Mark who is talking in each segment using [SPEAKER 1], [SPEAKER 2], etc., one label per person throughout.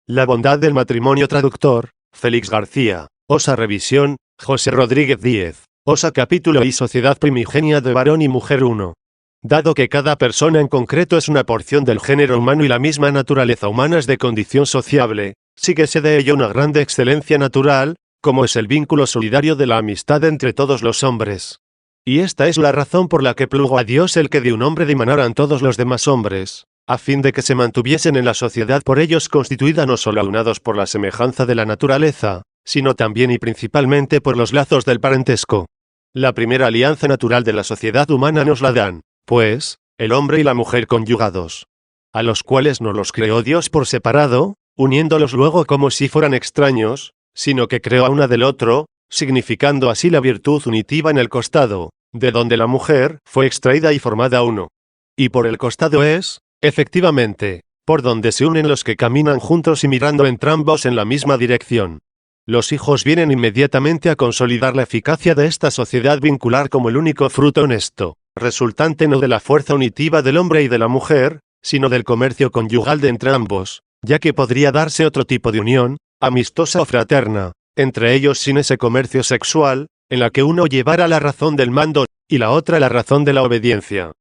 [SPEAKER 1] La bondad del matrimonio. Traductor, Félix García. Osa Revisión, José Rodríguez Díez. Osa Capítulo y Sociedad Primigenia de Varón y Mujer 1. Dado que cada persona en concreto es una porción del género humano y la misma naturaleza humana es de condición sociable, síguese de ello una grande excelencia natural, como es el vínculo solidario de la amistad entre todos los hombres. Y esta es la razón por la que plugo a Dios el que de un hombre dimanaran todos los demás hombres, a fin de que se mantuviesen en la sociedad por ellos constituida no solo aunados por la semejanza de la naturaleza, sino también y principalmente por los lazos del parentesco. La primera alianza natural de la sociedad humana nos la dan, pues, el hombre y la mujer conyugados, a los cuales no los creó Dios por separado, uniéndolos luego como si fueran extraños, sino que creó a una del otro, significando así la virtud unitiva en el costado, de donde la mujer fue extraída y formada uno. Y por el costado es, efectivamente, por donde se unen los que caminan juntos y mirando entrambos en la misma dirección. Los hijos vienen inmediatamente a consolidar la eficacia de esta sociedad vincular como el único fruto honesto, resultante no de la fuerza unitiva del hombre y de la mujer, sino del comercio conyugal de entrambos, ya que podría darse otro tipo de unión, amistosa o fraterna, entre ellos sin ese comercio sexual, en la que uno llevara la razón del mando, y la otra la razón de la obediencia.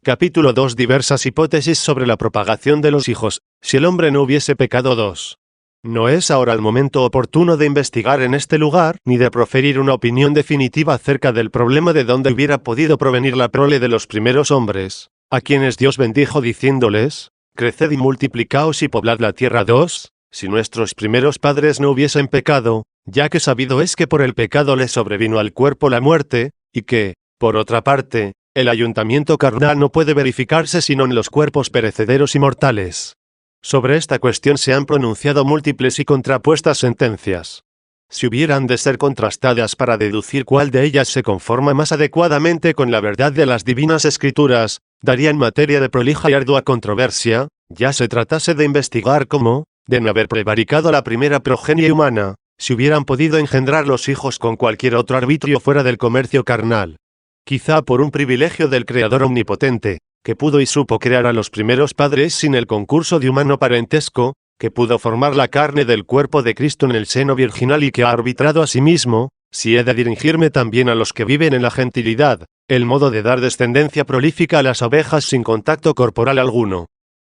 [SPEAKER 1] Capítulo 2. Diversas hipótesis sobre la propagación de los hijos, si el hombre no hubiese pecado. 2. No es ahora el momento oportuno de investigar en este lugar, ni de proferir una opinión definitiva acerca del problema de dónde hubiera podido provenir la prole de los primeros hombres, a quienes Dios bendijo diciéndoles, creced y multiplicaos y poblad la tierra. 2. Si nuestros primeros padres no hubiesen pecado, ya que sabido es que por el pecado le sobrevino al cuerpo la muerte, y que, por otra parte, el ayuntamiento carnal no puede verificarse sino en los cuerpos perecederos y mortales. Sobre esta cuestión se han pronunciado múltiples y contrapuestas sentencias. Si hubieran de ser contrastadas para deducir cuál de ellas se conforma más adecuadamente con la verdad de las divinas escrituras, darían materia de prolija y ardua controversia, ya se tratase de investigar cómo, de no haber prevaricado la primera progenie humana, si hubieran podido engendrar los hijos con cualquier otro arbitrio fuera del comercio carnal. Quizá por un privilegio del Creador omnipotente, que pudo y supo crear a los primeros padres sin el concurso de humano parentesco, que pudo formar la carne del cuerpo de Cristo en el seno virginal y que ha arbitrado a sí mismo, si he de dirigirme también a los que viven en la gentilidad, el modo de dar descendencia prolífica a las ovejas sin contacto corporal alguno.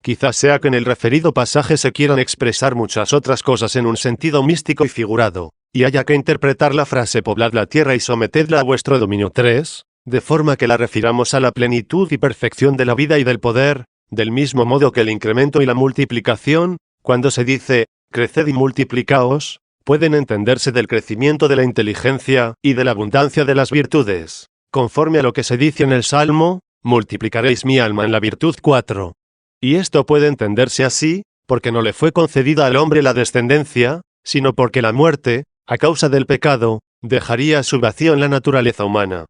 [SPEAKER 1] Quizás sea que en el referido pasaje se quieran expresar muchas otras cosas en un sentido místico y figurado, y haya que interpretar la frase poblad la tierra y sometedla a vuestro dominio. 3. De forma que la refiramos a la plenitud y perfección de la vida y del poder, del mismo modo que el incremento y la multiplicación, cuando se dice, creced y multiplicaos, pueden entenderse del crecimiento de la inteligencia y de la abundancia de las virtudes, conforme a lo que se dice en el Salmo, multiplicaréis mi alma en la virtud. 4. Y esto puede entenderse así, porque no le fue concedida al hombre la descendencia, sino porque la muerte, a causa del pecado, dejaría su vacío en la naturaleza humana.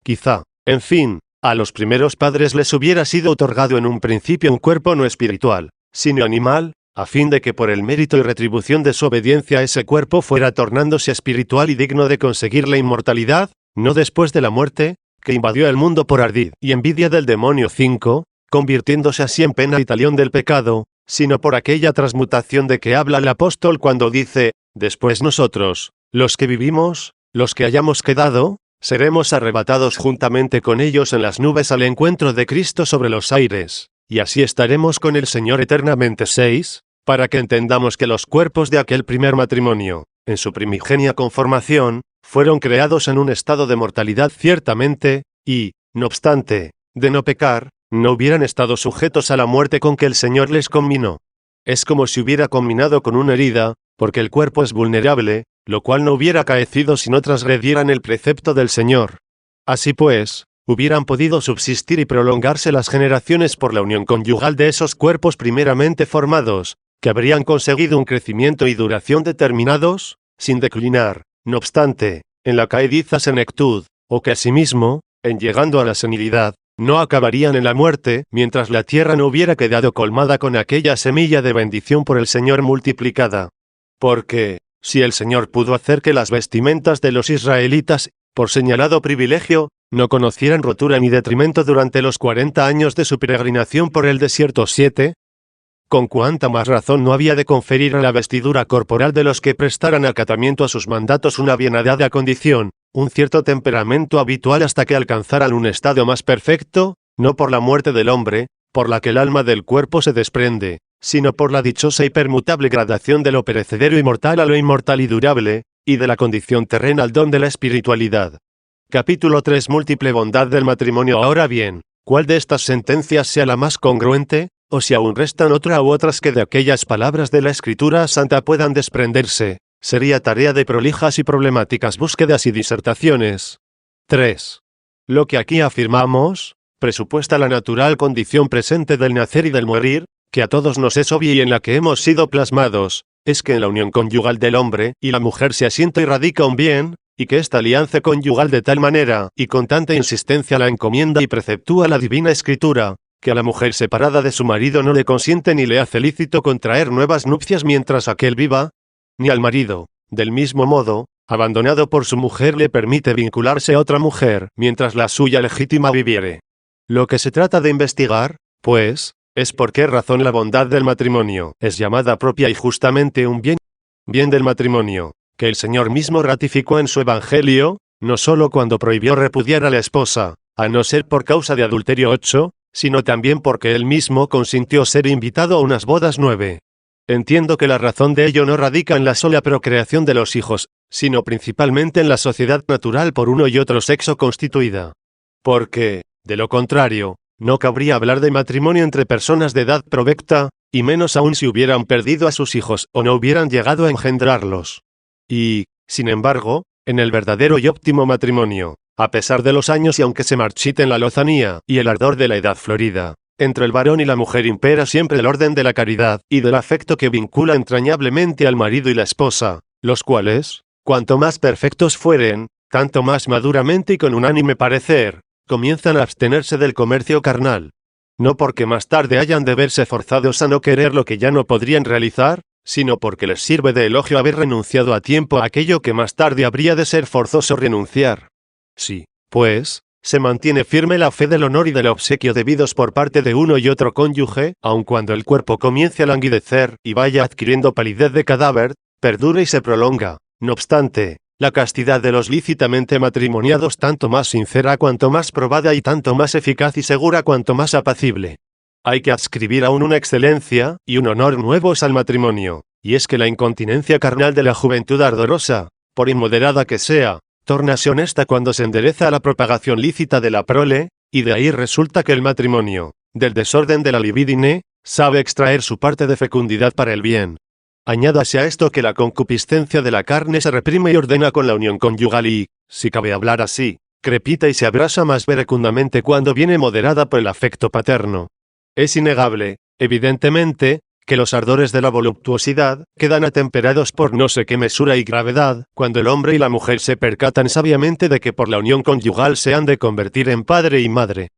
[SPEAKER 1] Quizá, en fin, a los primeros padres les hubiera sido otorgado en un principio un cuerpo no espiritual, sino animal, a fin de que por el mérito y retribución de su obediencia ese cuerpo fuera tornándose espiritual y digno de conseguir la inmortalidad, no después de la muerte, que invadió el mundo por ardid y envidia del demonio. 5. Convirtiéndose así en pena y talión del pecado, sino por aquella transmutación de que habla el apóstol cuando dice, después nosotros, los que vivimos, los que hayamos quedado, seremos arrebatados juntamente con ellos en las nubes al encuentro de Cristo sobre los aires, y así estaremos con el Señor eternamente. 6. Para que entendamos que los cuerpos de aquel primer matrimonio, en su primigenia conformación, fueron creados en un estado de mortalidad ciertamente, y, no obstante, de no pecar, no hubieran estado sujetos a la muerte con que el Señor les conminó. Es como si hubiera combinado con una herida, porque el cuerpo es vulnerable, lo cual no hubiera acaecido si no transgredieran el precepto del Señor. Así pues, hubieran podido subsistir y prolongarse las generaciones por la unión conyugal de esos cuerpos primeramente formados, que habrían conseguido un crecimiento y duración determinados, sin declinar, no obstante, en la caediza senectud, o que asimismo, en llegando a la senilidad, no acabarían en la muerte, mientras la tierra no hubiera quedado colmada con aquella semilla de bendición por el Señor multiplicada. Porque, si el Señor pudo hacer que las vestimentas de los israelitas, por señalado privilegio, no conocieran rotura ni detrimento durante los 40 años de su peregrinación por el desierto. 7. con cuánta más razón no había de conferir a la vestidura corporal de los que prestaran acatamiento a sus mandatos una bienhadada condición, un cierto temperamento habitual hasta que alcanzaran un estado más perfecto, no por la muerte del hombre, por la que el alma del cuerpo se desprende, sino por la dichosa y permutable gradación de lo perecedero y mortal a lo inmortal y durable, y de la condición terrena al don de la espiritualidad. Capítulo 3. Múltiple bondad del matrimonio. Ahora bien, ¿cuál de estas sentencias sea la más congruente? O si aún restan otra u otras que de aquellas palabras de la Escritura Santa puedan desprenderse, sería tarea de prolijas y problemáticas búsquedas y disertaciones. 3. Lo que aquí afirmamos, presupuesta la natural condición presente del nacer y del morir, que a todos nos es obvia y en la que hemos sido plasmados, es que en la unión conyugal del hombre y la mujer se asienta y radica un bien, y que esta alianza conyugal de tal manera y con tanta insistencia la encomienda y preceptúa la Divina Escritura, que a la mujer separada de su marido no le consiente ni le hace lícito contraer nuevas nupcias mientras aquel viva, ni al marido, del mismo modo, abandonado por su mujer le permite vincularse a otra mujer mientras la suya legítima viviere. Lo que se trata de investigar, pues, es por qué razón la bondad del matrimonio es llamada propia y justamente un bien del matrimonio, que el Señor mismo ratificó en su Evangelio, no solo cuando prohibió repudiar a la esposa, a no ser por causa de adulterio 8, sino también porque él mismo consintió ser invitado a unas bodas 9. Entiendo que la razón de ello no radica en la sola procreación de los hijos, sino principalmente en la sociedad natural por uno y otro sexo constituida. Porque, de lo contrario, no cabría hablar de matrimonio entre personas de edad provecta, y menos aún si hubieran perdido a sus hijos o no hubieran llegado a engendrarlos. Y, sin embargo, en el verdadero y óptimo matrimonio, a pesar de los años y aunque se marchiten la lozanía y el ardor de la edad florida, entre el varón y la mujer impera siempre el orden de la caridad y del afecto que vincula entrañablemente al marido y la esposa, los cuales, cuanto más perfectos fueren, tanto más maduramente y con unánime parecer, comienzan a abstenerse del comercio carnal. No porque más tarde hayan de verse forzados a no querer lo que ya no podrían realizar, sino porque les sirve de elogio haber renunciado a tiempo a aquello que más tarde habría de ser forzoso renunciar. Sí, pues, se mantiene firme la fe del honor y del obsequio debidos por parte de uno y otro cónyuge, aun cuando el cuerpo comience a languidecer y vaya adquiriendo palidez de cadáver, perdura y se prolonga. No obstante, la castidad de los lícitamente matrimoniados tanto más sincera cuanto más probada y tanto más eficaz y segura cuanto más apacible. Hay que adscribir aún una excelencia y un honor nuevos al matrimonio, y es que la incontinencia carnal de la juventud ardorosa, por inmoderada que sea, tórnase honesta cuando se endereza a la propagación lícita de la prole, y de ahí resulta que el matrimonio, del desorden de la libidine, sabe extraer su parte de fecundidad para el bien. Añádase a esto que la concupiscencia de la carne se reprime y ordena con la unión conyugal y, si cabe hablar así, crepita y se abrasa más verecundamente cuando viene moderada por el afecto paterno. Es innegable, evidentemente, que los ardores de la voluptuosidad quedan atemperados por no sé qué mesura y gravedad, cuando el hombre y la mujer se percatan sabiamente de que por la unión conyugal se han de convertir en padre y madre.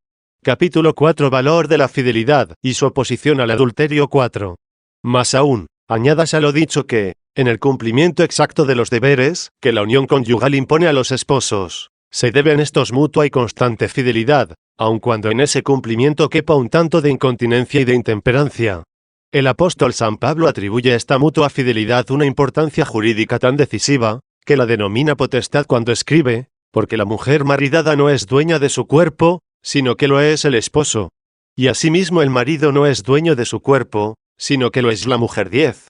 [SPEAKER 1] Capítulo 4. Valor de la fidelidad y su oposición al adulterio 4. Más aún, añádase a lo dicho que, en el cumplimiento exacto de los deberes que la unión conyugal impone a los esposos, se deben estos mutua y constante fidelidad, aun cuando en ese cumplimiento quepa un tanto de incontinencia y de intemperancia. El apóstol San Pablo atribuye a esta mutua fidelidad una importancia jurídica tan decisiva, que la denomina potestad cuando escribe, porque la mujer maridada no es dueña de su cuerpo, sino que lo es el esposo. Y asimismo el marido no es dueño de su cuerpo, sino que lo es la mujer. 10.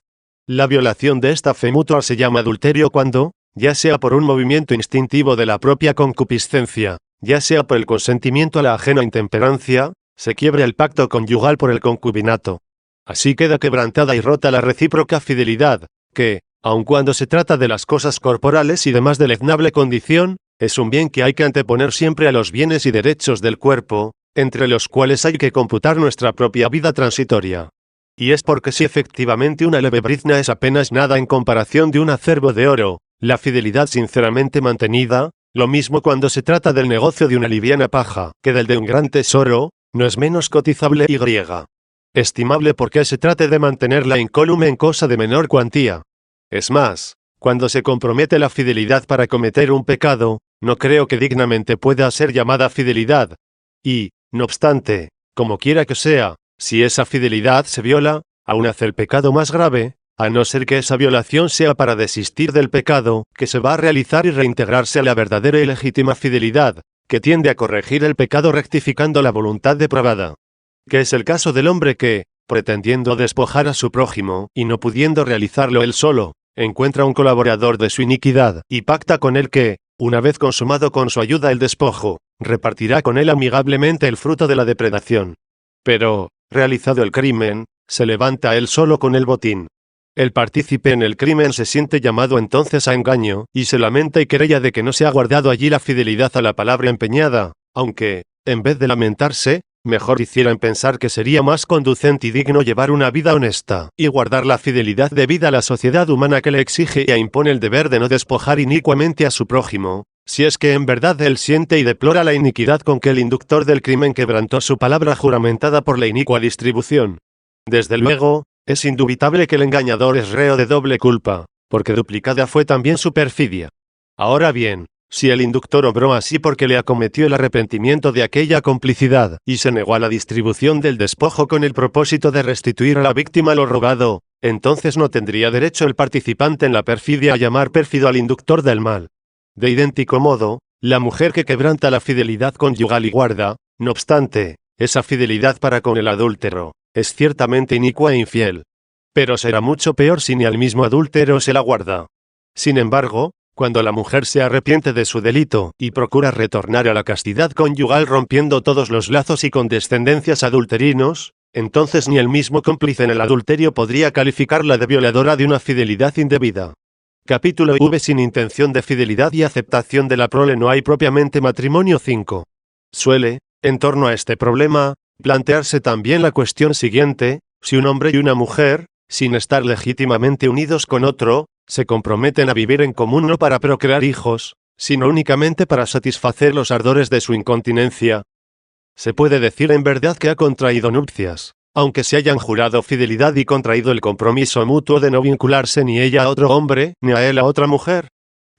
[SPEAKER 1] La violación de esta fe mutua se llama adulterio cuando, ya sea por un movimiento instintivo de la propia concupiscencia, ya sea por el consentimiento a la ajena intemperancia, se quiebra el pacto conyugal por el concubinato. Así queda quebrantada y rota la recíproca fidelidad, que, aun cuando se trata de las cosas corporales y de más deleznable condición, es un bien que hay que anteponer siempre a los bienes y derechos del cuerpo, entre los cuales hay que computar nuestra propia vida transitoria. Y es porque si efectivamente una leve brizna es apenas nada en comparación de un acervo de oro, la fidelidad sinceramente mantenida, lo mismo cuando se trata del negocio de una liviana paja que del de un gran tesoro, no es menos cotizable y estimable porque se trate de mantenerla incólume en cosa de menor cuantía. Es más, cuando se compromete la fidelidad para cometer un pecado, no creo que dignamente pueda ser llamada fidelidad. Y, no obstante, como quiera que sea, si esa fidelidad se viola, Aún hace el pecado más grave, a no ser que esa violación sea para desistir del pecado, que se va a realizar y reintegrarse a la verdadera y legítima fidelidad, que tiende a corregir el pecado rectificando la voluntad depravada. Que es el caso del hombre que, pretendiendo despojar a su prójimo, y no pudiendo realizarlo él solo, encuentra un colaborador de su iniquidad, y pacta con él que, una vez consumado con su ayuda el despojo, repartirá con él amigablemente el fruto de la depredación. Pero, realizado el crimen, se levanta él solo con el botín. El partícipe en el crimen se siente llamado entonces a engaño, y se lamenta y querella de que no se ha guardado allí la fidelidad a la palabra empeñada, aunque, en vez de lamentarse, mejor hiciera en pensar que sería más conducente y digno llevar una vida honesta, y guardar la fidelidad debida a la sociedad humana que le exige e impone el deber de no despojar inicuamente a su prójimo, si es que en verdad él siente y deplora la iniquidad con que el inductor del crimen quebrantó su palabra juramentada por la inicua distribución. Desde luego, es indubitable que el engañador es reo de doble culpa, porque duplicada fue también su perfidia. Ahora bien, si el inductor obró así porque le acometió el arrepentimiento de aquella complicidad, y se negó a la distribución del despojo con el propósito de restituir a la víctima lo robado, entonces no tendría derecho el participante en la perfidia a llamar pérfido al inductor del mal. De idéntico modo, la mujer que quebranta la fidelidad conyugal y guarda, no obstante, esa fidelidad para con el adúltero, es ciertamente inicua e infiel. Pero será mucho peor si ni al mismo adúltero se la guarda. Sin embargo, cuando la mujer se arrepiente de su delito y procura retornar a la castidad conyugal rompiendo todos los lazos y condescendencias adulterinos, entonces ni el mismo cómplice en el adulterio podría calificarla de violadora de una fidelidad indebida. Capítulo V. Sin intención de fidelidad y aceptación de la prole no hay propiamente matrimonio. 5. Suele, en torno a este problema, plantearse también la cuestión siguiente: si un hombre y una mujer, sin estar legítimamente unidos con otro, se comprometen a vivir en común no para procrear hijos, sino únicamente para satisfacer los ardores de su incontinencia. Se puede decir en verdad que ha contraído nupcias, aunque se hayan jurado fidelidad y contraído el compromiso mutuo de no vincularse ni ella a otro hombre, ni a él a otra mujer.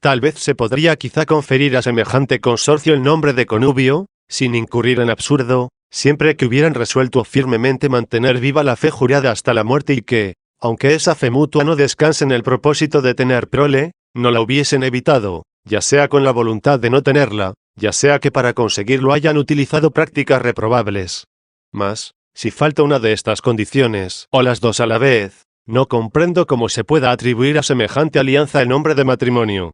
[SPEAKER 1] Tal vez se podría quizá conferir a semejante consorcio el nombre de conubio, sin incurrir en absurdo, siempre que hubieran resuelto firmemente mantener viva la fe jurada hasta la muerte y que, aunque esa fe mutua no descanse en el propósito de tener prole, no la hubiesen evitado, ya sea con la voluntad de no tenerla, ya sea que para conseguirlo hayan utilizado prácticas reprobables. Mas, si falta una de estas condiciones, o las dos a la vez, no comprendo cómo se pueda atribuir a semejante alianza el nombre de matrimonio.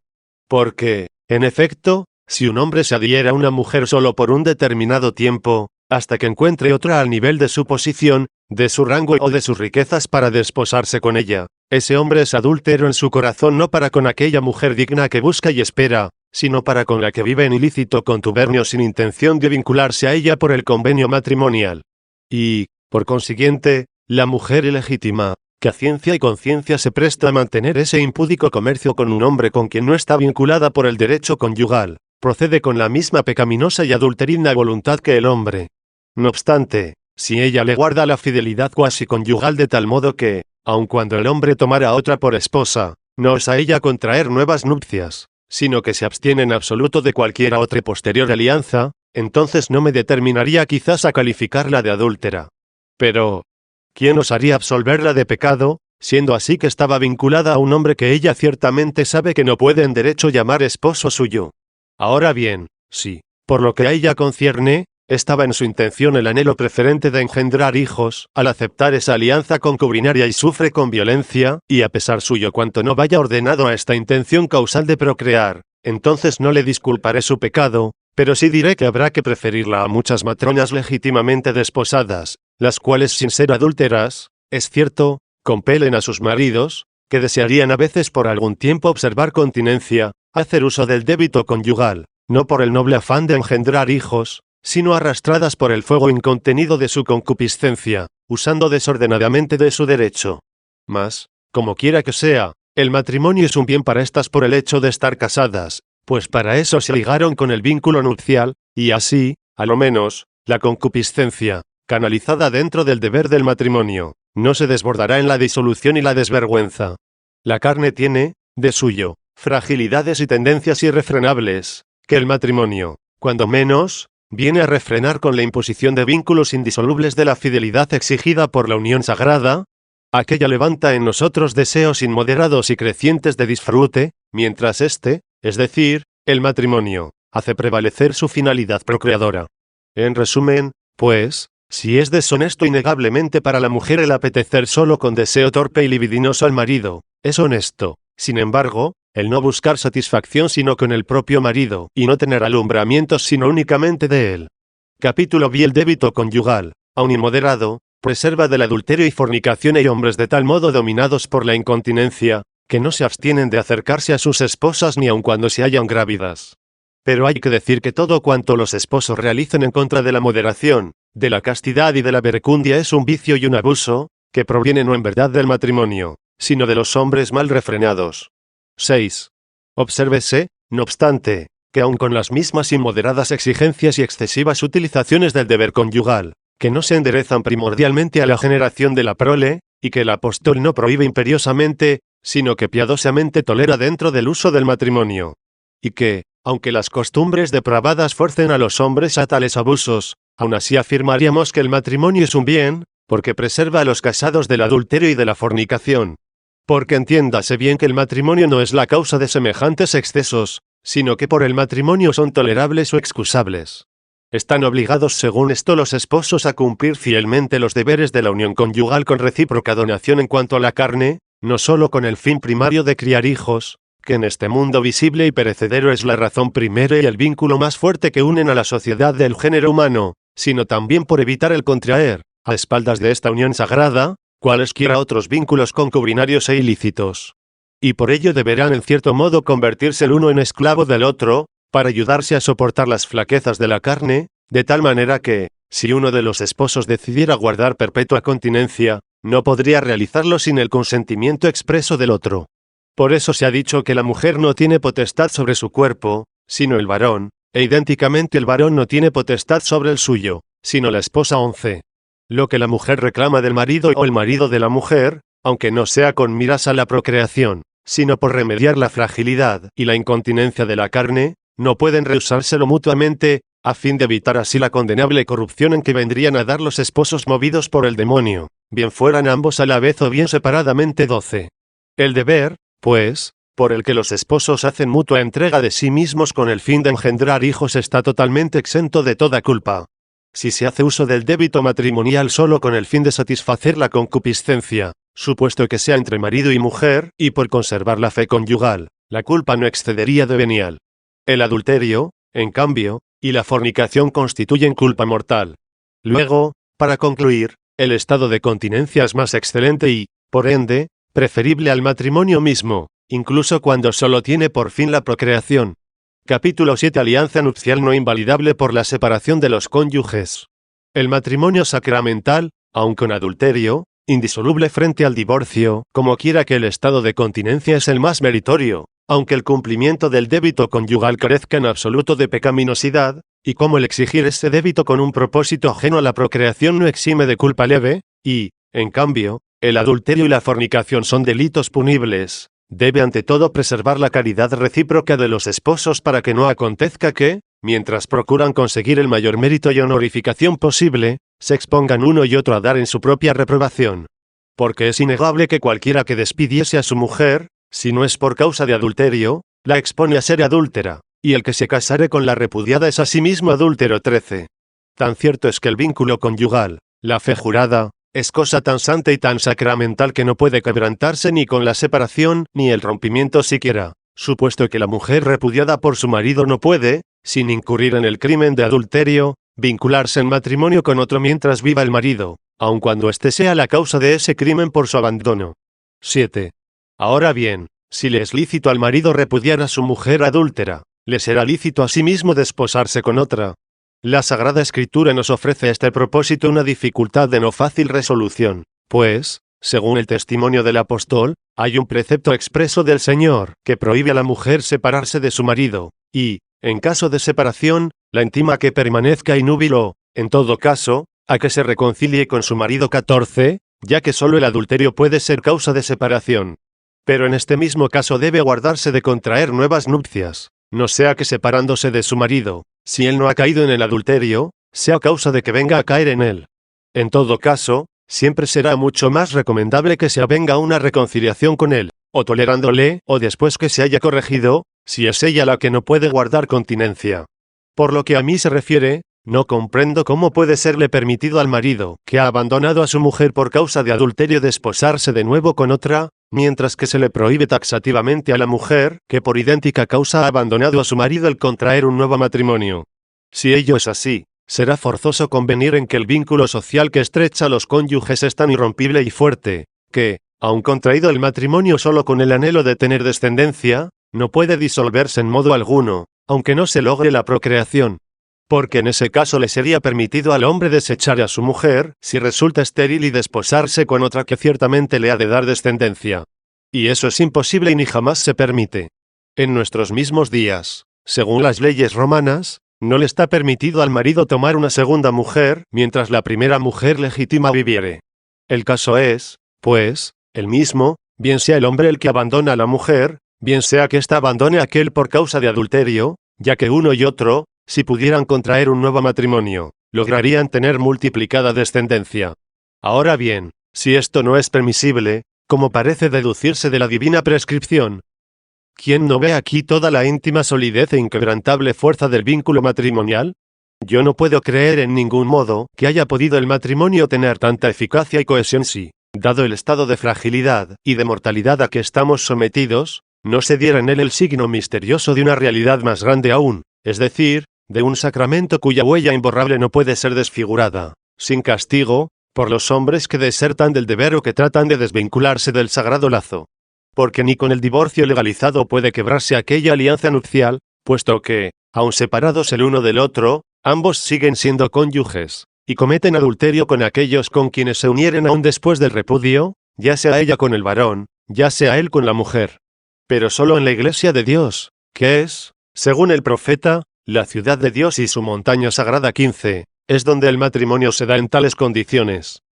[SPEAKER 1] Porque, en efecto, si un hombre se adhiera a una mujer solo por un determinado tiempo, hasta que encuentre otra al nivel de su posición, de su rango o de sus riquezas para desposarse con ella, ese hombre es adúltero en su corazón no para con aquella mujer digna que busca y espera, sino para con la que vive en ilícito contubernio sin intención de vincularse a ella por el convenio matrimonial. Y, por consiguiente, la mujer ilegítima, que a ciencia y conciencia se presta a mantener ese impúdico comercio con un hombre con quien no está vinculada por el derecho conyugal, procede con la misma pecaminosa y adulterina voluntad que el hombre. No obstante, si ella le guarda la fidelidad cuasi conyugal de tal modo que, aun cuando el hombre tomara a otra por esposa, no osa ella contraer nuevas nupcias, sino que se abstiene en absoluto de cualquiera otra posterior alianza, entonces no me determinaría quizás a calificarla de adúltera. Pero, ¿quién osaría absolverla de pecado, siendo así que estaba vinculada a un hombre que ella ciertamente sabe que no puede en derecho llamar esposo suyo? Ahora bien, si, por lo que a ella concierne, estaba en su intención el anhelo preferente de engendrar hijos, al aceptar esa alianza concubinaria y sufre con violencia, y a pesar suyo cuanto no vaya ordenado a esta intención causal de procrear, entonces no le disculparé su pecado, pero sí diré que habrá que preferirla a muchas matronas legítimamente desposadas, las cuales sin ser adúlteras, es cierto, compelen a sus maridos, que desearían a veces por algún tiempo observar continencia, hacer uso del débito conyugal, no por el noble afán de engendrar hijos, sino arrastradas por el fuego incontenido de su concupiscencia, usando desordenadamente de su derecho. Mas, como quiera que sea, el matrimonio es un bien para estas por el hecho de estar casadas, pues para eso se ligaron con el vínculo nupcial, y así, a lo menos, la concupiscencia, canalizada dentro del deber del matrimonio, no se desbordará en la disolución y la desvergüenza. La carne tiene, de suyo, fragilidades y tendencias irrefrenables, que el matrimonio, cuando menos, viene a refrenar con la imposición de vínculos indisolubles de la fidelidad exigida por la unión sagrada. Aquella levanta en nosotros deseos inmoderados y crecientes de disfrute, mientras este, es decir, el matrimonio, hace prevalecer su finalidad procreadora. En resumen, pues, si es deshonesto innegablemente para la mujer el apetecer solo con deseo torpe y libidinoso al marido, es honesto, sin embargo, el no buscar satisfacción sino con el propio marido, y no tener alumbramientos sino únicamente de él. Capítulo B. El débito conyugal, aun inmoderado, preserva del adulterio y fornicación. Hay hombres de tal modo dominados por la incontinencia, que no se abstienen de acercarse a sus esposas ni aun cuando se hallan grávidas. Pero hay que decir que todo cuanto los esposos realicen en contra de la moderación, de la castidad y de la verecundia es un vicio y un abuso, que proviene no en verdad del matrimonio, sino de los hombres mal refrenados. 6. Obsérvese, no obstante, que aun con las mismas inmoderadas exigencias y excesivas utilizaciones del deber conyugal, que no se enderezan primordialmente a la generación de la prole, y que el apóstol no prohíbe imperiosamente, sino que piadosamente tolera dentro del uso del matrimonio. Y que, aunque las costumbres depravadas fuercen a los hombres a tales abusos, aún así afirmaríamos que el matrimonio es un bien, porque preserva a los casados del adulterio y de la fornicación. Porque entiéndase bien que el matrimonio no es la causa de semejantes excesos, sino que por el matrimonio son tolerables o excusables. Están obligados según esto los esposos a cumplir fielmente los deberes de la unión conyugal con recíproca donación en cuanto a la carne, no solo con el fin primario de criar hijos, que en este mundo visible y perecedero es la razón primera y el vínculo más fuerte que unen a la sociedad del género humano, sino también por evitar el contraer, a espaldas de esta unión sagrada, cualesquiera otros vínculos concubinarios e ilícitos. Y por ello deberán en cierto modo convertirse el uno en esclavo del otro, para ayudarse a soportar las flaquezas de la carne, de tal manera que, si uno de los esposos decidiera guardar perpetua continencia, no podría realizarlo sin el consentimiento expreso del otro. Por eso se ha dicho que la mujer no tiene potestad sobre su cuerpo, sino el varón, e idénticamente el varón no tiene potestad sobre el suyo, sino la esposa. 11. Lo que la mujer reclama del marido o el marido de la mujer, aunque no sea con miras a la procreación, sino por remediar la fragilidad y la incontinencia de la carne, no pueden rehusárselo mutuamente, a fin de evitar así la condenable corrupción en que vendrían a dar los esposos movidos por el demonio, bien fueran ambos a la vez o bien separadamente. 12. El deber, pues, por el que los esposos hacen mutua entrega de sí mismos con el fin de engendrar hijos está totalmente exento de toda culpa. Si se hace uso del débito matrimonial solo con el fin de satisfacer la concupiscencia, supuesto que sea entre marido y mujer, y por conservar la fe conyugal, la culpa no excedería de venial. El adulterio, en cambio, y la fornicación constituyen culpa mortal. Luego, para concluir, el estado de continencia es más excelente y, por ende, preferible al matrimonio mismo, incluso cuando solo tiene por fin la procreación. Capítulo 7. Alianza nupcial no invalidable por la separación de los cónyuges. El matrimonio sacramental, aun con adulterio, indisoluble frente al divorcio, como quiera que el estado de continencia es el más meritorio, aunque el cumplimiento del débito conyugal carezca en absoluto de pecaminosidad, y como el exigir ese débito con un propósito ajeno a la procreación no exime de culpa leve, y, en cambio, el adulterio y la fornicación son delitos punibles, debe ante todo preservar la caridad recíproca de los esposos para que no acontezca que, mientras procuran conseguir el mayor mérito y honorificación posible, se expongan uno y otro a dar en su propia reprobación. Porque es innegable que cualquiera que despidiese a su mujer, si no es por causa de adulterio, la expone a ser adúltera, y el que se casare con la repudiada es asimismo adúltero. 13. Tan cierto es que el vínculo conyugal, la fe jurada, es cosa tan santa y tan sacramental que no puede quebrantarse ni con la separación, ni el rompimiento siquiera, supuesto que la mujer repudiada por su marido no puede, sin incurrir en el crimen de adulterio, vincularse en matrimonio con otro mientras viva el marido, aun cuando éste sea la causa de ese crimen por su abandono. 7. Ahora bien, si le es lícito al marido repudiar a su mujer adúltera, le será lícito a sí mismo desposarse con otra. La Sagrada Escritura nos ofrece a este propósito una dificultad de no fácil resolución, pues, según el testimonio del apóstol, hay un precepto expreso del Señor que prohíbe a la mujer separarse de su marido, y, en caso de separación, la intima a que permanezca inúbil o, en todo caso, a que se reconcilie con su marido. 14, ya que solo el adulterio puede ser causa de separación. Pero en este mismo caso debe guardarse de contraer nuevas nupcias, no sea que separándose de su marido, si él no ha caído en el adulterio, sea causa de que venga a caer en él. En todo caso, siempre será mucho más recomendable que se avenga a una reconciliación con él, o tolerándole, o después que se haya corregido, si es ella la que no puede guardar continencia. Por lo que a mí se refiere, no comprendo cómo puede serle permitido al marido, que ha abandonado a su mujer por causa de adulterio, desposarse de nuevo con otra, mientras que se le prohíbe taxativamente a la mujer, que por idéntica causa ha abandonado a su marido, el contraer un nuevo matrimonio. Si ello es así, será forzoso convenir en que el vínculo social que estrecha a los cónyuges es tan irrompible y fuerte, que, aun contraído el matrimonio solo con el anhelo de tener descendencia, no puede disolverse en modo alguno, aunque no se logre la procreación. Porque en ese caso le sería permitido al hombre desechar a su mujer, si resulta estéril, y desposarse con otra que ciertamente le ha de dar descendencia. Y eso es imposible y ni jamás se permite. En nuestros mismos días, según las leyes romanas, no le está permitido al marido tomar una segunda mujer, mientras la primera mujer legítima viviere. El caso es, pues, el mismo, bien sea el hombre el que abandona a la mujer, bien sea que ésta abandone a aquel por causa de adulterio, ya que uno y otro, si pudieran contraer un nuevo matrimonio, lograrían tener multiplicada descendencia. Ahora bien, si esto no es permisible, como parece deducirse de la divina prescripción, ¿quién no ve aquí toda la íntima solidez e inquebrantable fuerza del vínculo matrimonial? Yo no puedo creer en ningún modo que haya podido el matrimonio tener tanta eficacia y cohesión si, dado el estado de fragilidad y de mortalidad a que estamos sometidos, no se diera en él el signo misterioso de una realidad más grande aún, es decir, de un sacramento cuya huella imborrable no puede ser desfigurada, sin castigo, por los hombres que desertan del deber o que tratan de desvincularse del sagrado lazo. Porque ni con el divorcio legalizado puede quebrarse aquella alianza nupcial, puesto que, aun separados el uno del otro, ambos siguen siendo cónyuges, y cometen adulterio con aquellos con quienes se unieren aún después del repudio, ya sea ella con el varón, ya sea él con la mujer. Pero solo en la Iglesia de Dios, que es, según el profeta, la ciudad de Dios y su montaña sagrada 15, es donde el matrimonio se da en tales condiciones.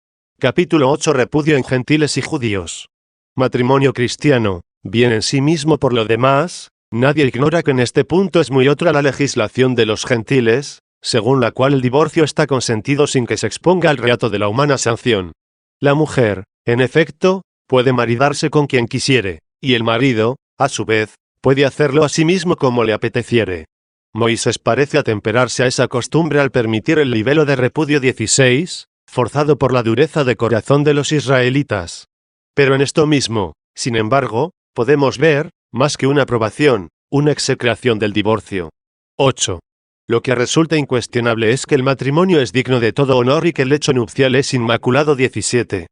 [SPEAKER 1] Capítulo 8. Repudio en gentiles y judíos. Matrimonio cristiano, bien en sí mismo. Por lo demás, nadie ignora que en este punto es muy otra la legislación de los gentiles, según la cual el divorcio está consentido sin que se exponga al reato de la humana sanción. La mujer, en efecto, puede maridarse con quien quisiere, y el marido, a su vez, puede hacerlo a sí mismo como le apeteciere. Moisés parece atemperarse a esa costumbre al permitir el libelo de repudio 16, forzado por la dureza de corazón de los israelitas. Pero en esto mismo, sin embargo, podemos ver, más que una aprobación, una execración del divorcio. 8. Lo que resulta incuestionable es que el matrimonio es digno de todo honor y que el lecho nupcial es inmaculado. 17.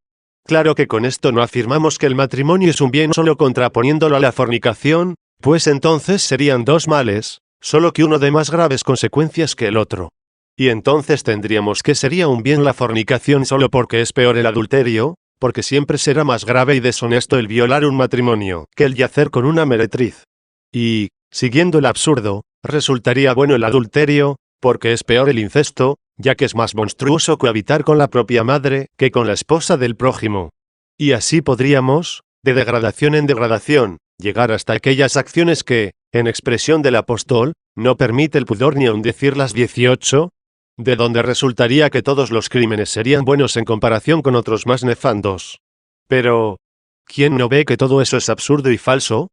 [SPEAKER 1] Claro que con esto no afirmamos que el matrimonio es un bien solo contraponiéndolo a la fornicación, pues entonces serían dos males, solo que uno de más graves consecuencias que el otro. Y entonces tendríamos que sería un bien la fornicación solo porque es peor el adulterio, porque siempre será más grave y deshonesto el violar un matrimonio que el yacer con una meretriz. Y, siguiendo el absurdo, resultaría bueno el adulterio, porque es peor el incesto, ya que es más monstruoso cohabitar con la propia madre que con la esposa del prójimo. Y así podríamos, de degradación en degradación, llegar hasta aquellas acciones que, en expresión del apóstol, no permite el pudor ni aun decirlas. 18, de donde resultaría que todos los crímenes serían buenos en comparación con otros más nefandos. Pero, ¿quién no ve que todo eso es absurdo y falso?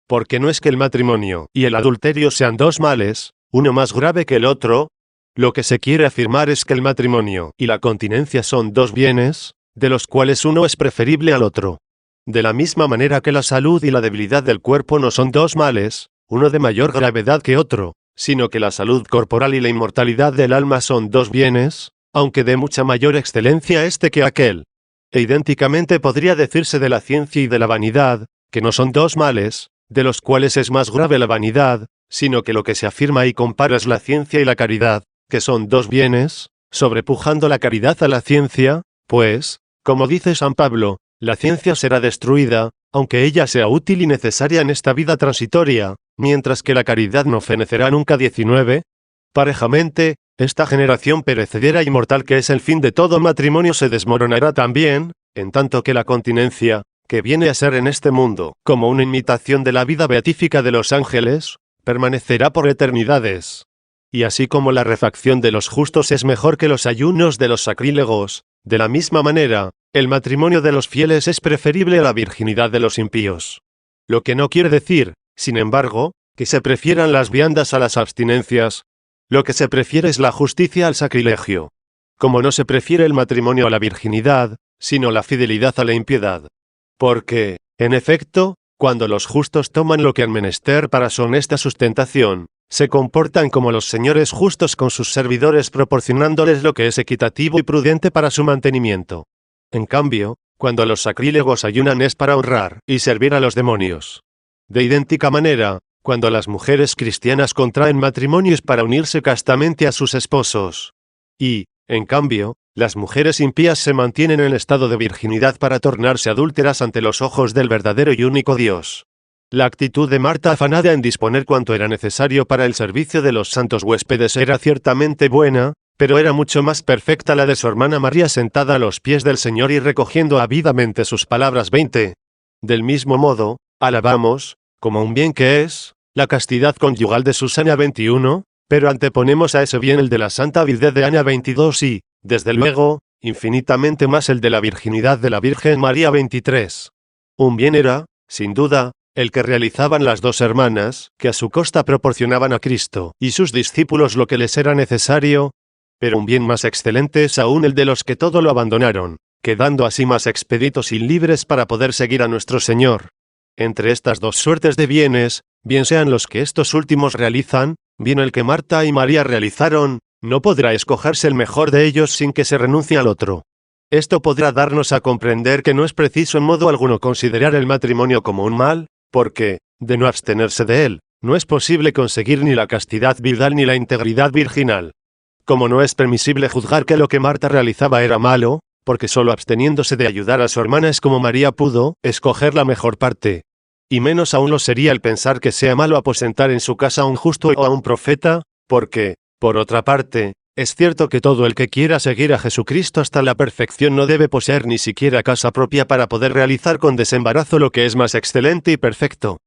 [SPEAKER 1] Porque no es que el matrimonio y el adulterio sean dos males, uno más grave que el otro. Lo que se quiere afirmar es que el matrimonio y la continencia son dos bienes, de los cuales uno es preferible al otro. De la misma manera que la salud y la debilidad del cuerpo no son dos males, uno de mayor gravedad que otro, sino que la salud corporal y la inmortalidad del alma son dos bienes, aunque de mucha mayor excelencia este que aquel. E idénticamente podría decirse de la ciencia y de la vanidad, que no son dos males, de los cuales es más grave la vanidad, sino que lo que se afirma y compara es la ciencia y la caridad, que son dos bienes, sobrepujando la caridad a la ciencia, pues, como dice San Pablo, la ciencia será destruida, aunque ella sea útil y necesaria en esta vida transitoria, mientras que la caridad no fenecerá nunca. 19. Parejamente, esta generación perecedera y mortal que es el fin de todo matrimonio se desmoronará también, en tanto que la continencia, que viene a ser en este mundo, como una imitación de la vida beatífica de los ángeles, permanecerá por eternidades. Y así como la refacción de los justos es mejor que los ayunos de los sacrílegos, de la misma manera, el matrimonio de los fieles es preferible a la virginidad de los impíos. Lo que no quiere decir, sin embargo, que se prefieran las viandas a las abstinencias. Lo que se prefiere es la justicia al sacrilegio. Como no se prefiere el matrimonio a la virginidad, sino la fidelidad a la impiedad. Porque, en efecto, cuando los justos toman lo que han menester para su honesta sustentación, se comportan como los señores justos con sus servidores proporcionándoles lo que es equitativo y prudente para su mantenimiento. En cambio, cuando los sacrílegos ayunan es para honrar y servir a los demonios. De idéntica manera, cuando las mujeres cristianas contraen matrimonios para unirse castamente a sus esposos. Y, en cambio, las mujeres impías se mantienen en estado de virginidad para tornarse adúlteras ante los ojos del verdadero y único Dios. La actitud de Marta afanada en disponer cuanto era necesario para el servicio de los santos huéspedes era ciertamente buena, pero era mucho más perfecta la de su hermana María sentada a los pies del Señor y recogiendo ávidamente sus palabras. 20. Del mismo modo, alabamos, como un bien que es, la castidad conyugal de Susana. 21, pero anteponemos a ese bien el de la santa viudez de Ana. 22 y, desde luego, infinitamente más el de la virginidad de la Virgen María. 23. Un bien era, sin duda, el que realizaban las dos hermanas, que a su costa proporcionaban a Cristo y sus discípulos lo que les era necesario, pero un bien más excelente es aún el de los que todo lo abandonaron, quedando así más expeditos y libres para poder seguir a nuestro Señor. Entre estas dos suertes de bienes, bien sean los que estos últimos realizan, bien el que Marta y María realizaron, no podrá escogerse el mejor de ellos sin que se renuncie al otro. Esto podrá darnos a comprender que no es preciso en modo alguno considerar el matrimonio como un mal, porque, de no abstenerse de él, no es posible conseguir ni la castidad viudal ni la integridad virginal. Como no es permisible juzgar que lo que Marta realizaba era malo, porque solo absteniéndose de ayudar a su hermana es como María pudo escoger la mejor parte. Y menos aún lo sería el pensar que sea malo aposentar en su casa a un justo o a un profeta, porque, por otra parte, es cierto que todo el que quiera seguir a Jesucristo hasta la perfección no debe poseer ni siquiera casa propia para poder realizar con desembarazo lo que es más excelente y perfecto.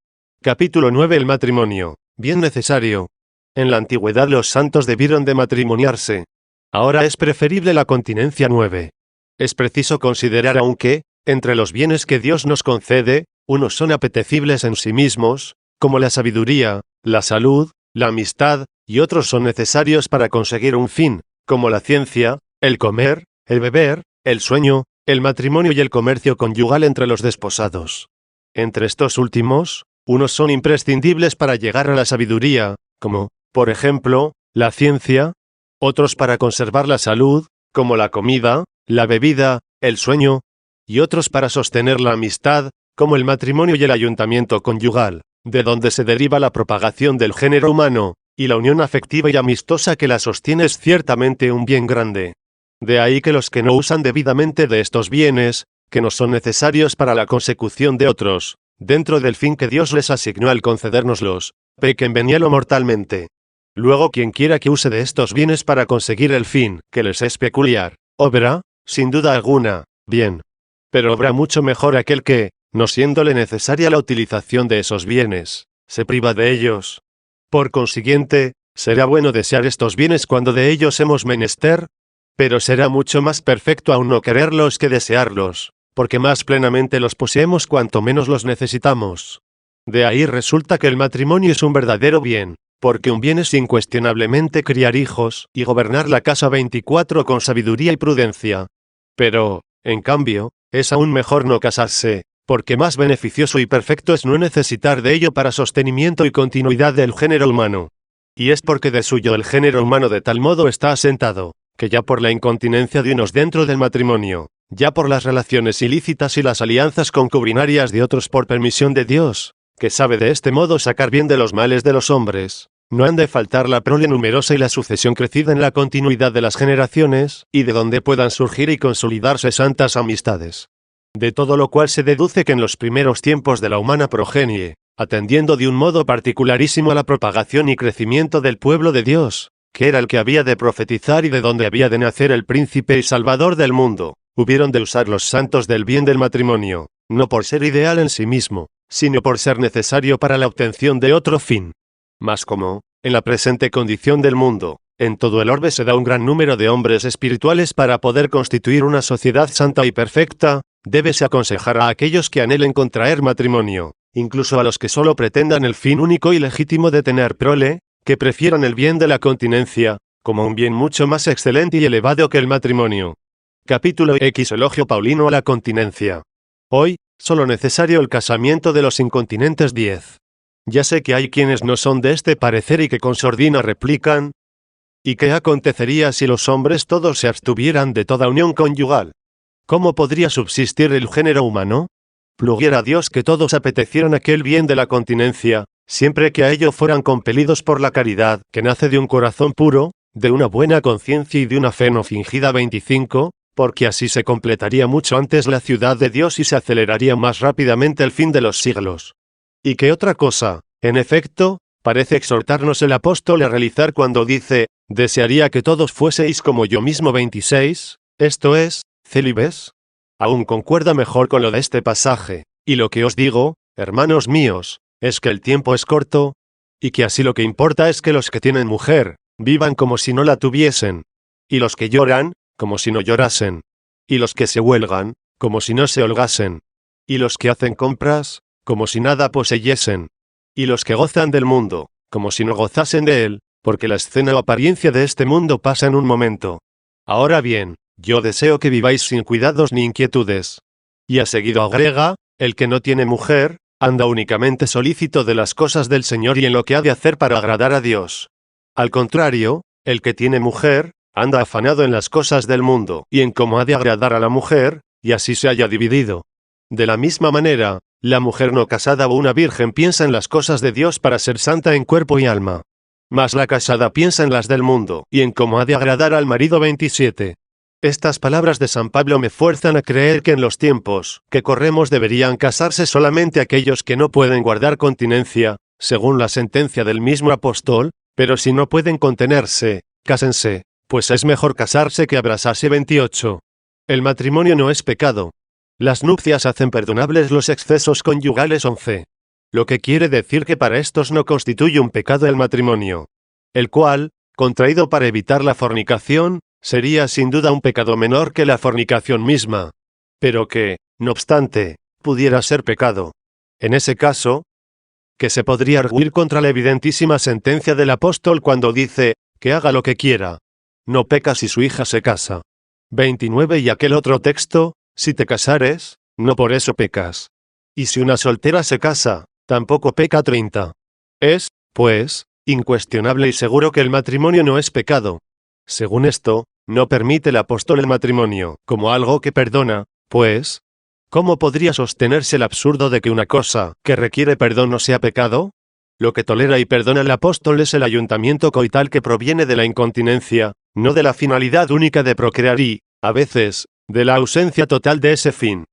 [SPEAKER 1] Capítulo 9. El matrimonio, bien necesario. En la antigüedad los santos debieron de matrimoniarse. Ahora es preferible la continencia. 9. Es preciso considerar aún que, entre los bienes que Dios nos concede, unos son apetecibles en sí mismos, como la sabiduría, la salud, la amistad, y otros son necesarios para conseguir un fin, como la ciencia, el comer, el beber, el sueño, el matrimonio y el comercio conyugal entre los desposados. Entre estos últimos, unos son imprescindibles para llegar a la sabiduría, como, por ejemplo, la ciencia, otros para conservar la salud, como la comida, la bebida, el sueño, y otros para sostener la amistad, como el matrimonio y el ayuntamiento conyugal, de donde se deriva la propagación del género humano, y la unión afectiva y amistosa que la sostiene es ciertamente un bien grande. De ahí que los que no usan debidamente de estos bienes, que no son necesarios para la consecución de otros, dentro del fin que Dios les asignó al concedérnoslos, pequen venial o mortalmente. Luego quien quiera que use de estos bienes para conseguir el fin que les es peculiar, obra, sin duda alguna, bien. Pero obra mucho mejor aquel que, no siéndole necesaria la utilización de esos bienes, se priva de ellos. Por consiguiente, será bueno desear estos bienes cuando de ellos hemos menester, pero será mucho más perfecto aún no quererlos que desearlos, porque más plenamente los poseemos cuanto menos los necesitamos. De ahí resulta que el matrimonio es un verdadero bien, porque un bien es incuestionablemente criar hijos y gobernar la casa 24 con sabiduría y prudencia. Pero, en cambio, es aún mejor no casarse, porque más beneficioso y perfecto es no necesitar de ello para sostenimiento y continuidad del género humano. Y es porque de suyo el género humano de tal modo está asentado, que ya por la incontinencia de unos dentro del matrimonio, ya por las relaciones ilícitas y las alianzas concubinarias de otros por permisión de Dios, que sabe de este modo sacar bien de los males de los hombres, no han de faltar la prole numerosa y la sucesión crecida en la continuidad de las generaciones, y de donde puedan surgir y consolidarse santas amistades. De todo lo cual se deduce que en los primeros tiempos de la humana progenie, atendiendo de un modo particularísimo a la propagación y crecimiento del pueblo de Dios, que era el que había de profetizar y de donde había de nacer el príncipe y salvador del mundo, hubieron de usar los santos del bien del matrimonio, no por ser ideal en sí mismo, sino por ser necesario para la obtención de otro fin. Mas como, en la presente condición del mundo, En todo el orbe se da un gran número de hombres espirituales para poder constituir una sociedad santa y perfecta. Débese aconsejar a aquellos que anhelen contraer matrimonio, incluso a los que solo pretendan el fin único y legítimo de tener prole, que prefieran el bien de la continencia, como un bien mucho más excelente y elevado que el matrimonio. Capítulo X. Elogio paulino a la continencia. Hoy, solo necesario el casamiento de los incontinentes 10. Ya sé que hay quienes no son de este parecer y que con sordina replican: ¿y qué acontecería si los hombres todos se abstuvieran de toda unión conyugal? ¿Cómo podría subsistir el género humano? Pluguiera a Dios que todos apetecieran aquel bien de la continencia, siempre que a ello fueran compelidos por la caridad, que nace de un corazón puro, de una buena conciencia y de una fe no fingida. 25, porque así se completaría mucho antes la ciudad de Dios y se aceleraría más rápidamente el fin de los siglos. ¿Y qué otra cosa, en efecto, parece exhortarnos el apóstol a realizar cuando dice: desearía que todos fueseis como yo mismo? 26, esto es, célibes? Aún concuerda mejor con lo de este pasaje, y lo que os digo, hermanos míos, es que el tiempo es corto, y que así lo que importa es que los que tienen mujer, vivan como si no la tuviesen, y los que lloran, como si no llorasen, y los que se huelgan, como si no se holgasen, y los que hacen compras, como si nada poseyesen, y los que gozan del mundo, como si no gozasen de él, porque la escena o apariencia de este mundo pasa en un momento. Ahora bien, yo deseo que viváis sin cuidados ni inquietudes. Y a seguido agrega: el que no tiene mujer, anda únicamente solícito de las cosas del Señor y en lo que ha de hacer para agradar a Dios. Al contrario, el que tiene mujer, anda afanado en las cosas del mundo y en cómo ha de agradar a la mujer, y así se haya dividido. De la misma manera, la mujer no casada o una virgen piensa en las cosas de Dios para ser santa en cuerpo y alma. Mas la casada piensa en las del mundo y en cómo ha de agradar al marido. 27. Estas palabras de San Pablo me fuerzan a creer que en los tiempos que corremos deberían casarse solamente aquellos que no pueden guardar continencia, según la sentencia del mismo apóstol, pero si no pueden contenerse, cásense, pues es mejor casarse que abrasarse. 28. El matrimonio no es pecado. Las nupcias hacen perdonables los excesos conyugales. 11. Lo que quiere decir que para estos no constituye un pecado el matrimonio, el cual, contraído para evitar la fornicación, sería sin duda un pecado menor que la fornicación misma, pero que, no obstante, pudiera ser pecado. En ese caso, que se podría arguir contra la evidentísima sentencia del apóstol cuando dice: que haga lo que quiera. No peca si su hija se casa. 29. Y aquel otro texto: si te casares, no por eso pecas. Y si una soltera se casa, tampoco peca. 30. Es, pues, incuestionable y seguro que el matrimonio no es pecado. Según esto, no permite el apóstol el matrimonio como algo que perdona, pues, ¿cómo podría sostenerse el absurdo de que una cosa que requiere perdón no sea pecado? Lo que tolera y perdona el apóstol es el ayuntamiento coital que proviene de la incontinencia, no de la finalidad única de procrear y, a veces, de la ausencia total de ese fin.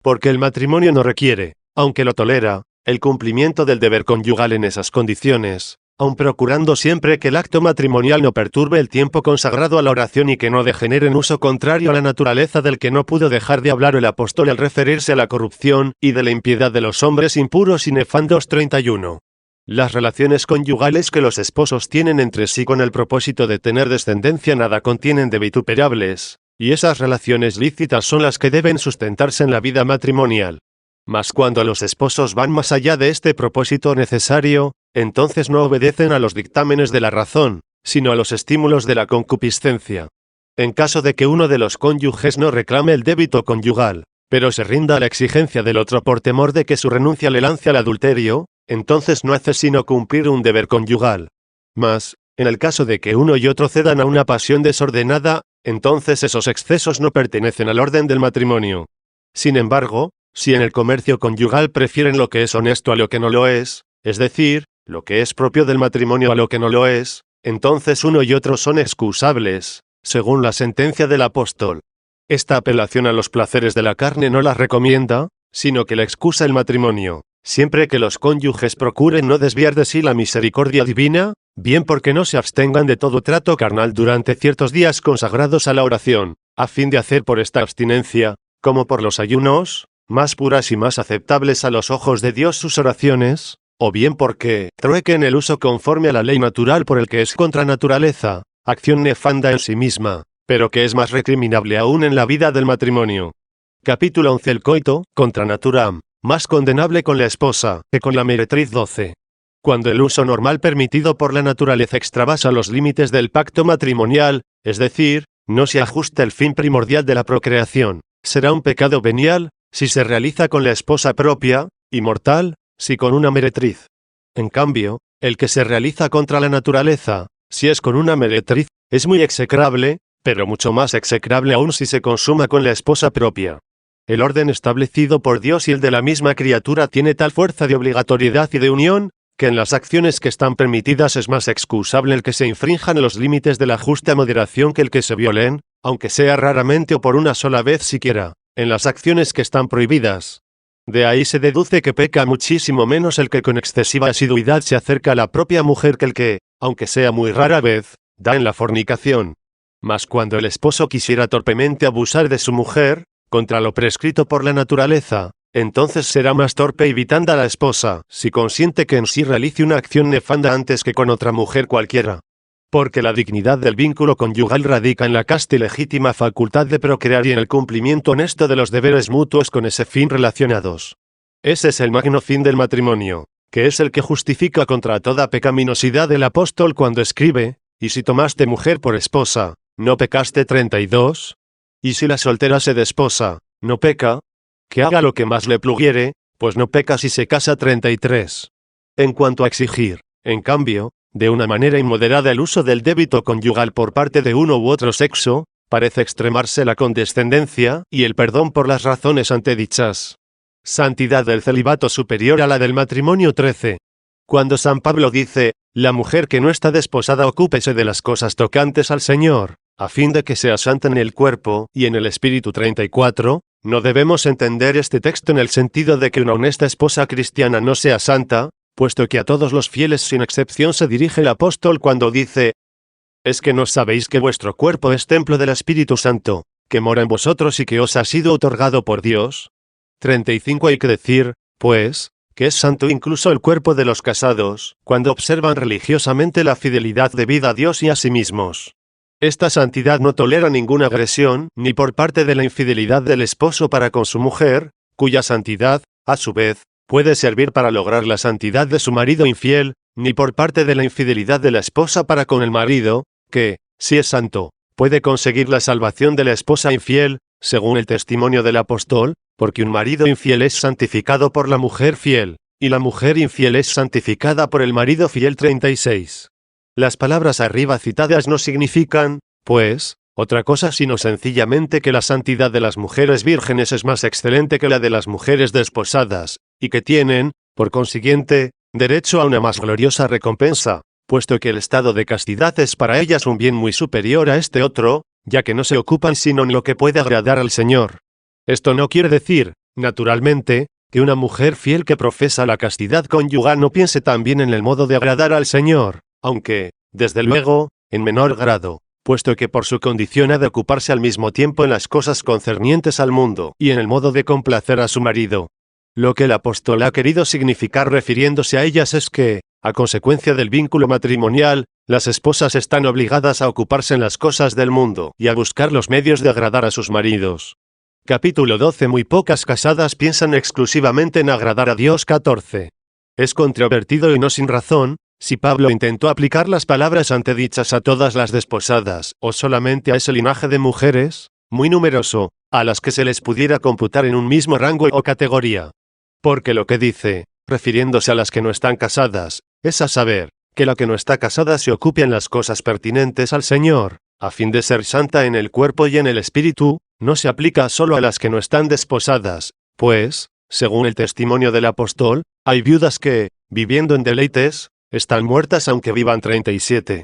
[SPEAKER 1] Porque el matrimonio no requiere, aunque lo tolera, el cumplimiento del deber conyugal en esas condiciones, aun procurando siempre que el acto matrimonial no perturbe el tiempo consagrado a la oración y que no degenere en uso contrario a la naturaleza, del que no pudo dejar de hablar el apóstol al referirse a la corrupción y de la impiedad de los hombres impuros y nefandos. 31. Las relaciones conyugales que los esposos tienen entre sí con el propósito de tener descendencia nada contienen de vituperables, y esas relaciones lícitas son las que deben sustentarse en la vida matrimonial. Mas cuando los esposos van más allá de este propósito necesario, entonces no obedecen a los dictámenes de la razón, sino a los estímulos de la concupiscencia. En caso de que uno de los cónyuges no reclame el débito conyugal, pero se rinda a la exigencia del otro por temor de que su renuncia le lance al adulterio, entonces no hace sino cumplir un deber conyugal. Mas, en el caso de que uno y otro cedan a una pasión desordenada, entonces esos excesos no pertenecen al orden del matrimonio. Sin embargo, si en el comercio conyugal prefieren lo que es honesto a lo que no lo es decir, lo que es propio del matrimonio a lo que no lo es, entonces uno y otro son excusables, según la sentencia del apóstol. Esta apelación a los placeres de la carne no la recomienda, sino que la excusa el matrimonio, siempre que los cónyuges procuren no desviar de sí la misericordia divina, bien porque no se abstengan de todo trato carnal durante ciertos días consagrados a la oración, a fin de hacer por esta abstinencia, como por los ayunos, más puras y más aceptables a los ojos de Dios sus oraciones, o bien porque truequen el uso conforme a la ley natural por el que es contra naturaleza, acción nefanda en sí misma, pero que es más recriminable aún en la vida del matrimonio. Capítulo 11. El coito, contra naturam, más condenable con la esposa que con la meretriz. 12. Cuando el uso normal permitido por la naturaleza extravasa los límites del pacto matrimonial, es decir, no se ajusta el fin primordial de la procreación, será un pecado venial, si se realiza con la esposa propia, y mortal, si con una meretriz. En cambio, el que se realiza contra la naturaleza, si es con una meretriz, es muy execrable, pero mucho más execrable aún si se consuma con la esposa propia. El orden establecido por Dios y el de la misma criatura tiene tal fuerza de obligatoriedad y de unión, que en las acciones que están permitidas es más excusable el que se infrinjan los límites de la justa moderación que el que se violen, aunque sea raramente o por una sola vez siquiera, en las acciones que están prohibidas. De ahí se deduce que peca muchísimo menos el que con excesiva asiduidad se acerca a la propia mujer que el que, aunque sea muy rara vez, da en la fornicación. Mas cuando el esposo quisiera torpemente abusar de su mujer, contra lo prescrito por la naturaleza, entonces será más torpe evitando a la esposa, si consiente que en sí realice una acción nefanda antes que con otra mujer cualquiera. Porque la dignidad del vínculo conyugal radica en la casta y legítima facultad de procrear y en el cumplimiento honesto de los deberes mutuos con ese fin relacionados. Ese es el magno fin del matrimonio, que es el que justifica contra toda pecaminosidad el apóstol cuando escribe, y si tomaste mujer por esposa, ¿no pecaste? 32. Y si la soltera se desposa, ¿no peca? Que haga lo que más le pluguiere, pues no peca si se casa. 33. En cuanto a exigir, en cambio, de una manera inmoderada el uso del débito conyugal por parte de uno u otro sexo, parece extremarse la condescendencia y el perdón por las razones antedichas. Santidad del celibato superior a la del matrimonio. 13. Cuando San Pablo dice, la mujer que no está desposada ocúpese de las cosas tocantes al Señor, a fin de que sea santa en el cuerpo y en el espíritu. 34. No debemos entender este texto en el sentido de que una honesta esposa cristiana no sea santa, puesto que a todos los fieles sin excepción se dirige el apóstol cuando dice, ¿es que no sabéis que vuestro cuerpo es templo del Espíritu Santo, que mora en vosotros y que os ha sido otorgado por Dios? 35. Hay que decir, pues, que es santo incluso el cuerpo de los casados, cuando observan religiosamente la fidelidad debida a Dios y a sí mismos. Esta santidad no tolera ninguna agresión, ni por parte de la infidelidad del esposo para con su mujer, cuya santidad, a su vez, puede servir para lograr la santidad de su marido infiel, ni por parte de la infidelidad de la esposa para con el marido, que, si es santo, puede conseguir la salvación de la esposa infiel, según el testimonio del apóstol, porque un marido infiel es santificado por la mujer fiel, y la mujer infiel es santificada por el marido fiel. 36. Las palabras arriba citadas no significan, pues, otra cosa sino sencillamente que la santidad de las mujeres vírgenes es más excelente que la de las mujeres desposadas, y que tienen, por consiguiente, derecho a una más gloriosa recompensa, puesto que el estado de castidad es para ellas un bien muy superior a este otro, ya que no se ocupan sino en lo que puede agradar al Señor. Esto no quiere decir, naturalmente, que una mujer fiel que profesa la castidad conyugal no piense también en el modo de agradar al Señor, aunque, desde luego, en menor grado, puesto que por su condición ha de ocuparse al mismo tiempo en las cosas concernientes al mundo y en el modo de complacer a su marido. Lo que el apóstol ha querido significar refiriéndose a ellas es que, a consecuencia del vínculo matrimonial, las esposas están obligadas a ocuparse en las cosas del mundo y a buscar los medios de agradar a sus maridos. Capítulo 12. Muy pocas casadas piensan exclusivamente en agradar a Dios. 14. Es controvertido y no sin razón, si Pablo intentó aplicar las palabras antedichas a todas las desposadas, o solamente a ese linaje de mujeres, muy numeroso, a las que se les pudiera computar en un mismo rango o categoría. Porque lo que dice, refiriéndose a las que no están casadas, es a saber, que la que no está casada se ocupe en las cosas pertinentes al Señor, a fin de ser santa en el cuerpo y en el espíritu, no se aplica solo a las que no están desposadas, pues, según el testimonio del apóstol, hay viudas que, viviendo en deleites, están muertas aunque vivan. 37.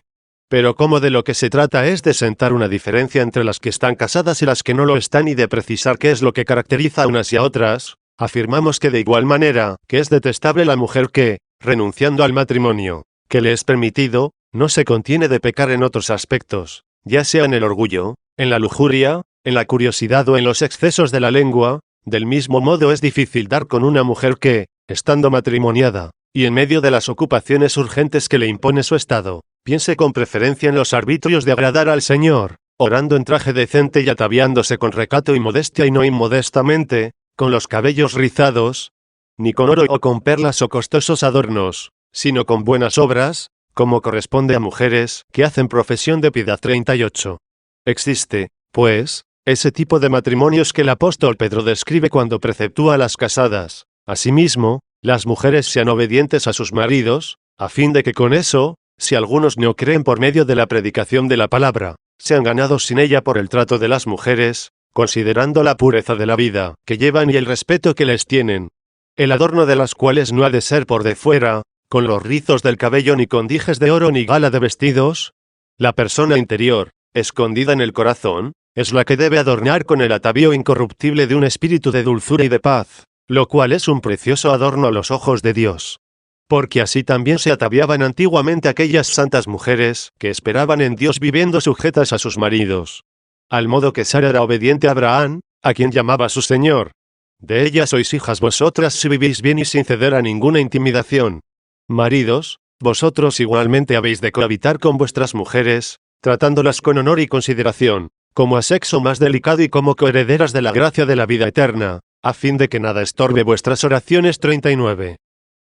[SPEAKER 1] Pero como de lo que se trata es de sentar una diferencia entre las que están casadas y las que no lo están y de precisar qué es lo que caracteriza a unas y a otras, afirmamos que de igual manera, que es detestable la mujer que, renunciando al matrimonio, que le es permitido, no se contiene de pecar en otros aspectos, ya sea en el orgullo, en la lujuria, en la curiosidad o en los excesos de la lengua. Del mismo modo es difícil dar con una mujer que, estando matrimoniada, y en medio de las ocupaciones urgentes que le impone su estado, piense con preferencia en los arbitrios de agradar al Señor, orando en traje decente y ataviándose con recato y modestia y no inmodestamente, con los cabellos rizados, ni con oro o con perlas o costosos adornos, sino con buenas obras, como corresponde a mujeres que hacen profesión de piedad. 38. Existe, pues, ese tipo de matrimonios que el apóstol Pedro describe cuando preceptúa a las casadas. Asimismo, las mujeres sean obedientes a sus maridos, a fin de que con eso, si algunos no creen por medio de la predicación de la palabra, sean ganados sin ella por el trato de las mujeres, considerando la pureza de la vida que llevan y el respeto que les tienen, el adorno de las cuales no ha de ser por de fuera, con los rizos del cabello ni con dijes de oro ni gala de vestidos. La persona interior, escondida en el corazón, es la que debe adornar con el atavío incorruptible de un espíritu de dulzura y de paz, lo cual es un precioso adorno a los ojos de Dios. Porque así también se ataviaban antiguamente aquellas santas mujeres que esperaban en Dios viviendo sujetas a sus maridos. Al modo que Sara era obediente a Abraham, a quien llamaba su Señor. De ella sois hijas vosotras si vivís bien y sin ceder a ninguna intimidación. Maridos, vosotros igualmente habéis de cohabitar con vuestras mujeres, tratándolas con honor y consideración, como a sexo más delicado y como coherederas de la gracia de la vida eterna, a fin de que nada estorbe vuestras oraciones. 39.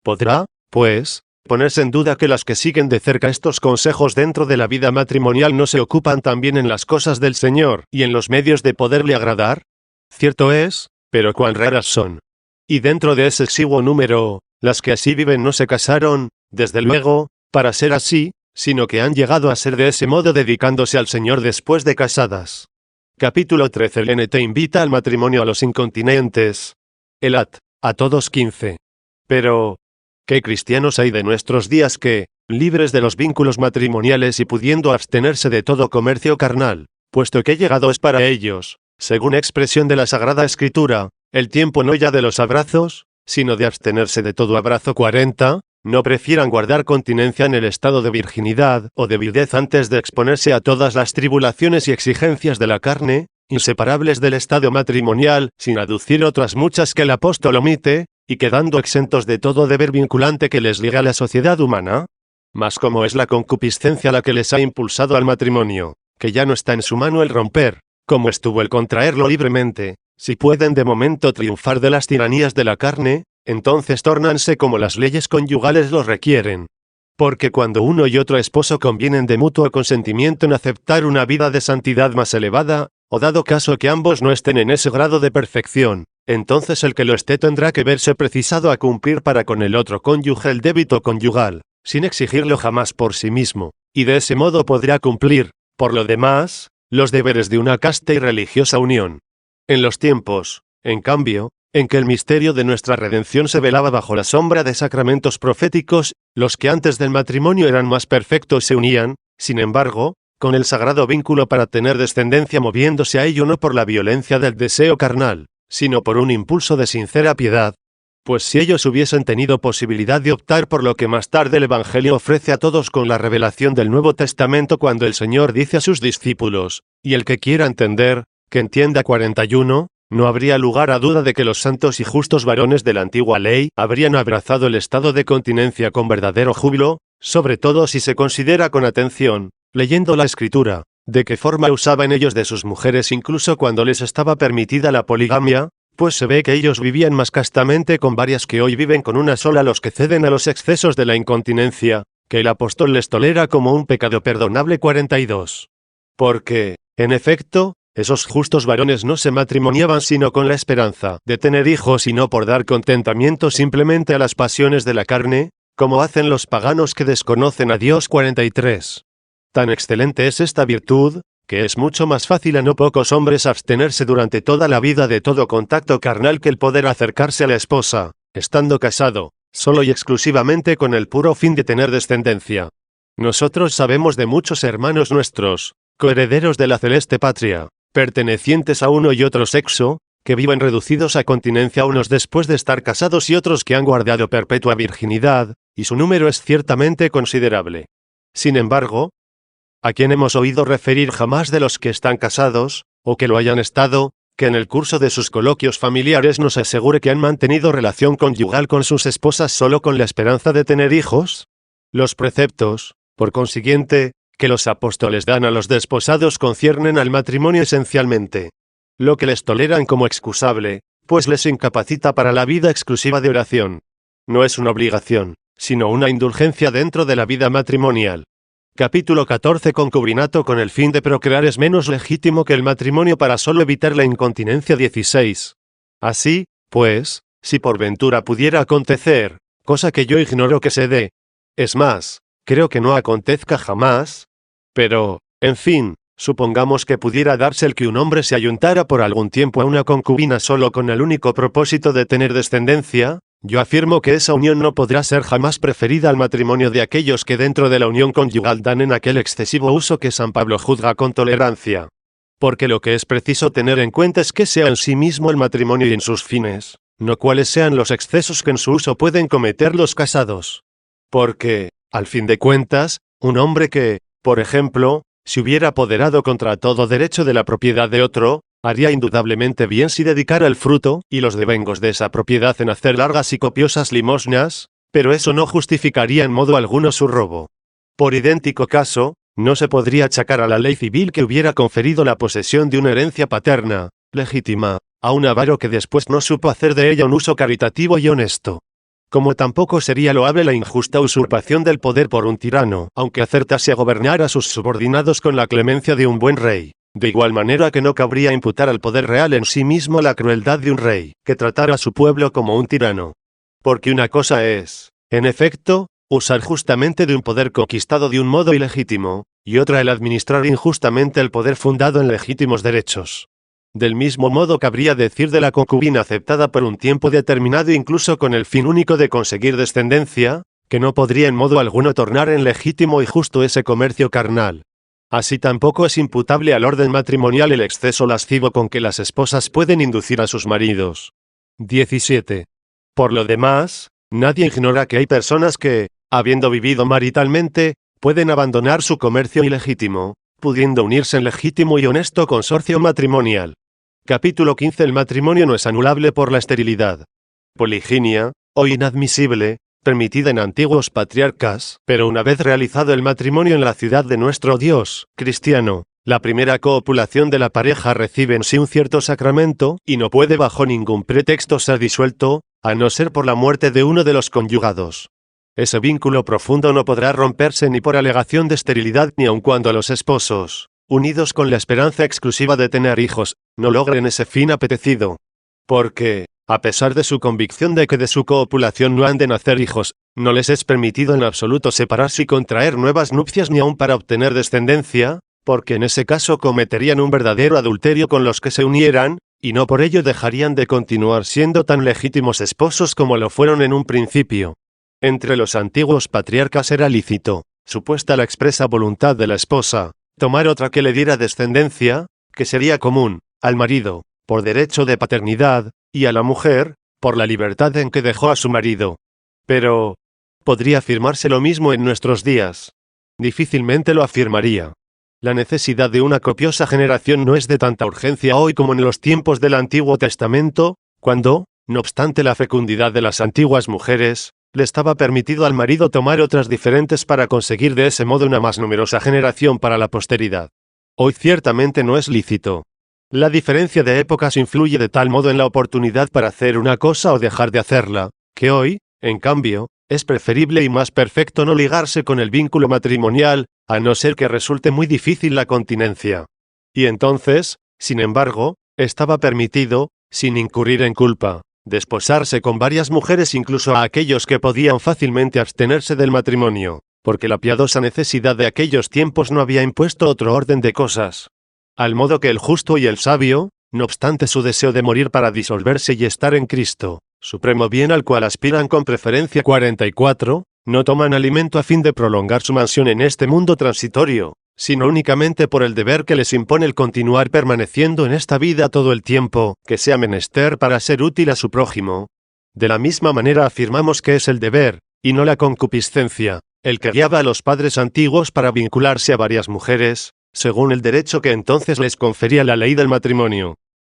[SPEAKER 1] ¿Podrá, pues, ponerse en duda que las que siguen de cerca estos consejos dentro de la vida matrimonial no se ocupan también en las cosas del Señor y en los medios de poderle agradar? Cierto es, pero cuán raras son. Y dentro de ese exiguo número, las que así viven no se casaron, desde luego, para ser así, sino que han llegado a ser de ese modo dedicándose al Señor después de casadas. Capítulo 13. El NT invita al matrimonio a los incontinentes. El a todos. 15. Pero, ¿qué cristianos hay de nuestros días que, libres de los vínculos matrimoniales y pudiendo abstenerse de todo comercio carnal, puesto que llegado es para ellos, según expresión de la Sagrada Escritura, el tiempo no ya de los abrazos, sino de abstenerse de todo abrazo? 40. No prefieran guardar continencia en el estado de virginidad o de viudez antes de exponerse a todas las tribulaciones y exigencias de la carne, inseparables del estado matrimonial, sin aducir otras muchas que el apóstol omite, y quedando exentos de todo deber vinculante que les liga a la sociedad humana. Mas como es la concupiscencia la que les ha impulsado al matrimonio, que ya no está en su mano el romper, como estuvo el contraerlo libremente, si pueden de momento triunfar de las tiranías de la carne, entonces tórnanse como las leyes conyugales los requieren. Porque cuando uno y otro esposo convienen de mutuo consentimiento en aceptar una vida de santidad más elevada, o dado caso que ambos no estén en ese grado de perfección, entonces el que lo esté tendrá que verse precisado a cumplir para con el otro cónyuge el débito conyugal, sin exigirlo jamás por sí mismo, y de ese modo podrá cumplir, por lo demás, los deberes de una casta y religiosa unión. En los tiempos, en cambio, en que el misterio de nuestra redención se velaba bajo la sombra de sacramentos proféticos, los que antes del matrimonio eran más perfectos se unían, sin embargo, con el sagrado vínculo para tener descendencia moviéndose a ello no por la violencia del deseo carnal, sino por un impulso de sincera piedad. Pues si ellos hubiesen tenido posibilidad de optar por lo que más tarde el Evangelio ofrece a todos con la revelación del Nuevo Testamento cuando el Señor dice a sus discípulos, y el que quiera entender, que entienda. 41, no habría lugar a duda de que los santos y justos varones de la antigua ley habrían abrazado el estado de continencia con verdadero júbilo, sobre todo si se considera con atención, leyendo la Escritura, de qué forma usaban ellos de sus mujeres incluso cuando les estaba permitida la poligamia, pues se ve que ellos vivían más castamente con varias que hoy viven con una sola los que ceden a los excesos de la incontinencia, que el apóstol les tolera como un pecado perdonable. 42. Porque, en efecto, esos justos varones no se matrimoniaban sino con la esperanza de tener hijos y no por dar contentamiento simplemente a las pasiones de la carne, como hacen los paganos que desconocen a Dios. 43. Tan excelente es esta virtud, que es mucho más fácil a no pocos hombres abstenerse durante toda la vida de todo contacto carnal que el poder acercarse a la esposa, estando casado, solo y exclusivamente con el puro fin de tener descendencia. Nosotros sabemos de muchos hermanos nuestros, coherederos de la celeste patria, pertenecientes a uno y otro sexo, que viven reducidos a continencia unos después de estar casados y otros que han guardado perpetua virginidad, y su número es ciertamente considerable. Sin embargo, ¿a quién hemos oído referir jamás de los que están casados, o que lo hayan estado, que en el curso de sus coloquios familiares nos asegure que han mantenido relación conyugal con sus esposas solo con la esperanza de tener hijos? Los preceptos, Por consiguiente, que los apóstoles dan a los desposados conciernen al matrimonio esencialmente. Lo que les toleran como excusable, pues les incapacita para la vida exclusiva de oración. No es una obligación, sino una indulgencia dentro de la vida matrimonial. Capítulo 14. Concubinato con el fin de procrear es menos legítimo que el matrimonio para solo evitar la incontinencia. 16. Así, pues, si por ventura pudiera acontecer, cosa que yo ignoro que se dé, es más, creo que no acontezca jamás, pero, en fin, supongamos que pudiera darse el que un hombre se ayuntara por algún tiempo a una concubina solo con el único propósito de tener descendencia, yo afirmo que esa unión no podrá ser jamás preferida al matrimonio de aquellos que dentro de la unión conyugal dan en aquel excesivo uso que San Pablo juzga con tolerancia. Porque lo que es preciso tener en cuenta es que sea en sí mismo el matrimonio y en sus fines, no cuáles sean los excesos que en su uso pueden cometer los casados. Porque, al fin de cuentas, un hombre que, por ejemplo, se hubiera apoderado contra todo derecho de la propiedad de otro, haría indudablemente bien si dedicara el fruto y los devengos de esa propiedad en hacer largas y copiosas limosnas, pero eso no justificaría en modo alguno su robo. Por idéntico caso, no se podría achacar a la ley civil que hubiera conferido la posesión de una herencia paterna, legítima, a un avaro que después no supo hacer de ella un uso caritativo y honesto. Como tampoco sería loable la injusta usurpación del poder por un tirano, aunque acertase a gobernar a sus subordinados con la clemencia de un buen rey. De igual manera que no cabría imputar al poder real en sí mismo la crueldad de un rey, que tratara a su pueblo como un tirano. Porque una cosa es, en efecto, usar justamente de un poder conquistado de un modo ilegítimo, y otra el administrar injustamente el poder fundado en legítimos derechos. Del mismo modo cabría decir de la concubina aceptada por un tiempo determinado incluso con el fin único de conseguir descendencia, que no podría en modo alguno tornar en legítimo y justo ese comercio carnal. Así tampoco es imputable al orden matrimonial el exceso lascivo con que las esposas pueden inducir a sus maridos. 17. Por lo demás, nadie ignora que hay personas que, habiendo vivido maritalmente, pueden abandonar su comercio ilegítimo, pudiendo unirse en legítimo y honesto consorcio matrimonial. Capítulo 15. El matrimonio no es anulable por la esterilidad. Poliginia, hoy inadmisible, permitida en antiguos patriarcas, pero una vez realizado el matrimonio en la ciudad de nuestro Dios, cristiano, la primera copulación de la pareja recibe en sí un cierto sacramento, y no puede bajo ningún pretexto ser disuelto, a no ser por la muerte de uno de los conyugados. Ese vínculo profundo no podrá romperse ni por alegación de esterilidad ni aun cuando los esposos, unidos con la esperanza exclusiva de tener hijos, no logren ese fin apetecido. Porque, a pesar de su convicción de que de su copulación no han de nacer hijos, no les es permitido en absoluto separarse y contraer nuevas nupcias ni aun para obtener descendencia, porque en ese caso cometerían un verdadero adulterio con los que se unieran, y no por ello dejarían de continuar siendo tan legítimos esposos como lo fueron en un principio. Entre los antiguos patriarcas era lícito, supuesta la expresa voluntad de la esposa, tomar otra que le diera descendencia, que sería común, al marido, por derecho de paternidad, y a la mujer, por la libertad en que dejó a su marido. Pero, ¿podría afirmarse lo mismo en nuestros días? Difícilmente lo afirmaría. La necesidad de una copiosa generación no es de tanta urgencia hoy como en los tiempos del Antiguo Testamento, cuando, no obstante la fecundidad de las antiguas mujeres, le estaba permitido al marido tomar otras diferentes para conseguir de ese modo una más numerosa generación para la posteridad. Hoy ciertamente no es lícito. La diferencia de épocas influye de tal modo en la oportunidad para hacer una cosa o dejar de hacerla, que hoy, en cambio, es preferible y más perfecto no ligarse con el vínculo matrimonial, a no ser que resulte muy difícil la continencia. Y entonces, sin embargo, estaba permitido, sin incurrir en culpa, desposarse con varias mujeres incluso a aquellos que podían fácilmente abstenerse del matrimonio, porque la piadosa necesidad de aquellos tiempos no había impuesto otro orden de cosas. Al modo que el justo y el sabio, no obstante su deseo de morir para disolverse y estar en Cristo, supremo bien al cual aspiran con preferencia. 44, no toman alimento a fin de prolongar su mansión en este mundo transitorio, sino únicamente por el deber que les impone el continuar permaneciendo en esta vida todo el tiempo que sea menester para ser útil a su prójimo. De la misma manera afirmamos que es el deber, y no la concupiscencia, el que guiaba a los padres antiguos para vincularse a varias mujeres, según el derecho que entonces les confería la ley del matrimonio.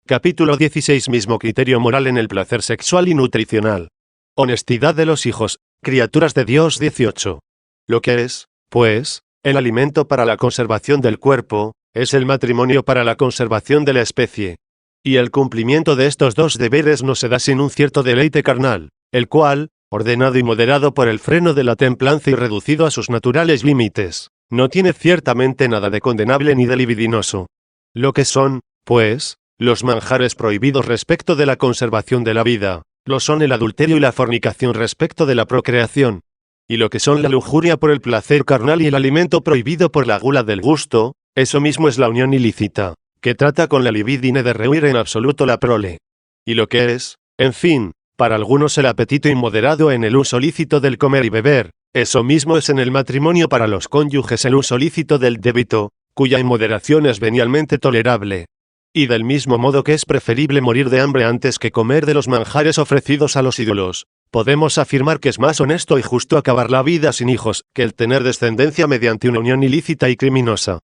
[SPEAKER 1] Capítulo 16. Mismo criterio moral en el placer sexual y nutricional. Honestidad de los hijos, criaturas de Dios. 18. Lo que es, pues, el alimento para la conservación del cuerpo, es el matrimonio para la conservación de la especie. Y el cumplimiento de estos dos deberes no se da sin un cierto deleite carnal, el cual, ordenado y moderado por el freno de la templanza y reducido a sus naturales límites, no tiene ciertamente nada de condenable ni de libidinoso. Lo que son, pues, los manjares prohibidos respecto de la conservación de la vida, lo son el adulterio y la fornicación respecto de la procreación. Y lo que son la lujuria por el placer carnal y el alimento prohibido por la gula del gusto, eso mismo es la unión ilícita, que trata con la libidine de rehuir en absoluto la prole. Y lo que es, en fin, para algunos el apetito inmoderado en el uso lícito del comer y beber, eso mismo es en el matrimonio para los cónyuges el uso lícito del débito, cuya inmoderación es venialmente tolerable. Y del mismo modo que es preferible morir de hambre antes que comer de los manjares ofrecidos a los ídolos, podemos afirmar que es más honesto y justo acabar la vida sin hijos que el tener descendencia mediante una unión ilícita y criminosa.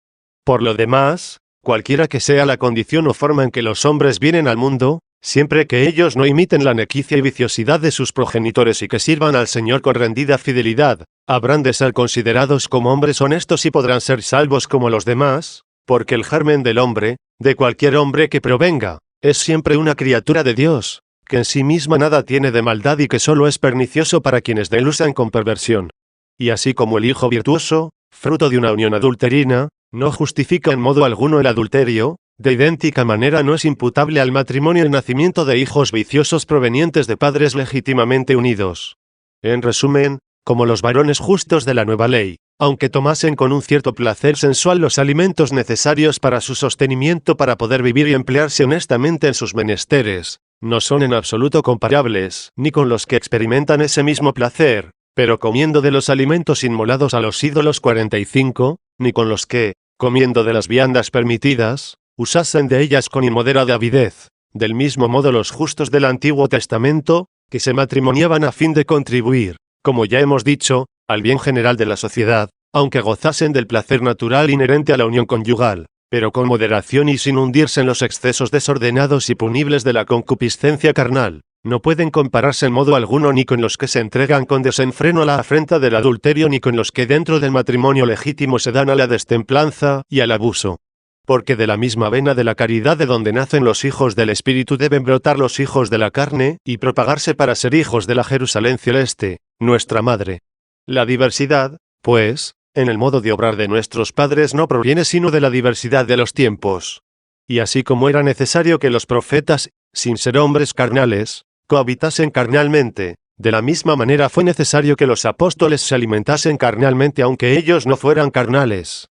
[SPEAKER 1] Por lo demás, cualquiera que sea la condición o forma en que los hombres vienen al mundo, siempre que ellos no imiten la nequicia y viciosidad de sus progenitores y que sirvan al Señor con rendida fidelidad, habrán de ser considerados como hombres honestos y podrán ser salvos como los demás, porque el germen del hombre, de cualquier hombre que provenga, es siempre una criatura de Dios, que en sí misma nada tiene de maldad y que solo es pernicioso para quienes de él usan con perversión. Y así como el hijo virtuoso, fruto de una unión adulterina, no justifica en modo alguno el adulterio, de idéntica manera no es imputable al matrimonio el nacimiento de hijos viciosos provenientes de padres legítimamente unidos. En resumen, como los varones justos de la nueva ley, aunque tomasen con un cierto placer sensual los alimentos necesarios para su sostenimiento para poder vivir y emplearse honestamente en sus menesteres, no son en absoluto comparables, ni con los que experimentan ese mismo placer, pero comiendo de los alimentos inmolados a los ídolos 45, ni con los que, comiendo de las viandas permitidas, usasen de ellas con inmoderada avidez. Del mismo modo los justos del Antiguo Testamento, que se matrimoniaban a fin de contribuir, como ya hemos dicho, al bien general de la sociedad, aunque gozasen del placer natural inherente a la unión conyugal, pero con moderación y sin hundirse en los excesos desordenados y punibles de la concupiscencia carnal, no pueden compararse en modo alguno ni con los que se entregan con desenfreno a la afrenta del adulterio ni con los que dentro del matrimonio legítimo se dan a la destemplanza y al abuso. Porque de la misma vena de la caridad de donde nacen los hijos del Espíritu deben brotar los hijos de la carne y propagarse para ser hijos de la Jerusalén celeste, nuestra madre. La diversidad, pues, en el modo de obrar de nuestros padres no proviene sino de la diversidad de los tiempos. Y así como era necesario que los profetas, sin ser hombres carnales, cohabitasen carnalmente, de la misma manera fue necesario que los apóstoles se alimentasen carnalmente aunque ellos no fueran carnales.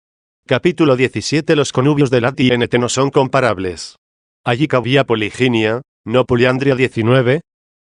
[SPEAKER 1] Capítulo 17. Los conubios del AT&T no son comparables. Allí cabía poliginia, no poliandria. 19.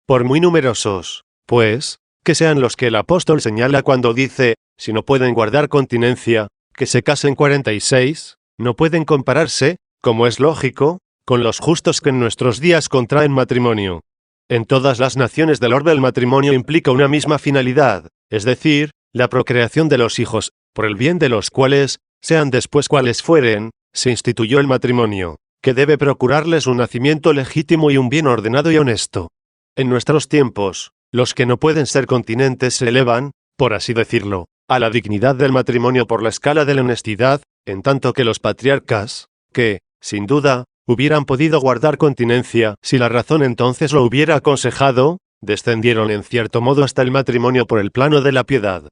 [SPEAKER 1] Por muy numerosos, pues, que sean los que el apóstol señala cuando dice, si no pueden guardar continencia, que se casen. 46, no pueden compararse, como es lógico, con los justos que en nuestros días contraen matrimonio. En todas las naciones del orbe el matrimonio implica una misma finalidad, es decir, la procreación de los hijos, por el bien de los cuales, sean después cuales fueren, se instituyó el matrimonio, que debe procurarles un nacimiento legítimo y un bien ordenado y honesto. En nuestros tiempos, los que no pueden ser continentes se elevan, por así decirlo, a la dignidad del matrimonio por la escala de la honestidad, en tanto que los patriarcas, que, sin duda, hubieran podido guardar continencia si la razón entonces lo hubiera aconsejado, descendieron en cierto modo hasta el matrimonio por el plano de la piedad.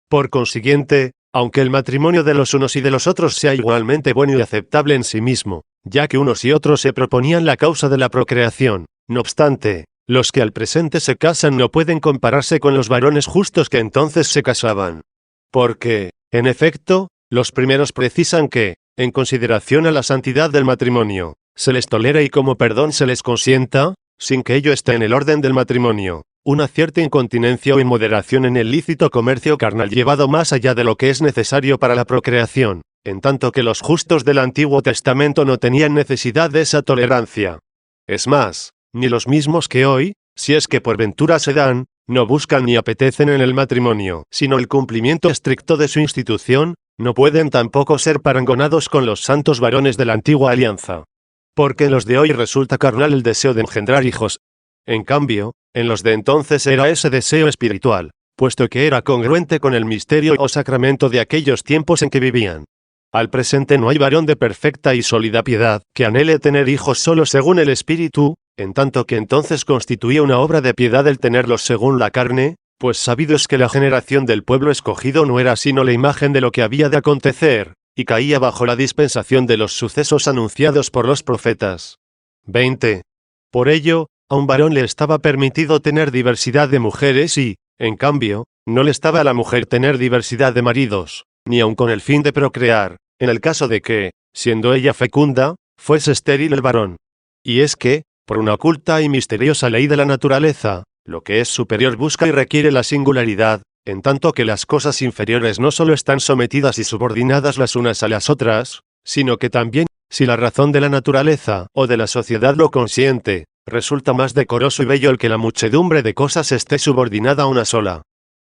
[SPEAKER 1] Por consiguiente, aunque el matrimonio de los unos y de los otros sea igualmente bueno y aceptable en sí mismo, ya que unos y otros se proponían la causa de la procreación, no obstante, los que al presente se casan no pueden compararse con los varones justos que entonces se casaban. Porque, en efecto, los primeros precisan que, en consideración a la santidad del matrimonio, se les tolera y como perdón se les consienta, sin que ello esté en el orden del matrimonio, una cierta incontinencia o inmoderación en el lícito comercio carnal llevado más allá de lo que es necesario para la procreación, en tanto que los justos del Antiguo Testamento no tenían necesidad de esa tolerancia. Es más, ni los mismos que hoy, si es que por ventura se dan, no buscan ni apetecen en el matrimonio, sino el cumplimiento estricto de su institución, no pueden tampoco ser parangonados con los santos varones de la antigua alianza. Porque en los de hoy resulta carnal el deseo de engendrar hijos. En cambio, en los de entonces era ese deseo espiritual, puesto que era congruente con el misterio o sacramento de aquellos tiempos en que vivían. Al presente no hay varón de perfecta y sólida piedad que anhele tener hijos solo según el Espíritu, en tanto que entonces constituía una obra de piedad el tenerlos según la carne, pues sabido es que la generación del pueblo escogido no era sino la imagen de lo que había de acontecer, y caía bajo la dispensación de los sucesos anunciados por los profetas. 20. Por ello, a un varón le estaba permitido tener diversidad de mujeres y, en cambio, no le estaba a la mujer tener diversidad de maridos, ni aun con el fin de procrear, en el caso de que, siendo ella fecunda, fuese estéril el varón. Y es que, por una oculta y misteriosa ley de la naturaleza, lo que es superior busca y requiere la singularidad, en tanto que las cosas inferiores no solo están sometidas y subordinadas las unas a las otras, sino que también, si la razón de la naturaleza o de la sociedad lo consiente, resulta más decoroso y bello el que la muchedumbre de cosas esté subordinada a una sola.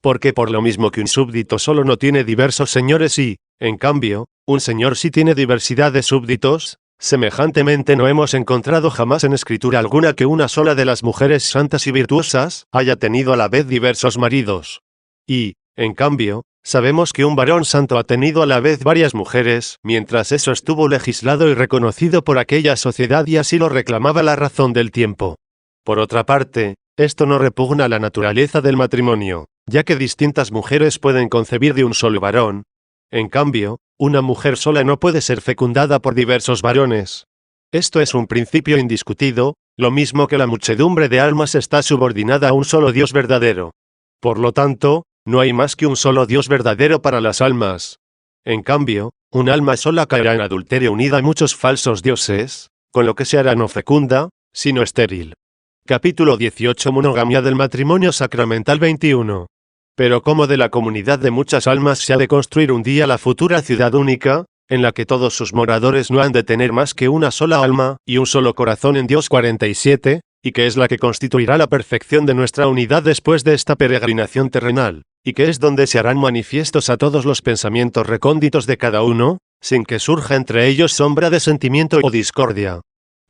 [SPEAKER 1] Porque por lo mismo que un súbdito solo no tiene diversos señores y, en cambio, un señor sí tiene diversidad de súbditos, semejantemente no hemos encontrado jamás en escritura alguna que una sola de las mujeres santas y virtuosas haya tenido a la vez diversos maridos. Y, en cambio, sabemos que un varón santo ha tenido a la vez varias mujeres, mientras eso estuvo legislado y reconocido por aquella sociedad y así lo reclamaba la razón del tiempo. Por otra parte, esto no repugna la naturaleza del matrimonio, ya que distintas mujeres pueden concebir de un solo varón. En cambio, una mujer sola no puede ser fecundada por diversos varones. Esto es un principio indiscutido, lo mismo que la muchedumbre de almas está subordinada a un solo Dios verdadero. Por lo tanto, no hay más que un solo Dios verdadero para las almas. En cambio, un alma sola caerá en adulterio unida a muchos falsos dioses, con lo que se hará no fecunda, sino estéril. Capítulo 18. Monogamia del matrimonio sacramental 21. Pero como de la comunidad de muchas almas se ha de construir un día la futura ciudad única, en la que todos sus moradores no han de tener más que una sola alma y un solo corazón en Dios 47, y que es la que constituirá la perfección de nuestra unidad después de esta peregrinación terrenal, y que es donde se harán manifiestos a todos los pensamientos recónditos de cada uno, sin que surja entre ellos sombra de sentimiento o discordia.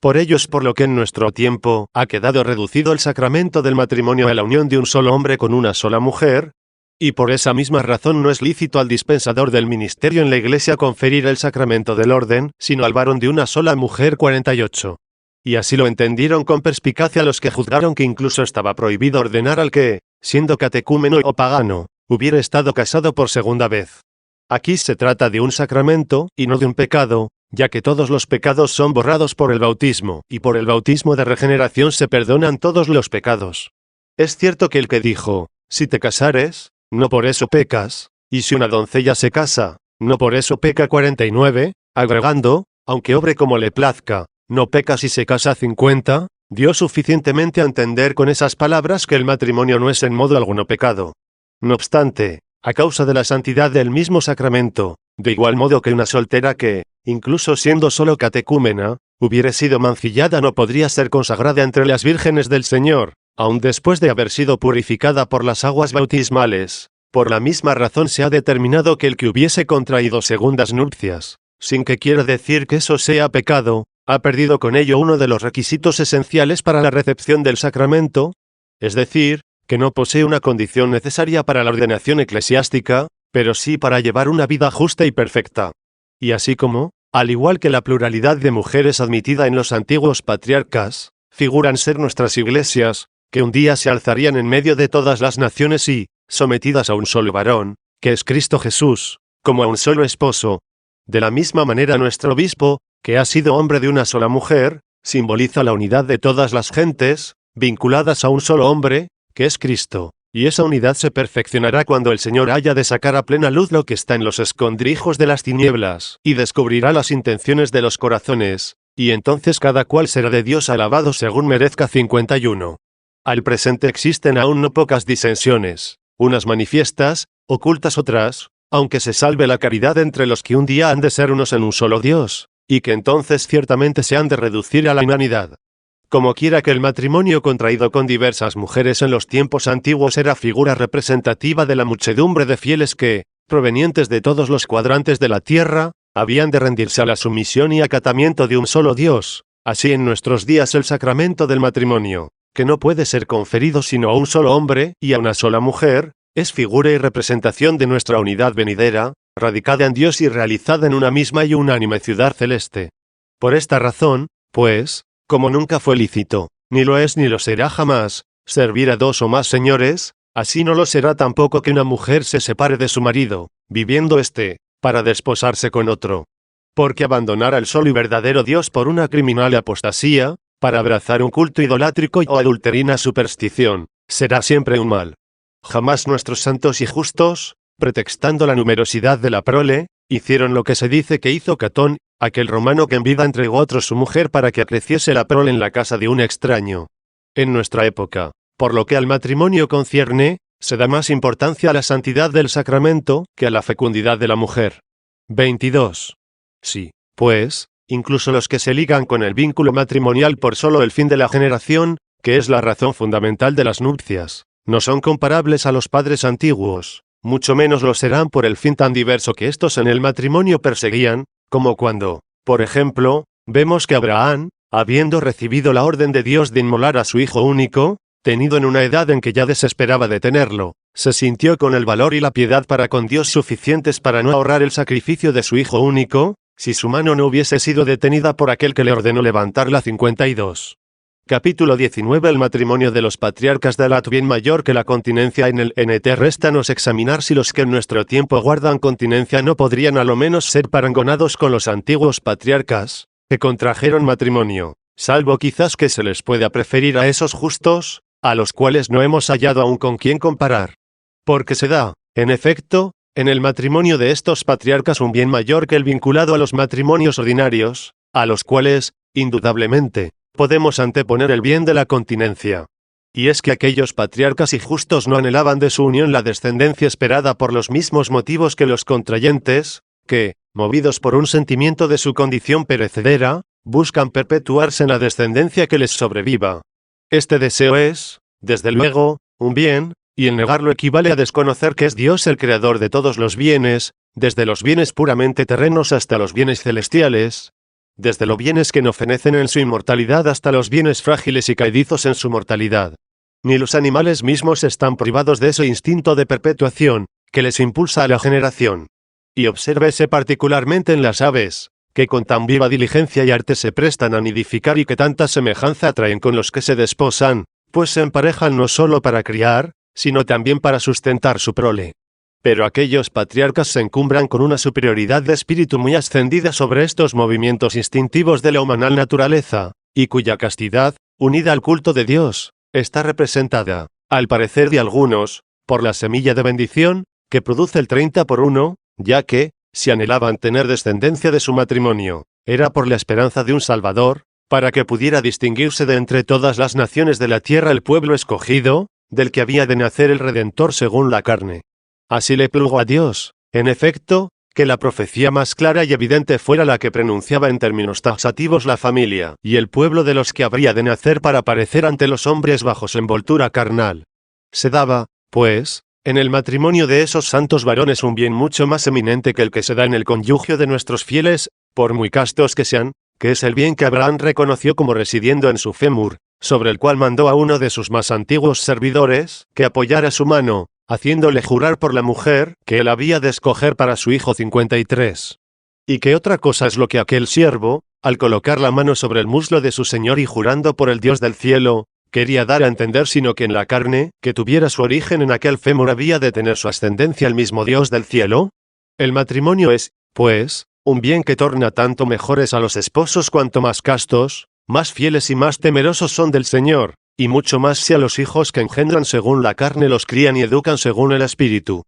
[SPEAKER 1] Por ello es por lo que en nuestro tiempo ha quedado reducido el sacramento del matrimonio a la unión de un solo hombre con una sola mujer, y por esa misma razón no es lícito al dispensador del ministerio en la Iglesia conferir el sacramento del orden, sino al varón de una sola mujer 48. Y así lo entendieron con perspicacia los que juzgaron que incluso estaba prohibido ordenar al que, siendo catecúmeno o pagano, hubiera estado casado por segunda vez. Aquí se trata de un sacramento, y no de un pecado, ya que todos los pecados son borrados por el bautismo, y por el bautismo de regeneración se perdonan todos los pecados. Es cierto que el que dijo, si te casares, no por eso pecas, y si una doncella se casa, no por eso peca 49, agregando, aunque obre como le plazca, no peca si se casa 50, dio suficientemente a entender con esas palabras que el matrimonio no es en modo alguno pecado. No obstante, a causa de la santidad del mismo sacramento, de igual modo que una soltera que, incluso siendo solo catecúmena, hubiere sido mancillada no podría ser consagrada entre las vírgenes del Señor, aun después de haber sido purificada por las aguas bautismales. Por la misma razón se ha determinado que el que hubiese contraído segundas nupcias, sin que quiera decir que eso sea pecado, ha perdido con ello uno de los requisitos esenciales para la recepción del sacramento, es decir, que no posee una condición necesaria para la ordenación eclesiástica, pero sí para llevar una vida justa y perfecta. Y así como, al igual que la pluralidad de mujeres admitida en los antiguos patriarcas, figuran ser nuestras iglesias, que un día se alzarían en medio de todas las naciones y, sometidas a un solo varón, que es Cristo Jesús, como a un solo esposo. De la misma manera nuestro obispo, que ha sido hombre de una sola mujer, simboliza la unidad de todas las gentes, vinculadas a un solo hombre, que es Cristo, y esa unidad se perfeccionará cuando el Señor haya de sacar a plena luz lo que está en los escondrijos de las tinieblas, y descubrirá las intenciones de los corazones, y entonces cada cual será de Dios alabado según merezca 51. Al presente existen aún no pocas disensiones, unas manifiestas, ocultas otras, aunque se salve la caridad entre los que un día han de ser unos en un solo Dios, y que entonces ciertamente se han de reducir a la unanidad. Como quiera que el matrimonio contraído con diversas mujeres en los tiempos antiguos era figura representativa de la muchedumbre de fieles que, provenientes de todos los cuadrantes de la tierra, habían de rendirse a la sumisión y acatamiento de un solo Dios, así en nuestros días el sacramento del matrimonio, que no puede ser conferido sino a un solo hombre y a una sola mujer, es figura y representación de nuestra unidad venidera, radicada en Dios y realizada en una misma y unánime ciudad celeste. Por esta razón, pues, como nunca fue lícito, ni lo es ni lo será jamás, servir a dos o más señores, así no lo será tampoco que una mujer se separe de su marido, viviendo éste, para desposarse con otro. Porque abandonar al solo y verdadero Dios por una criminal apostasía, para abrazar un culto idolátrico o adulterina superstición, será siempre un mal. Jamás nuestros santos y justos, pretextando la numerosidad de la prole, hicieron lo que se dice que hizo Catón, aquel romano que en vida entregó a otro su mujer para que creciese la prole en la casa de un extraño. En nuestra época, por lo que al matrimonio concierne, se da más importancia a la santidad del sacramento que a la fecundidad de la mujer. 22. Sí, pues, incluso los que se ligan con el vínculo matrimonial por solo el fin de la generación, que es la razón fundamental de las nupcias, no son comparables a los padres antiguos, mucho menos lo serán por el fin tan diverso que estos en el matrimonio perseguían, como cuando, por ejemplo, vemos que Abraham, habiendo recibido la orden de Dios de inmolar a su hijo único, tenido en una edad en que ya desesperaba de tenerlo, se sintió con el valor y la piedad para con Dios suficientes para no ahorrar el sacrificio de su hijo único, si su mano no hubiese sido detenida por aquel que le ordenó levantarla. 52. Capítulo 19. El matrimonio de los patriarcas da lat bien mayor que la continencia en el NT. Réstanos examinar si los que en nuestro tiempo guardan continencia no podrían a lo menos ser parangonados con los antiguos patriarcas, que contrajeron matrimonio, salvo quizás que se les pueda preferir a esos justos, a los cuales no hemos hallado aún con quién comparar. Porque se da, en efecto, en el matrimonio de estos patriarcas un bien mayor que el vinculado a los matrimonios ordinarios, a los cuales, indudablemente, podemos anteponer el bien de la continencia. Y es que aquellos patriarcas y justos no anhelaban de su unión la descendencia esperada por los mismos motivos que los contrayentes, que, movidos por un sentimiento de su condición perecedera, buscan perpetuarse en la descendencia que les sobreviva. Este deseo es, desde luego, un bien, y el negarlo equivale a desconocer que es Dios el creador de todos los bienes, desde los bienes puramente terrenos hasta los bienes celestiales, desde los bienes que no fenecen en su inmortalidad hasta los bienes frágiles y caedizos en su mortalidad. Ni los animales mismos están privados de ese instinto de perpetuación, que les impulsa a la generación. Y obsérvese particularmente en las aves, que con tan viva diligencia y arte se prestan a nidificar y que tanta semejanza atraen con los que se desposan, pues se emparejan no solo para criar, sino también para sustentar su prole. Pero aquellos patriarcas se encumbran con una superioridad de espíritu muy ascendida sobre estos movimientos instintivos de la humana naturaleza, y cuya castidad, unida al culto de Dios, está representada, al parecer de algunos, por la semilla de bendición, que produce el 30-1, ya que, si anhelaban tener descendencia de su matrimonio, era por la esperanza de un Salvador, para que pudiera distinguirse de entre todas las naciones de la tierra el pueblo escogido, del que había de nacer el Redentor según la carne. Así le plugo a Dios, en efecto, que la profecía más clara y evidente fuera la que pronunciaba en términos taxativos la familia y el pueblo de los que habría de nacer para aparecer ante los hombres bajo su envoltura carnal. Se daba, pues, en el matrimonio de esos santos varones un bien mucho más eminente que el que se da en el conyugio de nuestros fieles, por muy castos que sean, que es el bien que Abraham reconoció como residiendo en su fémur, sobre el cual mandó a uno de sus más antiguos servidores, que apoyara su mano, haciéndole jurar por la mujer, que él había de escoger para su hijo. 53. Y que otra cosa es lo que aquel siervo, al colocar la mano sobre el muslo de su señor y jurando por el Dios del cielo, quería dar a entender sino que en la carne, que tuviera su origen en aquel fémur había de tener su ascendencia el mismo Dios del cielo. El matrimonio es, pues, un bien que torna tanto mejores a los esposos cuanto más castos, más fieles y más temerosos son del Señor, y mucho más si a los hijos que engendran según la carne los crían y educan según el Espíritu.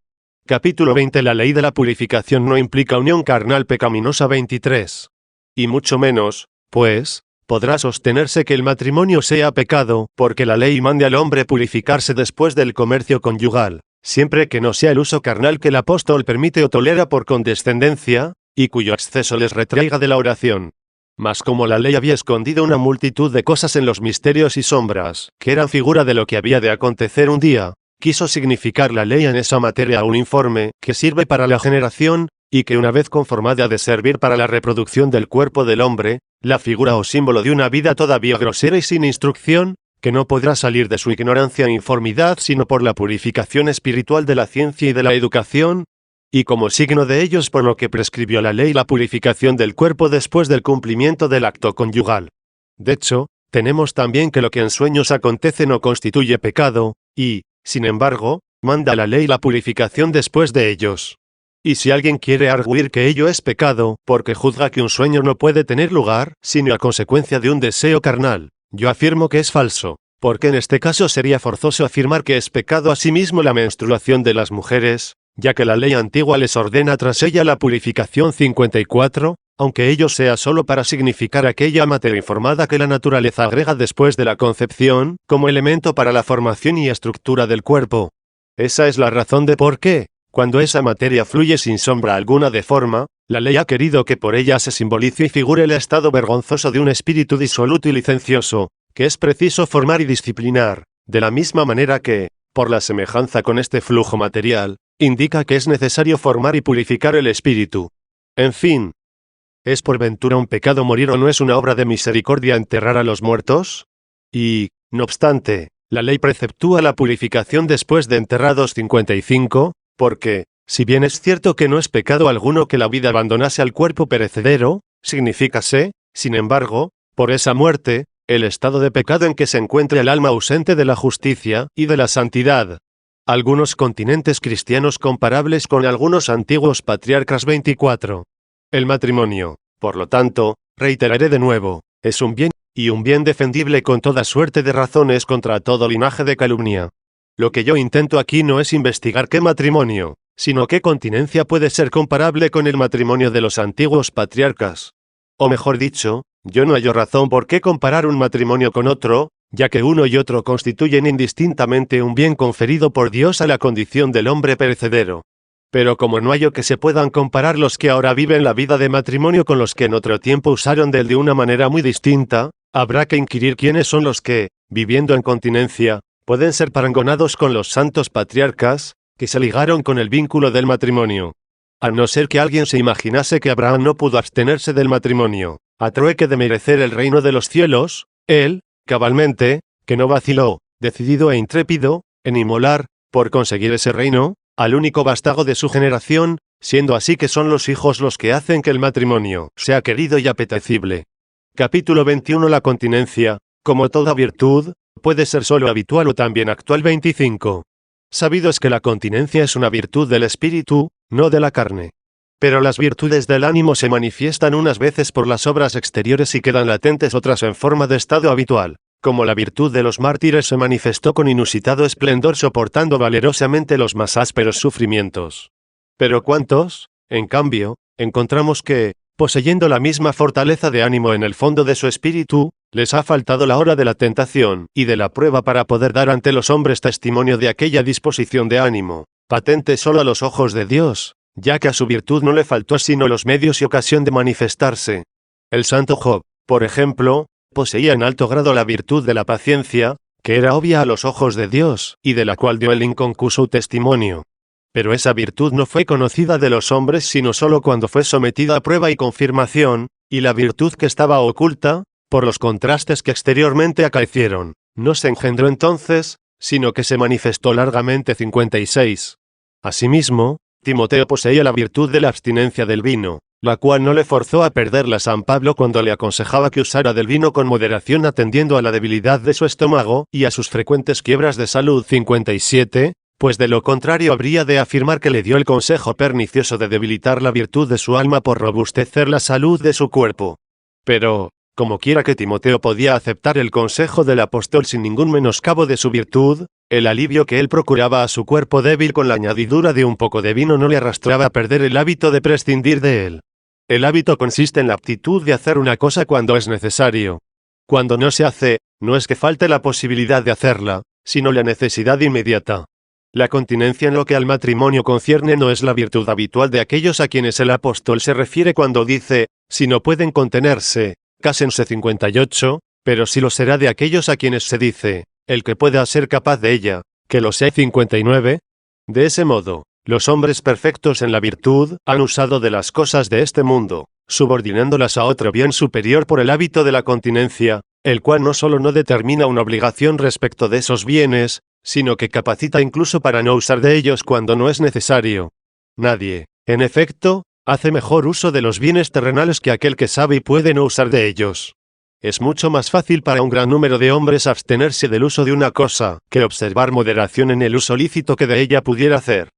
[SPEAKER 1] Capítulo 20. La ley de la purificación no implica unión carnal pecaminosa. 23. Y mucho menos, pues, podrá sostenerse que el matrimonio sea pecado, porque la ley mande al hombre purificarse después del comercio conyugal, siempre que no sea el uso carnal que el apóstol permite o tolera por condescendencia, y cuyo exceso les retraiga de la oración. Mas como la ley había escondido una multitud de cosas en los misterios y sombras, que eran figura de lo que había de acontecer un día, quiso significar la ley en esa materia un informe, que sirve para la generación, y que una vez conformada ha de servir para la reproducción del cuerpo del hombre, la figura o símbolo de una vida todavía grosera y sin instrucción, que no podrá salir de su ignorancia e informidad sino por la purificación espiritual de la ciencia y de la educación, y como signo de ellos por lo que prescribió la ley la purificación del cuerpo después del cumplimiento del acto conyugal. De hecho, tenemos también que lo que en sueños acontece no constituye pecado, y, sin embargo, manda la ley la purificación después de ellos. Y si alguien quiere arguir que ello es pecado, porque juzga que un sueño no puede tener lugar, sino a consecuencia de un deseo carnal, yo afirmo que es falso, porque en este caso sería forzoso afirmar que es pecado asimismo la menstruación de las mujeres, ya que la ley antigua les ordena tras ella la purificación 54, aunque ello sea solo para significar aquella materia informada que la naturaleza agrega después de la concepción, como elemento para la formación y estructura del cuerpo. Esa es la razón de por qué, cuando esa materia fluye sin sombra alguna de forma, la ley ha querido que por ella se simbolice y figure el estado vergonzoso de un espíritu disoluto y licencioso, que es preciso formar y disciplinar, de la misma manera que, por la semejanza con este flujo material, indica que es necesario formar y purificar el espíritu. En fin, ¿es por ventura un pecado morir o no es una obra de misericordia enterrar a los muertos? Y, no obstante, la ley preceptúa la purificación después de enterrados 55, porque, si bien es cierto que no es pecado alguno que la vida abandonase al cuerpo perecedero, significase, sin embargo, por esa muerte, el estado de pecado en que se encuentra el alma ausente de la justicia y de la santidad. Algunos continentes cristianos comparables con algunos antiguos patriarcas 24. El matrimonio, por lo tanto, reiteraré de nuevo, es un bien, y un bien defendible con toda suerte de razones contra todo linaje de calumnia. Lo que yo intento aquí no es investigar qué matrimonio, sino qué continencia puede ser comparable con el matrimonio de los antiguos patriarcas. O mejor dicho, yo no hallo razón por qué comparar un matrimonio con otro, ya que uno y otro constituyen indistintamente un bien conferido por Dios a la condición del hombre perecedero. Pero como no hallo que se puedan comparar los que ahora viven la vida de matrimonio con los que en otro tiempo usaron de él de una manera muy distinta, habrá que inquirir quiénes son los que, viviendo en continencia, pueden ser parangonados con los santos patriarcas, que se ligaron con el vínculo del matrimonio. A no ser que alguien se imaginase que Abraham no pudo abstenerse del matrimonio, a trueque de merecer el reino de los cielos, él, cabalmente, que no vaciló, decidido e intrépido, en inmolar, por conseguir ese reino, al único vástago de su generación, siendo así que son los hijos los que hacen que el matrimonio sea querido y apetecible. Capítulo 21. La continencia, como toda virtud, puede ser solo habitual o también actual. 25. Sabido es que la continencia es una virtud del espíritu, no de la carne. Pero las virtudes del ánimo se manifiestan unas veces por las obras exteriores y quedan latentes otras en forma de estado habitual, como la virtud de los mártires se manifestó con inusitado esplendor soportando valerosamente los más ásperos sufrimientos. Pero ¿cuántos, en cambio, encontramos que, poseyendo la misma fortaleza de ánimo en el fondo de su espíritu, les ha faltado la hora de la tentación y de la prueba para poder dar ante los hombres testimonio de aquella disposición de ánimo, patente solo a los ojos de Dios, ya que a su virtud no le faltó sino los medios y ocasión de manifestarse? El santo Job, por ejemplo, poseía en alto grado la virtud de la paciencia, que era obvia a los ojos de Dios, y de la cual dio el inconcuso testimonio. Pero esa virtud no fue conocida de los hombres sino solo cuando fue sometida a prueba y confirmación, y la virtud que estaba oculta, por los contrastes que exteriormente acaecieron, no se engendró entonces, sino que se manifestó largamente. 56. Asimismo, Timoteo poseía la virtud de la abstinencia del vino, la cual no le forzó a perderla San Pablo cuando le aconsejaba que usara del vino con moderación atendiendo a la debilidad de su estómago y a sus frecuentes quiebras de salud. 57. Pues de lo contrario habría de afirmar que le dio el consejo pernicioso de debilitar la virtud de su alma por robustecer la salud de su cuerpo. Pero, como quiera que Timoteo podía aceptar el consejo del apóstol sin ningún menoscabo de su virtud, el alivio que él procuraba a su cuerpo débil con la añadidura de un poco de vino no le arrastraba a perder el hábito de prescindir de él. El hábito consiste en la aptitud de hacer una cosa cuando es necesario. Cuando no se hace, no es que falte la posibilidad de hacerla, sino la necesidad inmediata. La continencia en lo que al matrimonio concierne no es la virtud habitual de aquellos a quienes el apóstol se refiere cuando dice, si no pueden contenerse, cásense. 58, pero sí lo será de aquellos a quienes se dice, el que pueda ser capaz de ella, que lo sea. 59. De ese modo, los hombres perfectos en la virtud han usado de las cosas de este mundo, subordinándolas a otro bien superior por el hábito de la continencia, el cual no solo no determina una obligación respecto de esos bienes, sino que capacita incluso para no usar de ellos cuando no es necesario. Nadie, en efecto, hace mejor uso de los bienes terrenales que aquel que sabe y puede no usar de ellos. Es mucho más fácil para un gran número de hombres abstenerse del uso de una cosa, que observar moderación en el uso lícito que de ella pudiera hacer.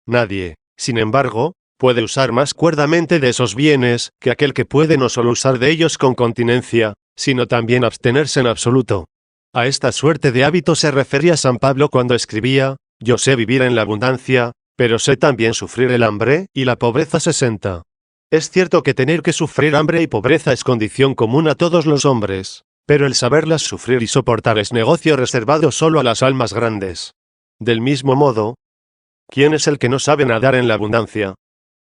[SPEAKER 1] Nadie, sin embargo, puede usar más cuerdamente de esos bienes, que aquel que puede no solo usar de ellos con continencia, sino también abstenerse en absoluto. A esta suerte de hábito se refería San Pablo cuando escribía: yo sé vivir en la abundancia, pero sé también sufrir el hambre y la pobreza. 60. Es cierto que tener que sufrir hambre y pobreza es condición común a todos los hombres, pero el saberlas sufrir y soportar es negocio reservado solo a las almas grandes. Del mismo modo, ¿quién es el que no sabe nadar en la abundancia?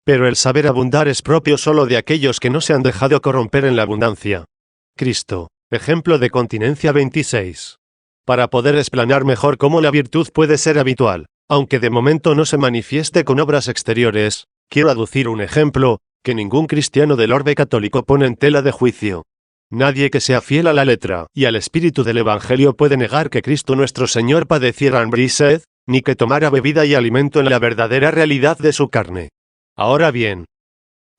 [SPEAKER 1] Pero el saber abundar es propio solo de aquellos que no se han dejado corromper en la abundancia. Cristo, ejemplo de continencia. 26. Para poder explanar mejor cómo la virtud puede ser habitual, aunque de momento no se manifieste con obras exteriores, quiero aducir un ejemplo, que ningún cristiano del orbe católico pone en tela de juicio. Nadie que sea fiel a la letra y al espíritu del Evangelio puede negar que Cristo nuestro Señor padeciera hambre y sed, ni que tomara bebida y alimento en la verdadera realidad de su carne. Ahora bien,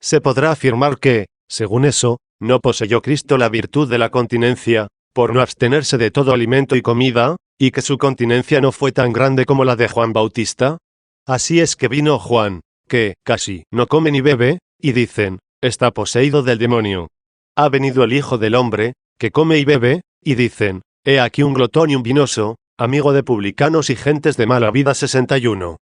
[SPEAKER 1] se podrá afirmar que, según eso, no poseyó Cristo la virtud de la continencia, por no abstenerse de todo alimento y comida, y que su continencia no fue tan grande como la de Juan Bautista. Así es que vino Juan, que casi no come ni bebe, y dicen, está poseído del demonio. Ha venido el Hijo del Hombre, que come y bebe, y dicen, he aquí un glotón y un vinoso, amigo de publicanos y gentes de mala vida. 61.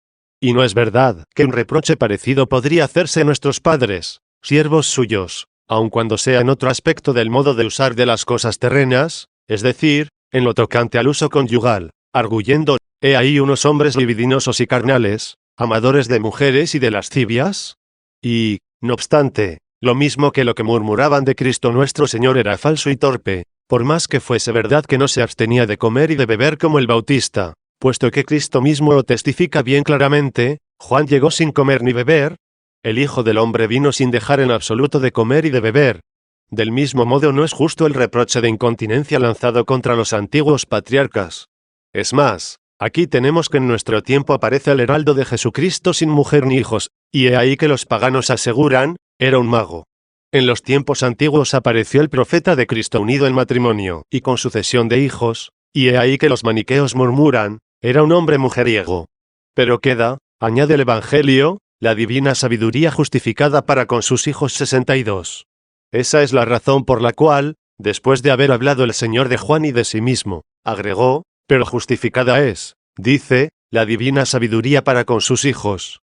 [SPEAKER 1] Y no es verdad que un reproche parecido podría hacerse a nuestros padres, siervos suyos, aun cuando sea en otro aspecto del modo de usar de las cosas terrenas, es decir, en lo tocante al uso conyugal, arguyendo, he ahí unos hombres libidinosos y carnales, amadores de mujeres y de lascivias. Y, no obstante, lo mismo que lo que murmuraban de Cristo nuestro Señor era falso y torpe, por más que fuese verdad que no se abstenía de comer y de beber como el Bautista, puesto que Cristo mismo lo testifica bien claramente, Juan llegó sin comer ni beber, el Hijo del Hombre vino sin dejar en absoluto de comer y de beber. Del mismo modo no es justo el reproche de incontinencia lanzado contra los antiguos patriarcas. Es más, aquí tenemos que en nuestro tiempo aparece el heraldo de Jesucristo sin mujer ni hijos, y he ahí que los paganos aseguran, era un mago. En los tiempos antiguos apareció el profeta de Cristo unido en matrimonio, y con sucesión de hijos, y he ahí que los maniqueos murmuran, era un hombre mujeriego. Pero queda, añade el Evangelio, la divina sabiduría justificada para con sus hijos. 62. Esa es la razón por la cual, después de haber hablado el Señor de Juan y de sí mismo, agregó, pero justificada es, dice, la divina sabiduría para con sus hijos.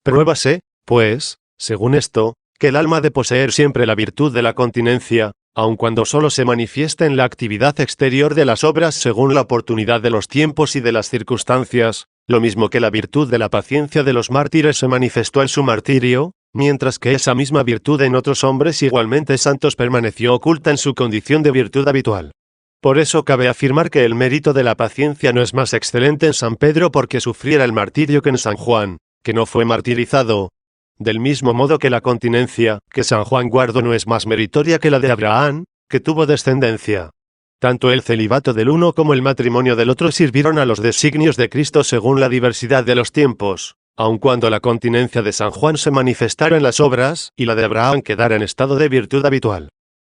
[SPEAKER 1] Pruébase, pues, según esto, que el alma ha de poseer siempre la virtud de la continencia, aun cuando solo se manifieste en la actividad exterior de las obras según la oportunidad de los tiempos y de las circunstancias, lo mismo que la virtud de la paciencia de los mártires se manifestó en su martirio, mientras que esa misma virtud en otros hombres igualmente santos permaneció oculta en su condición de virtud habitual. Por eso cabe afirmar que el mérito de la paciencia no es más excelente en San Pedro porque sufriera el martirio que en San Juan, que no fue martirizado. Del mismo modo que la continencia, que San Juan guardó, no es más meritoria que la de Abraham, que tuvo descendencia. Tanto el celibato del uno como el matrimonio del otro sirvieron a los designios de Cristo según la diversidad de los tiempos, aun cuando la continencia de San Juan se manifestara en las obras, y la de Abraham quedara en estado de virtud habitual.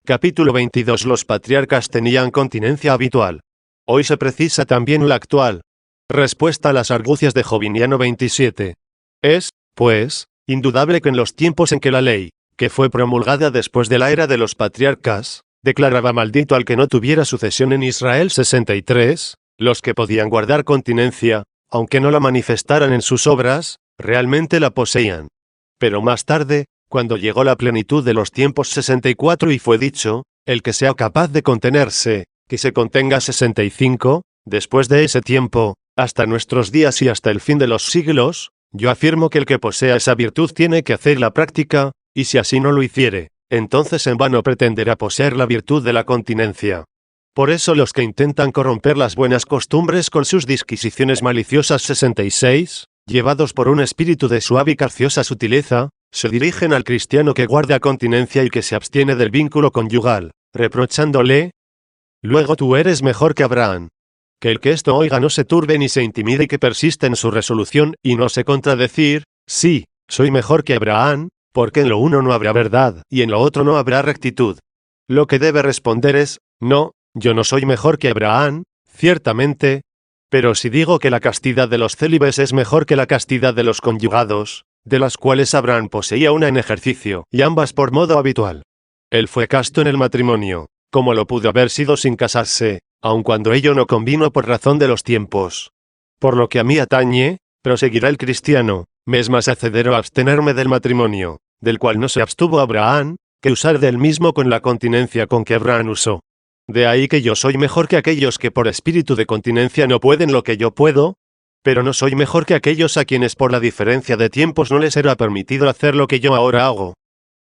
[SPEAKER 1] Capítulo 22. Los patriarcas tenían continencia habitual. Hoy se precisa también la actual. Respuesta a las argucias de Joviniano. 27. Es, pues, indudable que en los tiempos en que la ley, que fue promulgada después de la era de los patriarcas, declaraba maldito al que no tuviera sucesión en Israel. 63, los que podían guardar continencia, aunque no la manifestaran en sus obras, realmente la poseían. Pero más tarde, cuando llegó la plenitud de los tiempos. 64 y fue dicho, el que sea capaz de contenerse, que se contenga. 65, después de ese tiempo, hasta nuestros días y hasta el fin de los siglos, yo afirmo que el que posea esa virtud tiene que hacer la práctica, y si así no lo hiciere, entonces en vano pretenderá poseer la virtud de la continencia. Por eso los que intentan corromper las buenas costumbres con sus disquisiciones maliciosas. 66, llevados por un espíritu de suave y carciosa sutileza, se dirigen al cristiano que guarda continencia y que se abstiene del vínculo conyugal, reprochándole, Luego tú eres mejor que Abraham. Que el que esto oiga no se turbe ni se intimide y que persiste en su resolución y no se contradecir, sí, soy mejor que Abraham, porque en lo uno no habrá verdad y en lo otro no habrá rectitud. Lo que debe responder es, no, yo no soy mejor que Abraham, ciertamente. Pero si digo que la castidad de los célibes es mejor que la castidad de los conyugados, de las cuales Abraham poseía una en ejercicio, y ambas por modo habitual. Él fue casto en el matrimonio, como lo pudo haber sido sin casarse, aun cuando ello no convino por razón de los tiempos. Por lo que a mí atañe, proseguirá el cristiano, me es más hacedero abstenerme del matrimonio, del cual no se abstuvo Abraham, que usar del mismo con la continencia con que Abraham usó. De ahí que yo soy mejor que aquellos que por espíritu de continencia no pueden lo que yo puedo, pero no soy mejor que aquellos a quienes por la diferencia de tiempos no les era permitido hacer lo que yo ahora hago.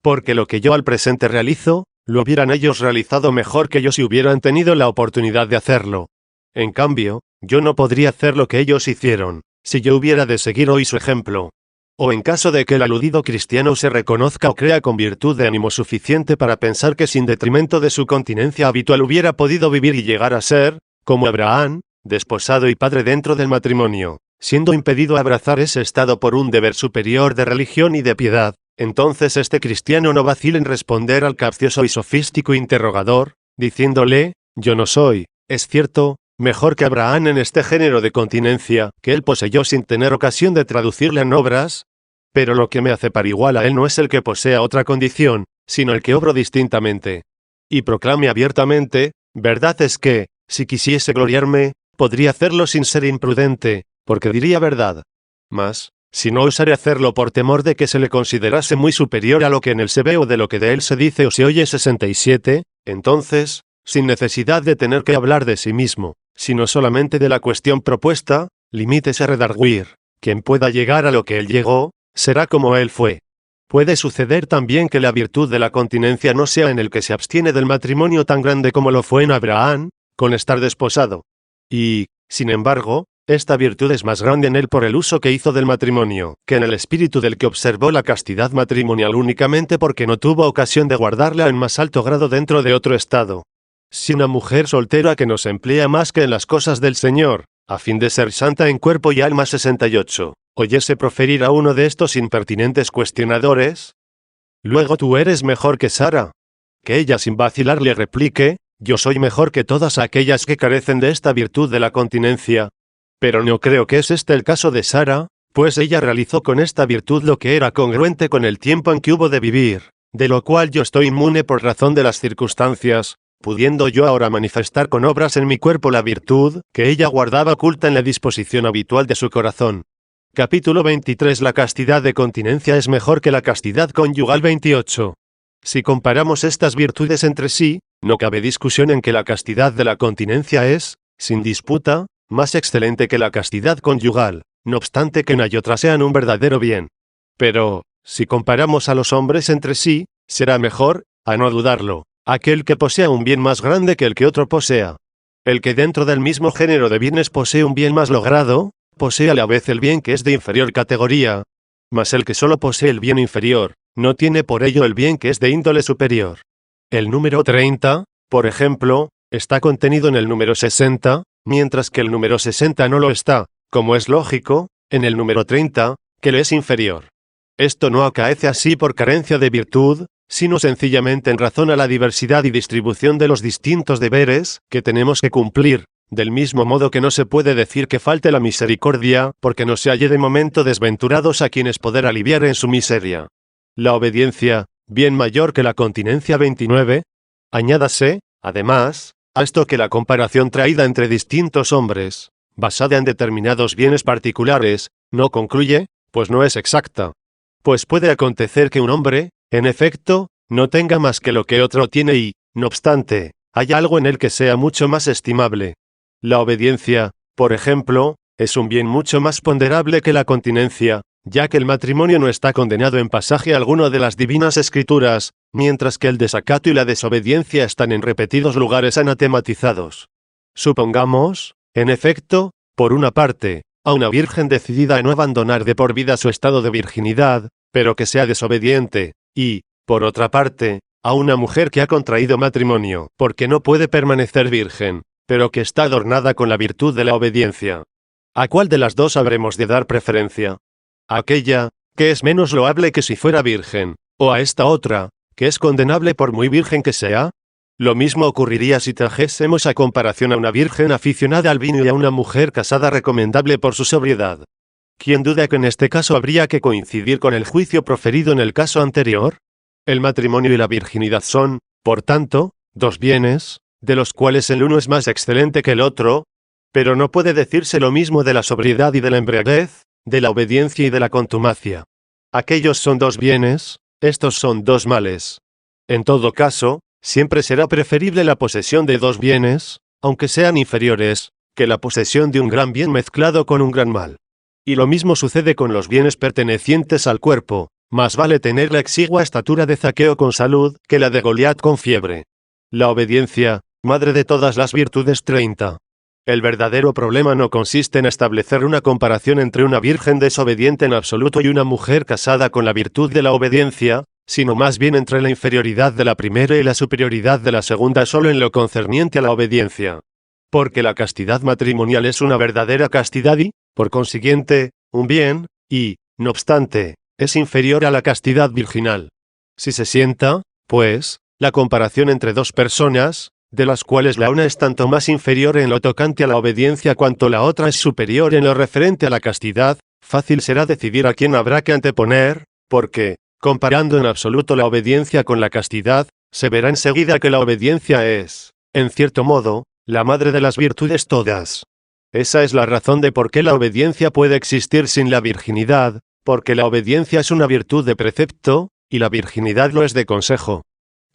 [SPEAKER 1] Porque lo que yo al presente realizo, lo hubieran ellos realizado mejor que yo si hubieran tenido la oportunidad de hacerlo. En cambio, yo no podría hacer lo que ellos hicieron, si yo hubiera de seguir hoy su ejemplo. O en caso de que el aludido cristiano se reconozca o crea con virtud de ánimo suficiente para pensar que sin detrimento de su continencia habitual hubiera podido vivir y llegar a ser, como Abraham, desposado y padre dentro del matrimonio, siendo impedido abrazar ese estado por un deber superior de religión y de piedad, entonces este cristiano no vacila en responder al capcioso y sofístico interrogador, diciéndole, yo no soy, es cierto, mejor que Abraham en este género de continencia, que él poseyó sin tener ocasión de traducirla en obras, pero lo que me hace par igual a él no es el que posea otra condición, sino el que obro distintamente. Y proclame abiertamente, verdad es que, si quisiese gloriarme, podría hacerlo sin ser imprudente, porque diría verdad. Mas, si no osare hacerlo por temor de que se le considerase muy superior a lo que en él se ve o de lo que de él se dice o se oye 67, entonces, sin necesidad de tener que hablar de sí mismo, sino solamente de la cuestión propuesta, limítese a redarguir, quien pueda llegar a lo que él llegó, será como él fue. Puede suceder también que la virtud de la continencia no sea en el que se abstiene del matrimonio tan grande como lo fue en Abraham, con estar desposado. Y, sin embargo, esta virtud es más grande en él por el uso que hizo del matrimonio, que en el espíritu del que observó la castidad matrimonial únicamente porque no tuvo ocasión de guardarla en más alto grado dentro de otro estado. Si una mujer soltera que no se emplea más que en las cosas del Señor, a fin de ser santa en cuerpo y alma 68, oyese proferir a uno de estos impertinentes cuestionadores, luego tú eres mejor que Sara. Que ella sin vacilar le replique, yo soy mejor que todas aquellas que carecen de esta virtud de la continencia. Pero no creo que es este el caso de Sara, pues ella realizó con esta virtud lo que era congruente con el tiempo en que hubo de vivir, de lo cual yo estoy inmune por razón de las circunstancias, pudiendo yo ahora manifestar con obras en mi cuerpo la virtud que ella guardaba oculta en la disposición habitual de su corazón. Capítulo 23. La castidad de continencia es mejor que la castidad conyugal 28. Si comparamos estas virtudes entre sí, no cabe discusión en que la castidad de la continencia es, sin disputa, más excelente que la castidad conyugal, no obstante que una y otra sean un verdadero bien. Pero, si comparamos a los hombres entre sí, será mejor, a no dudarlo, aquel que posea un bien más grande que el que otro posea. El que dentro del mismo género de bienes posee un bien más logrado, posee a la vez el bien que es de inferior categoría, mas el que solo posee el bien inferior, no tiene por ello el bien que es de índole superior. El número 30, por ejemplo, está contenido en el número 60, mientras que el número 60 no lo está, como es lógico, en el número 30, que le es inferior. Esto no acaece así por carencia de virtud, sino sencillamente en razón a la diversidad y distribución de los distintos deberes que tenemos que cumplir, del mismo modo que no se puede decir que falte la misericordia, porque no se halle de momento desventurados a quienes poder aliviar en su miseria. La obediencia, bien mayor que la continencia 29, añádase, además, a esto que la comparación traída entre distintos hombres, basada en determinados bienes particulares, no concluye, pues no es exacta. Pues puede acontecer que un hombre, en efecto, no tenga más que lo que otro tiene y, no obstante, hay algo en él que sea mucho más estimable. La obediencia, por ejemplo, es un bien mucho más ponderable que la continencia, ya que el matrimonio no está condenado en pasaje alguno de las divinas escrituras, mientras que el desacato y la desobediencia están en repetidos lugares anatematizados. Supongamos, en efecto, por una parte, a una virgen decidida a no abandonar de por vida su estado de virginidad, pero que sea desobediente, y, por otra parte, a una mujer que ha contraído matrimonio, porque no puede permanecer virgen, pero que está adornada con la virtud de la obediencia. ¿A cuál de las dos habremos de dar preferencia? ¿A aquella, que es menos loable que si fuera virgen, o a esta otra, que es condenable por muy virgen que sea? Lo mismo ocurriría si trajésemos a comparación a una virgen aficionada al vino y a una mujer casada recomendable por su sobriedad. ¿Quién duda que en este caso habría que coincidir con el juicio proferido en el caso anterior? El matrimonio y la virginidad son, por tanto, dos bienes, de los cuales el uno es más excelente que el otro, pero no puede decirse lo mismo de la sobriedad y de la embriaguez, de la obediencia y de la contumacia. Aquellos son dos bienes, estos son dos males. En todo caso, siempre será preferible la posesión de dos bienes, aunque sean inferiores, que la posesión de un gran bien mezclado con un gran mal. Y lo mismo sucede con los bienes pertenecientes al cuerpo. Más vale tener la exigua estatura de Zaqueo con salud, que la de Goliat con fiebre. La obediencia, madre de todas las virtudes. 30. El verdadero problema no consiste en establecer una comparación entre una virgen desobediente en absoluto y una mujer casada con la virtud de la obediencia, sino más bien entre la inferioridad de la primera y la superioridad de la segunda solo en lo concerniente a la obediencia. Porque la castidad matrimonial es una verdadera castidad y, por consiguiente, un bien, y, no obstante, es inferior a la castidad virginal. Si se sienta, pues, la comparación entre dos personas, de las cuales la una es tanto más inferior en lo tocante a la obediencia cuanto la otra es superior en lo referente a la castidad, fácil será decidir a quién habrá que anteponer, porque, comparando en absoluto la obediencia con la castidad, se verá enseguida que la obediencia es, en cierto modo, la madre de las virtudes todas. Esa es la razón de por qué la obediencia puede existir sin la virginidad, porque la obediencia es una virtud de precepto, y la virginidad lo es de consejo.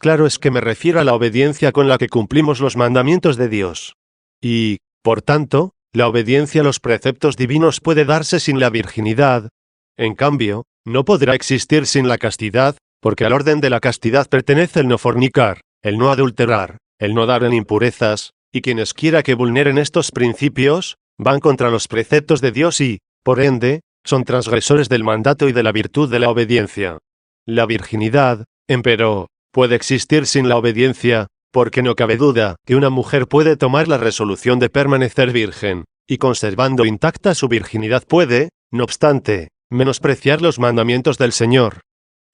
[SPEAKER 1] Claro es que me refiero a la obediencia con la que cumplimos los mandamientos de Dios. Y, por tanto, la obediencia a los preceptos divinos puede darse sin la virginidad. En cambio, no podrá existir sin la castidad, porque al orden de la castidad pertenece el no fornicar, el no adulterar, el no dar en impurezas, y quienes quiera que vulneren estos principios, van contra los preceptos de Dios y, por ende, son transgresores del mandato y de la virtud de la obediencia. La virginidad, empero, puede existir sin la obediencia, porque no cabe duda que una mujer puede tomar la resolución de permanecer virgen, y conservando intacta su virginidad puede, no obstante, menospreciar los mandamientos del Señor.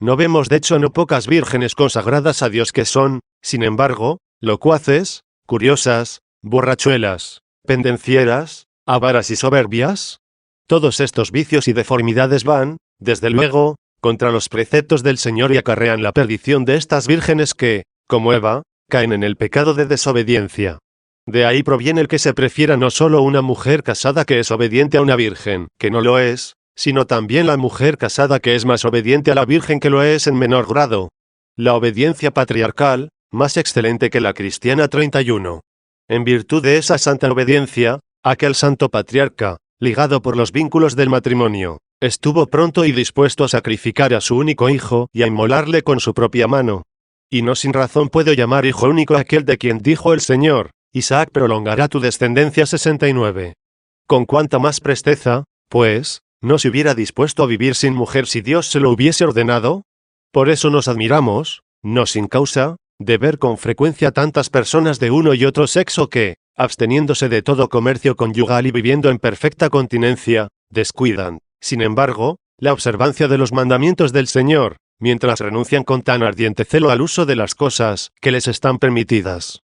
[SPEAKER 1] No vemos de hecho no pocas vírgenes consagradas a Dios que son, sin embargo, locuaces, curiosas, borrachuelas, pendencieras, avaras y soberbias. Todos estos vicios y deformidades van, desde luego, contra los preceptos del Señor y acarrean la perdición de estas vírgenes que, como Eva, caen en el pecado de desobediencia. De ahí proviene el que se prefiera no solo una mujer casada que es obediente a una virgen, que no lo es, sino también la mujer casada que es más obediente a la virgen que lo es en menor grado. La obediencia patriarcal, más excelente que la cristiana. 31. En virtud de esa santa obediencia, aquel santo patriarca, ligado por los vínculos del matrimonio, estuvo pronto y dispuesto a sacrificar a su único hijo y a inmolarle con su propia mano. Y no sin razón puedo llamar hijo único a aquel de quien dijo el Señor, Isaac prolongará tu descendencia. 69. Con cuánta más presteza, pues, no se hubiera dispuesto a vivir sin mujer si Dios se lo hubiese ordenado. Por eso nos admiramos, no sin causa, de ver con frecuencia tantas personas de uno y otro sexo que, absteniéndose de todo comercio conyugal y viviendo en perfecta continencia, descuidan, sin embargo, la observancia de los mandamientos del Señor, mientras renuncian con tan ardiente celo al uso de las cosas que les están permitidas.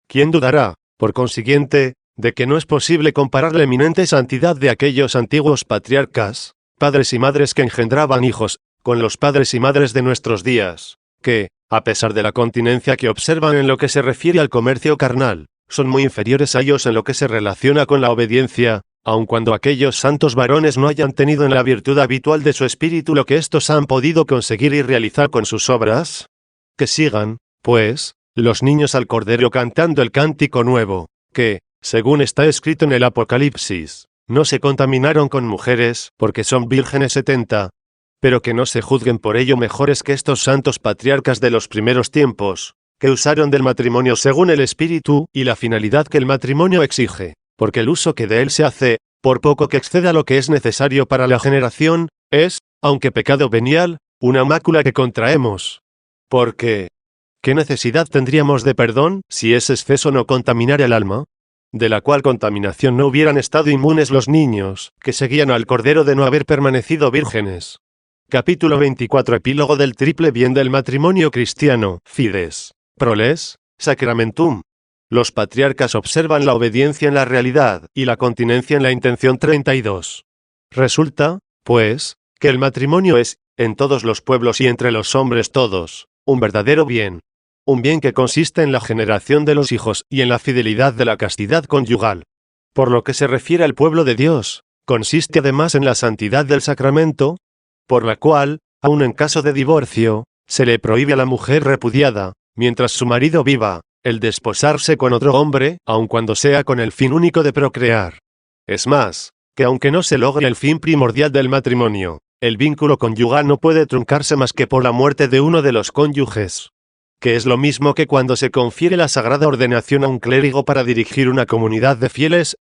[SPEAKER 1] ¿Quién dudará, por consiguiente, de que no es posible comparar la eminente santidad de aquellos antiguos patriarcas, padres y madres que engendraban hijos, con los padres y madres de nuestros días, que, a pesar de la continencia que observan en lo que se refiere al comercio carnal, son muy inferiores a ellos en lo que se relaciona con la obediencia, aun cuando aquellos santos varones no hayan tenido en la virtud habitual de su espíritu lo que éstos han podido conseguir y realizar con sus obras? Que sigan, pues, los niños al Cordero cantando el cántico nuevo, que, según está escrito en el Apocalipsis, no se contaminaron con mujeres, porque son vírgenes. 70. Pero que no se juzguen por ello mejores que estos santos patriarcas de los primeros tiempos, que usaron del matrimonio según el espíritu y la finalidad que el matrimonio exige, porque el uso que de él se hace, por poco que exceda lo que es necesario para la generación, es, aunque pecado venial, una mácula que contraemos. Porque ¿qué necesidad tendríamos de perdón si ese exceso no contaminara el alma? De la cual contaminación no hubieran estado inmunes los niños, que seguían al Cordero de no haber permanecido vírgenes. Capítulo 24. Epílogo del triple bien del matrimonio cristiano, Fides, Proles, Sacramentum. Los patriarcas observan la obediencia en la realidad, y la continencia en la intención. 32. Resulta, pues, que el matrimonio es, en todos los pueblos y entre los hombres todos, un verdadero bien. Un bien que consiste en la generación de los hijos y en la fidelidad de la castidad conyugal. Por lo que se refiere al pueblo de Dios, consiste además en la santidad del sacramento, por la cual, aun en caso de divorcio, se le prohíbe a la mujer repudiada, mientras su marido viva, el desposarse con otro hombre, aun cuando sea con el fin único de procrear. Es más, que aunque no se logre el fin primordial del matrimonio, el vínculo conyugal no puede truncarse más que por la muerte de uno de los cónyuges. Que es lo mismo que cuando se confiere la sagrada ordenación a un clérigo para dirigir una comunidad de fieles,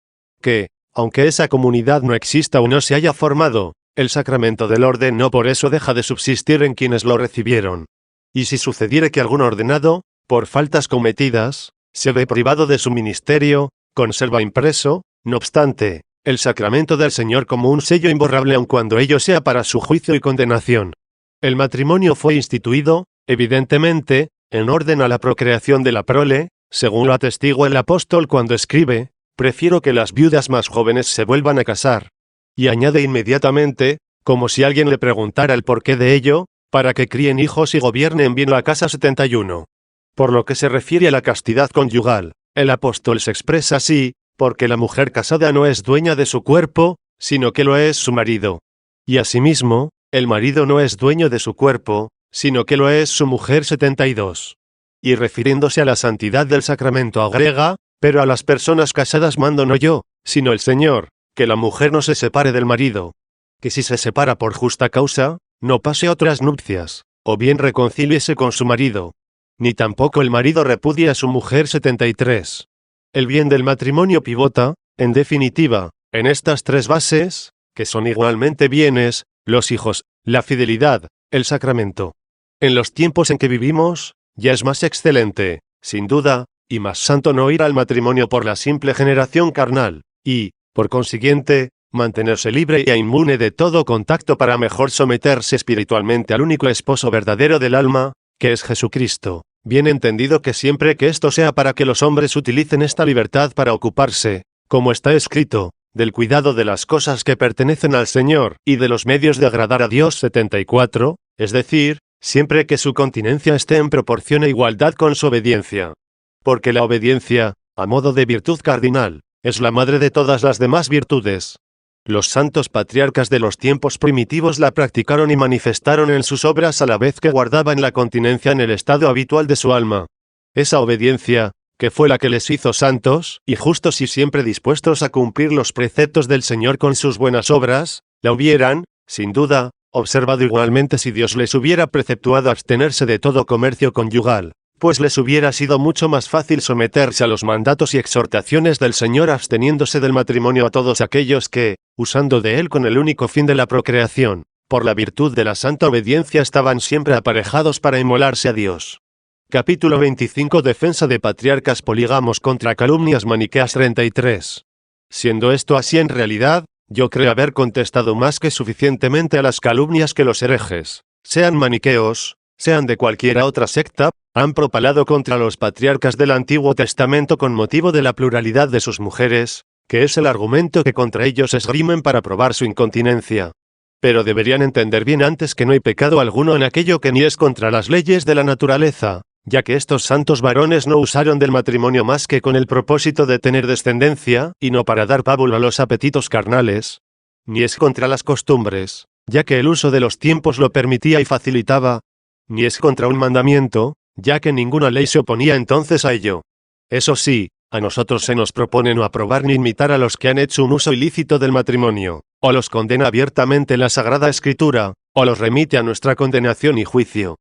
[SPEAKER 1] que, aunque esa comunidad no exista o no se haya formado, el sacramento del orden no por eso deja de subsistir en quienes lo recibieron. Y si sucediere que algún ordenado, por faltas cometidas, se ve privado de su ministerio, conserva impreso, no obstante, el sacramento del Señor como un sello imborrable aun cuando ello sea para su juicio y condenación. El matrimonio fue instituido, evidentemente, en orden a la procreación de la prole, según lo atestigua el apóstol cuando escribe, prefiero que las viudas más jóvenes se vuelvan a casar. Y añade inmediatamente, como si alguien le preguntara el porqué de ello, para que críen hijos y gobiernen bien la casa. 71. Por lo que se refiere a la castidad conyugal, el apóstol se expresa así, porque la mujer casada no es dueña de su cuerpo, sino que lo es su marido. Y asimismo, el marido no es dueño de su cuerpo, sino que lo es su mujer. 72. Y refiriéndose a la santidad del sacramento agrega, pero a las personas casadas mando no yo, sino el Señor, que la mujer no se separe del marido. Que si se separa por justa causa, no pase otras nupcias, o bien reconcíliese con su marido. Ni tampoco el marido repudie a su mujer. 73. El bien del matrimonio pivota, en definitiva, en estas tres bases, que son igualmente bienes, los hijos, la fidelidad, el sacramento. En los tiempos en que vivimos, ya es más excelente, sin duda, y más santo no ir al matrimonio por la simple generación carnal, y, por consiguiente, mantenerse libre e inmune de todo contacto para mejor someterse espiritualmente al único esposo verdadero del alma, que es Jesucristo, bien entendido que siempre que esto sea para que los hombres utilicen esta libertad para ocuparse, como está escrito, del cuidado de las cosas que pertenecen al Señor, y de los medios de agradar a Dios. 74, es decir, siempre que su continencia esté en proporción e igualdad con su obediencia. Porque la obediencia, a modo de virtud cardinal, es la madre de todas las demás virtudes. Los santos patriarcas de los tiempos primitivos la practicaron y manifestaron en sus obras a la vez que guardaban la continencia en el estado habitual de su alma. Esa obediencia, que fue la que les hizo santos, y justos y siempre dispuestos a cumplir los preceptos del Señor con sus buenas obras, la hubieran, sin duda, observado igualmente si Dios les hubiera preceptuado abstenerse de todo comercio conyugal, pues les hubiera sido mucho más fácil someterse a los mandatos y exhortaciones del Señor absteniéndose del matrimonio a todos aquellos que, usando de él con el único fin de la procreación, por la virtud de la santa obediencia estaban siempre aparejados para inmolarse a Dios. Capítulo 25. Defensa de patriarcas polígamos contra calumnias maniqueas. 33. Siendo esto así en realidad, yo creo haber contestado más que suficientemente a las calumnias que los herejes, sean maniqueos, sean de cualquiera otra secta, han propalado contra los patriarcas del Antiguo Testamento con motivo de la pluralidad de sus mujeres, que es el argumento que contra ellos esgrimen para probar su incontinencia. Pero deberían entender bien antes que no hay pecado alguno en aquello que ni es contra las leyes de la naturaleza, ya que estos santos varones no usaron del matrimonio más que con el propósito de tener descendencia, y no para dar pábulo a los apetitos carnales, ni es contra las costumbres, ya que el uso de los tiempos lo permitía y facilitaba, ni es contra un mandamiento, ya que ninguna ley se oponía entonces a ello. Eso sí, a nosotros se nos propone no aprobar ni imitar a los que han hecho un uso ilícito del matrimonio, o los condena abiertamente la Sagrada Escritura, o los remite a nuestra condenación y juicio.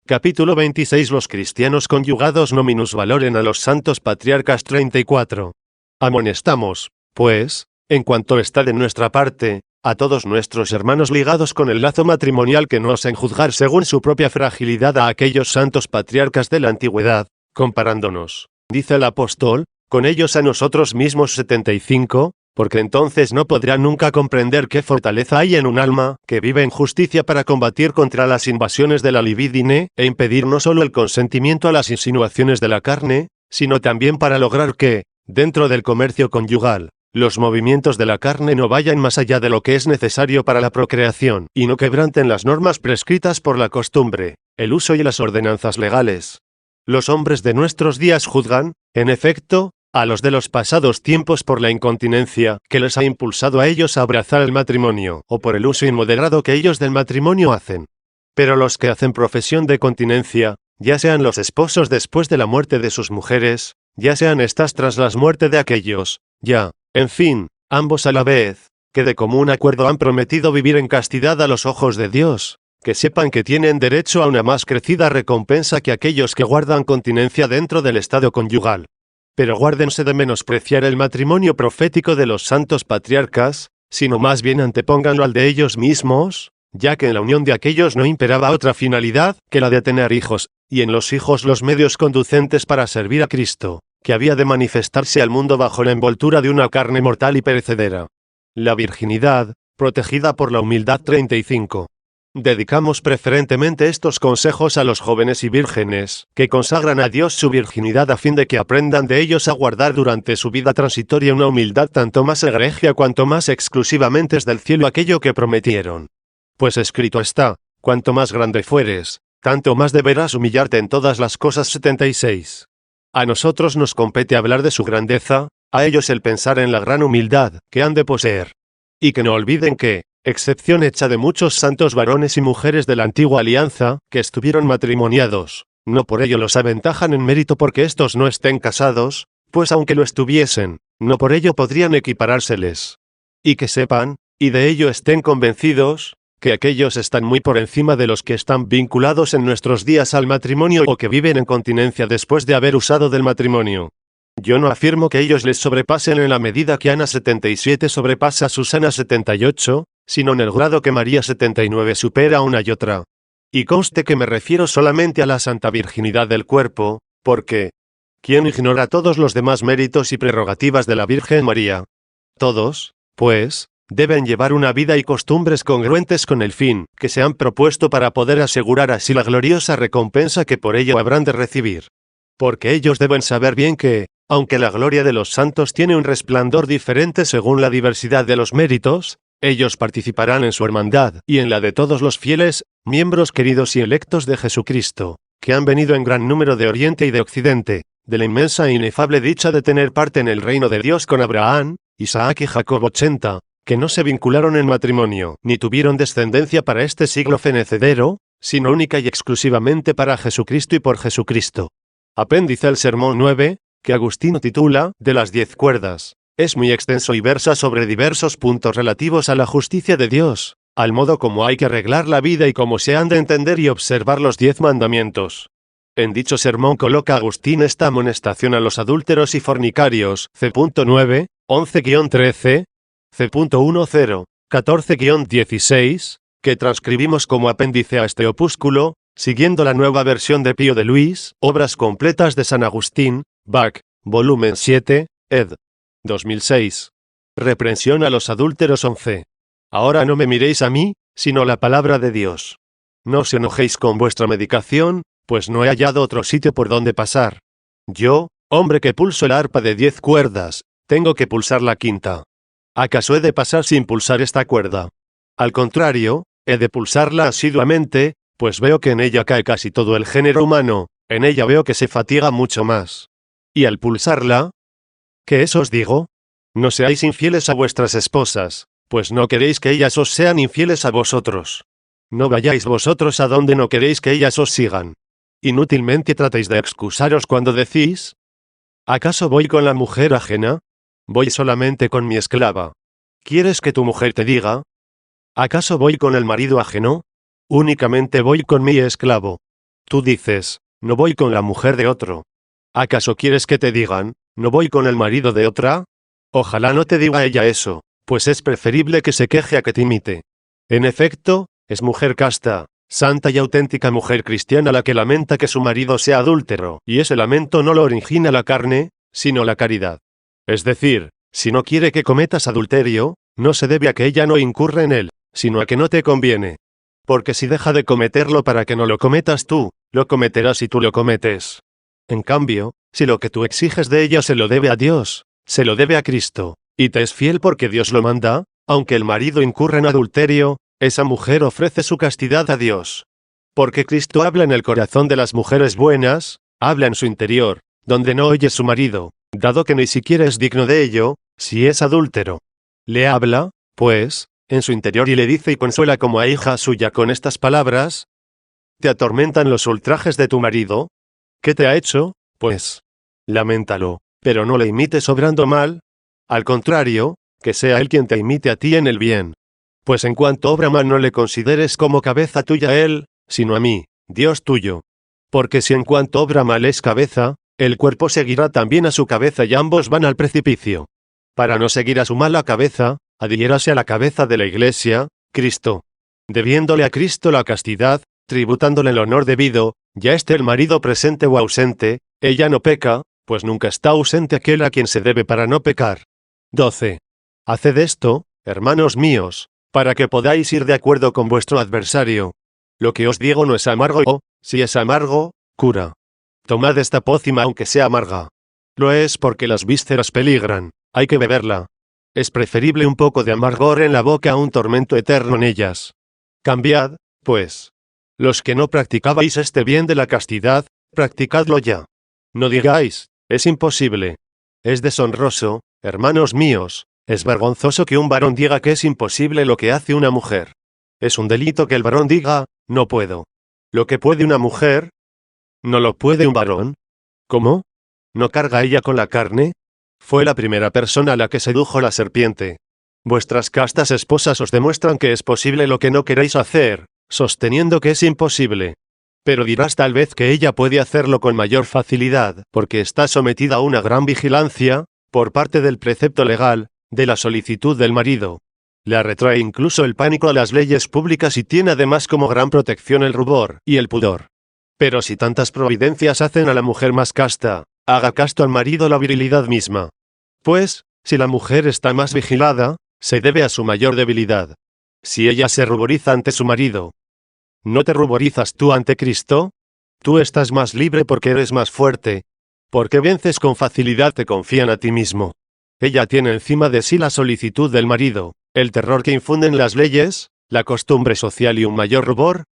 [SPEAKER 1] Capítulo 26. Los cristianos conyugados no minusvaloren a los santos patriarcas. 34. Amonestamos, pues, En cuanto está de nuestra parte, a todos nuestros hermanos ligados con el lazo matrimonial que no osen juzgar según su propia fragilidad a aquellos santos patriarcas de la antigüedad, comparándonos, dice el apóstol, con ellos a nosotros mismos 75, porque entonces no podrán nunca comprender qué fortaleza hay en un alma que vive en justicia para combatir contra las invasiones de la libidine, e impedir no solo el consentimiento a las insinuaciones de la carne, sino también para lograr que, dentro del comercio conyugal, los movimientos de la carne no vayan más allá de lo que es necesario para la procreación, y no quebranten las normas prescritas por la costumbre, el uso y las ordenanzas legales. Los hombres de nuestros días juzgan, en efecto, a los de los pasados tiempos por la incontinencia que les ha impulsado a ellos a abrazar el matrimonio, o por el uso inmoderado que ellos del matrimonio hacen. Pero los que hacen profesión de continencia, ya sean los esposos después de la muerte de sus mujeres, ya sean estas tras la muerte de aquellos, ya, en fin, ambos a la vez, que de común acuerdo han prometido vivir en castidad a los ojos de Dios, que sepan que tienen derecho a una más crecida recompensa que aquellos que guardan continencia dentro del estado conyugal. Pero guárdense de menospreciar el matrimonio profético de los santos patriarcas, sino más bien antepónganlo al de ellos mismos, ya que en la unión de aquellos no imperaba otra finalidad que la de tener hijos, y en los hijos los medios conducentes para servir a Cristo, que había de manifestarse al mundo bajo la envoltura de una carne mortal y perecedera. La virginidad, protegida por la humildad 35. Dedicamos preferentemente estos consejos a los jóvenes y vírgenes, que consagran a Dios su virginidad a fin de que aprendan de ellos a guardar durante su vida transitoria una humildad tanto más egregia cuanto más exclusivamente es del cielo aquello que prometieron. Pues escrito está, cuanto más grande fueres, tanto más deberás humillarte en todas las cosas 76. A nosotros nos compete hablar de su grandeza, a ellos el pensar en la gran humildad que han de poseer. Y que no olviden que, excepción hecha de muchos santos varones y mujeres de la antigua alianza, que estuvieron matrimoniados, no por ello los aventajan en mérito porque éstos no estén casados, pues aunque lo estuviesen, no por ello podrían equiparárseles. Y que sepan, y de ello estén convencidos, que aquellos están muy por encima de los que están vinculados en nuestros días al matrimonio o que viven en continencia después de haber usado del matrimonio. Yo no afirmo que ellos les sobrepasen en la medida que Ana 77 sobrepasa a Susana 78, sino en el grado que María 79 supera una y otra. Y conste que me refiero solamente a la santa virginidad del cuerpo, porque ¿quién ignora todos los demás méritos y prerrogativas de la Virgen María? Todos, pues, deben llevar una vida y costumbres congruentes con el fin que se han propuesto para poder asegurar así la gloriosa recompensa que por ello habrán de recibir. Porque ellos deben saber bien que, aunque la gloria de los santos tiene un resplandor diferente según la diversidad de los méritos, ellos participarán en su hermandad y en la de todos los fieles, miembros queridos y electos de Jesucristo, que han venido en gran número de Oriente y de Occidente, de la inmensa e inefable dicha de tener parte en el reino de Dios con Abraham, Isaac y Jacob 80, que no se vincularon en matrimonio, ni tuvieron descendencia para este siglo fenecedero, sino única y exclusivamente para Jesucristo y por Jesucristo. Apéndice al Sermón 9, que Agustino titula, de las 10 cuerdas. Es muy extenso y versa sobre diversos puntos relativos a la justicia de Dios, al modo como hay que arreglar la vida y cómo se han de entender y observar los 10 mandamientos. En dicho sermón coloca Agustín esta amonestación a los adúlteros y fornicarios, c.9, 11-13, c.10, 14-16, que transcribimos como apéndice a este opúsculo, siguiendo la nueva versión de Pío de Luis, Obras completas de San Agustín, Bach, volumen 7, ed. 2006. Reprensión a los adúlteros 11. Ahora no me miréis a mí, sino la palabra de Dios. No os enojéis con vuestra medicación, pues no he hallado otro sitio por donde pasar. Yo, hombre que pulso el arpa de 10 cuerdas, tengo que pulsar la quinta. ¿Acaso he de pasar sin pulsar esta cuerda? Al contrario, he de pulsarla asiduamente, pues veo que en ella cae casi todo el género humano, en ella veo que se fatiga mucho más. Y al pulsarla, ¿qué es os digo? No seáis infieles a vuestras esposas, pues no queréis que ellas os sean infieles a vosotros. No vayáis vosotros a donde no queréis que ellas os sigan. Inútilmente tratéis de excusaros cuando decís, ¿acaso voy con la mujer ajena? Voy solamente con mi esclava. ¿Quieres que tu mujer te diga? ¿Acaso voy con el marido ajeno? Únicamente voy con mi esclavo. Tú dices, no voy con la mujer de otro. ¿Acaso quieres que te digan, no voy con el marido de otra? Ojalá no te diga ella eso, pues es preferible que se queje a que te imite. En efecto, es mujer casta, santa y auténtica mujer cristiana la que lamenta que su marido sea adúltero, y ese lamento no lo origina la carne, sino la caridad. Es decir, si no quiere que cometas adulterio, no se debe a que ella no incurra en él, sino a que no te conviene. Porque si deja de cometerlo para que no lo cometas tú, lo cometerás si tú lo cometes. En cambio, si lo que tú exiges de ella se lo debe a Dios, se lo debe a Cristo, y te es fiel porque Dios lo manda, aunque el marido incurra en adulterio, esa mujer ofrece su castidad a Dios. Porque Cristo habla en el corazón de las mujeres buenas, habla en su interior, donde no oye su marido, dado que ni siquiera es digno de ello, si es adúltero. Le habla, pues, en su interior y le dice y consuela como a hija suya con estas palabras: ¿te atormentan los ultrajes de tu marido? ¿Qué te ha hecho? Pues, laméntalo, pero no le imites obrando mal. Al contrario, que sea él quien te imite a ti en el bien. Pues en cuanto obra mal no le consideres como cabeza tuya a él, sino a mí, Dios tuyo. Porque si en cuanto obra mal es cabeza, el cuerpo seguirá también a su cabeza y ambos van al precipicio. Para no seguir a su mala cabeza, adhiérase a la cabeza de la Iglesia, Cristo. Debiéndole a Cristo la castidad, tributándole el honor debido, ya esté el marido presente o ausente, ella no peca, pues nunca está ausente aquel a quien se debe para no pecar. 12. Haced esto, hermanos míos, para que podáis ir de acuerdo con vuestro adversario. Lo que os digo no es amargo o, si es amargo, cura. Tomad esta pócima aunque sea amarga. Lo es porque las vísceras peligran, hay que beberla. Es preferible un poco de amargor en la boca a un tormento eterno en ellas. Cambiad, pues. Los que no practicabais este bien de la castidad, practicadlo ya. No digáis, es imposible. Es deshonroso, hermanos míos, es vergonzoso que un varón diga que es imposible lo que hace una mujer. Es un delito que el varón diga, no puedo. Lo que puede una mujer, ¿no lo puede un varón? ¿Cómo? ¿No carga ella con la carne? Fue la primera persona a la que sedujo la serpiente. Vuestras castas esposas os demuestran que es posible lo que no queréis hacer, sosteniendo que es imposible. Pero dirás tal vez que ella puede hacerlo con mayor facilidad, porque está sometida a una gran vigilancia, por parte del precepto legal, de la solicitud del marido. Le retrae incluso el pánico a las leyes públicas y tiene además como gran protección el rubor y el pudor. Pero si tantas providencias hacen a la mujer más casta, haga casto al marido la virilidad misma. Pues, si la mujer está más vigilada, se debe a su mayor debilidad. Si ella se ruboriza ante su marido, ¿no te ruborizas tú ante Cristo? Tú estás más libre porque eres más fuerte. Porque vences con facilidad te confían a ti mismo. Ella tiene encima de sí la solicitud del marido, el terror que infunden las leyes, la costumbre social y un mayor rubor.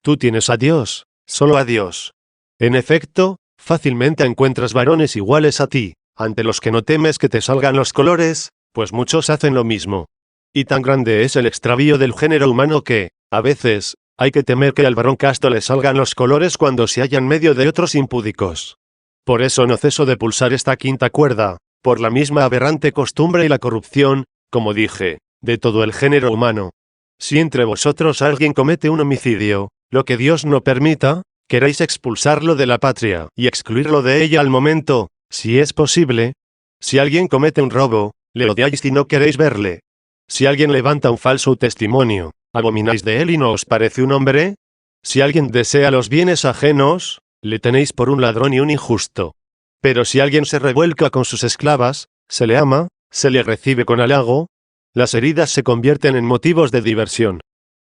[SPEAKER 1] Tú tienes a Dios, solo a Dios. En efecto, fácilmente encuentras varones iguales a ti, ante los que no temes que te salgan los colores, pues muchos hacen lo mismo. Y tan grande es el extravío del género humano que, a veces, hay que temer que al varón casto le salgan los colores cuando se halla en medio de otros impúdicos. Por eso no ceso de pulsar esta quinta cuerda, por la misma aberrante costumbre y la corrupción, como dije, de todo el género humano. Si entre vosotros alguien comete un homicidio, lo que Dios no permita, queréis expulsarlo de la patria y excluirlo de ella al momento, si es posible. Si alguien comete un robo, le odiáis y no queréis verle. Si alguien levanta un falso testimonio, ¿abomináis de él y no os parece un hombre? Si alguien desea los bienes ajenos, le tenéis por un ladrón y un injusto. Pero si alguien se revuelca con sus esclavas, se le ama, se le recibe con halago, las heridas se convierten en motivos de diversión.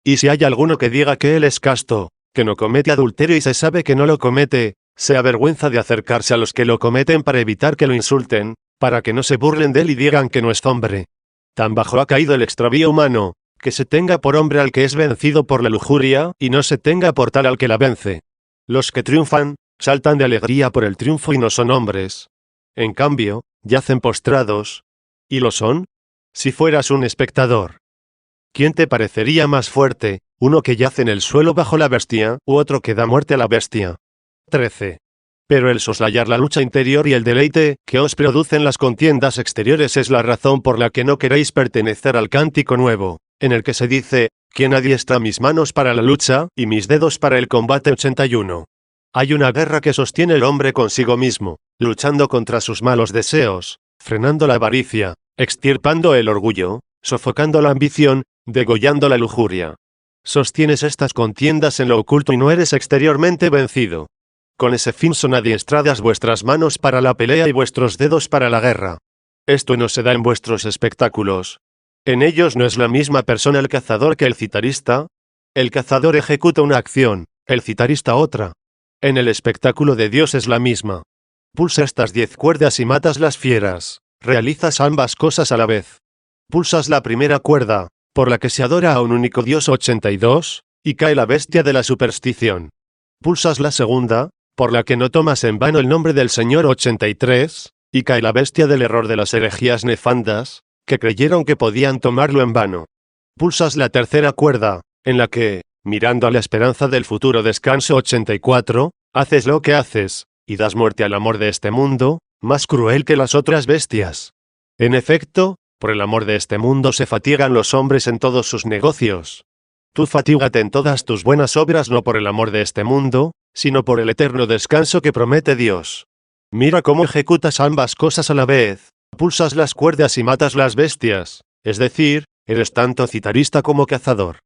[SPEAKER 1] Y si hay alguno que diga que él es casto, que no comete adulterio y se sabe que no lo comete, se avergüenza de acercarse a los que lo cometen para evitar que lo insulten, para que no se burlen de él y digan que no es hombre. Tan bajo ha caído el extravío humano, que se tenga por hombre al que es vencido por la lujuria, y no se tenga por tal al que la vence. Los que triunfan, saltan de alegría por el triunfo y no son hombres. En cambio, yacen postrados. ¿Y lo son? Si fueras un espectador. ¿Quién te parecería más fuerte, uno que yace en el suelo bajo la bestia, u otro que da muerte a la bestia? 13. Pero el soslayar la lucha interior y el deleite que os producen las contiendas exteriores es la razón por la que no queréis pertenecer al cántico nuevo, en el que se dice, ¿quién adiestra mis manos para la lucha, y mis dedos para el combate? 81. Hay una guerra que sostiene el hombre consigo mismo, luchando contra sus malos deseos, frenando la avaricia, extirpando el orgullo, sofocando la ambición, degollando la lujuria. Sostienes estas contiendas en lo oculto y no eres exteriormente vencido. Con ese fin son adiestradas vuestras manos para la pelea y vuestros dedos para la guerra. Esto no se da en vuestros espectáculos. En ellos no es la misma persona el cazador que el citarista. El cazador ejecuta una acción, el citarista otra. En el espectáculo de Dios es la misma. Pulsa estas 10 cuerdas y matas las fieras. Realizas ambas cosas a la vez. Pulsas la primera cuerda, por la que se adora a un único Dios 82, y cae la bestia de la superstición. Pulsas la segunda, por la que no tomas en vano el nombre del Señor 83, y cae la bestia del error de las herejías nefandas, que creyeron que podían tomarlo en vano. Pulsas la tercera cuerda, en la que, mirando a la esperanza del futuro descanso 84, haces lo que haces, y das muerte al amor de este mundo, más cruel que las otras bestias. En efecto, por el amor de este mundo se fatigan los hombres en todos sus negocios. Tú fatígate en todas tus buenas obras no por el amor de este mundo, sino por el eterno descanso que promete Dios. Mira cómo ejecutas ambas cosas a la vez, pulsas las cuerdas y matas las bestias, es decir, eres tanto citarista como cazador.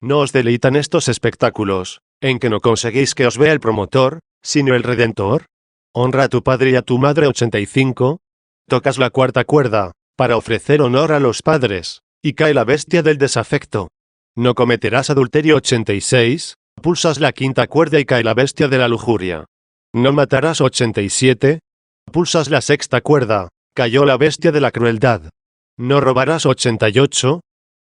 [SPEAKER 1] No os deleitan estos espectáculos, en que no conseguís que os vea el promotor, sino el Redentor. Honra a tu padre y a tu madre 85. Tocas la cuarta cuerda, para ofrecer honor a los padres, y cae la bestia del desafecto. No cometerás adulterio 86. Pulsas la quinta cuerda y cae la bestia de la lujuria. No matarás 87. Pulsas la sexta cuerda, cayó la bestia de la crueldad. No robarás 88.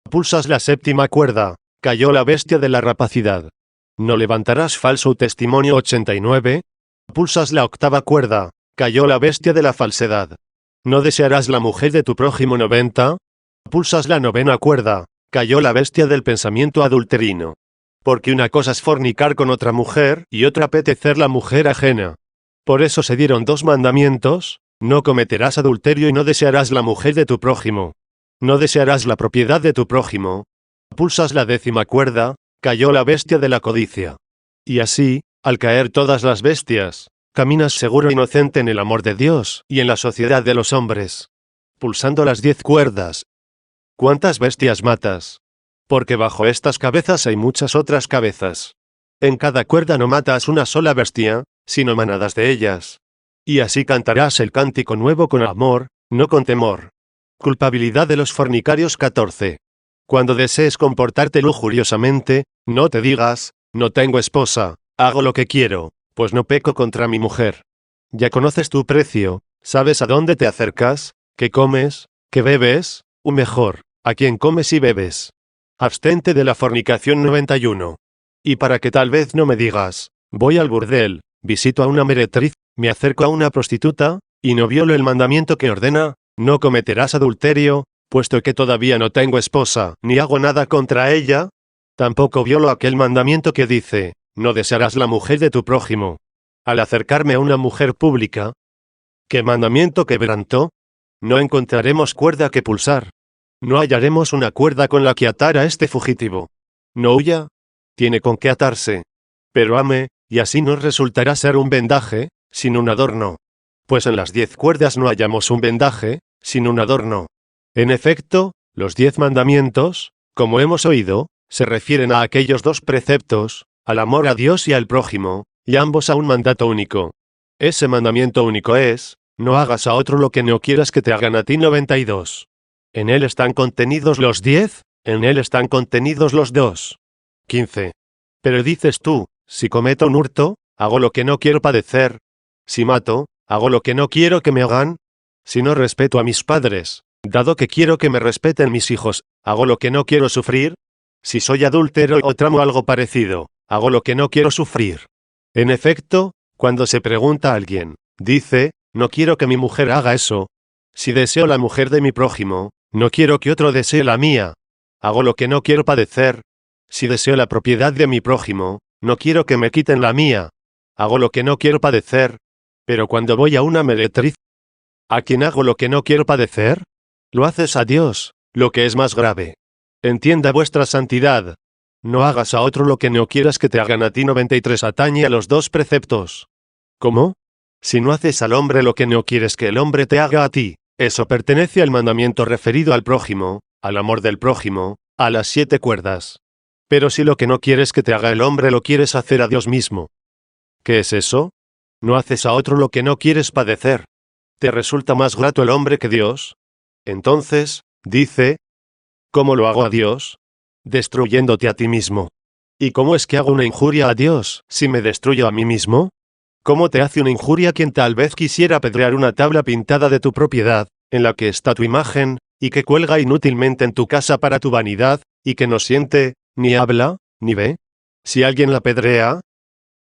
[SPEAKER 1] Pulsas la séptima cuerda, cayó la bestia de la rapacidad. No levantarás falso testimonio 89. Pulsas la octava cuerda, cayó la bestia de la falsedad. No desearás la mujer de tu prójimo 90. Pulsas la novena cuerda, cayó la bestia del pensamiento adulterino. Porque una cosa es fornicar con otra mujer y otra apetecer la mujer ajena. Por eso se dieron 2 mandamientos: no cometerás adulterio y no desearás la mujer de tu prójimo. No desearás la propiedad de tu prójimo. Pulsas la 10ª cuerda, cayó la bestia de la codicia. Y así, al caer todas las bestias, caminas seguro e inocente en el amor de Dios y en la sociedad de los hombres. Pulsando las 10 cuerdas. ¿Cuántas bestias matas? Porque bajo estas cabezas hay muchas otras cabezas. En cada cuerda no matas una sola bestia, sino manadas de ellas. Y así cantarás el cántico nuevo con amor, no con temor. Culpabilidad de los fornicarios 14. Cuando desees comportarte lujuriosamente, no te digas, no tengo esposa, hago lo que quiero, pues no peco contra mi mujer. Ya conoces tu precio, sabes a dónde te acercas, qué comes, qué bebes, o mejor, a quién comes y bebes. Abstente de la fornicación 91. Y para que tal vez no me digas, voy al burdel, visito a una meretriz, me acerco a una prostituta, y no violo el mandamiento que ordena, no cometerás adulterio, puesto que todavía no tengo esposa, ni hago nada contra ella. Tampoco violo aquel mandamiento que dice, no desearás la mujer de tu prójimo. Al acercarme a una mujer pública, ¿qué mandamiento quebrantó? No encontraremos cuerda que pulsar. No hallaremos una cuerda con la que atar a este fugitivo. No huya. Tiene con qué atarse. Pero ame, y así nos resultará ser un vendaje, sin un adorno. Pues en las 10 cuerdas no hallamos un vendaje, sin un adorno. En efecto, los 10 mandamientos, como hemos oído, se refieren a aquellos 2 preceptos, al amor a Dios y al prójimo, y ambos a un mandato único. Ese mandamiento único es, no hagas a otro lo que no quieras que te hagan a ti 92. En él están contenidos los 10, en él están contenidos los 2. 15. Pero dices tú, si cometo un hurto, hago lo que no quiero padecer. Si mato, hago lo que no quiero que me hagan. Si no respeto a mis padres, dado que quiero que me respeten mis hijos, hago lo que no quiero sufrir. Si soy adúltero o tramo algo parecido, hago lo que no quiero sufrir. En efecto, cuando se pregunta a alguien, dice, no quiero que mi mujer haga eso. Si deseo la mujer de mi prójimo, no quiero que otro desee la mía. Hago lo que no quiero padecer. Si deseo la propiedad de mi prójimo, no quiero que me quiten la mía. Hago lo que no quiero padecer. Pero cuando voy a una meretriz, ¿a quién hago lo que no quiero padecer? Lo haces a Dios, lo que es más grave. Entienda vuestra santidad. No hagas a otro lo que no quieras que te hagan a ti. 93 atañe a los 2 preceptos. ¿Cómo? Si no haces al hombre lo que no quieres que el hombre te haga a ti, Eso pertenece al mandamiento referido al prójimo, al amor del prójimo, a las 7 cuerdas. Pero si lo que no quieres que te haga el hombre lo quieres hacer a Dios mismo. ¿Qué es eso? No haces a otro lo que no quieres padecer. ¿Te resulta más grato el hombre que Dios? Entonces, dice, ¿cómo lo hago a Dios? Destruyéndote a ti mismo. ¿Y cómo es que hago una injuria a Dios, si me destruyo a mí mismo? ¿Cómo te hace una injuria quien tal vez quisiera apedrear una tabla pintada de tu propiedad, en la que está tu imagen, y que cuelga inútilmente en tu casa para tu vanidad, y que no siente, ni habla, ni ve? Si alguien la apedrea,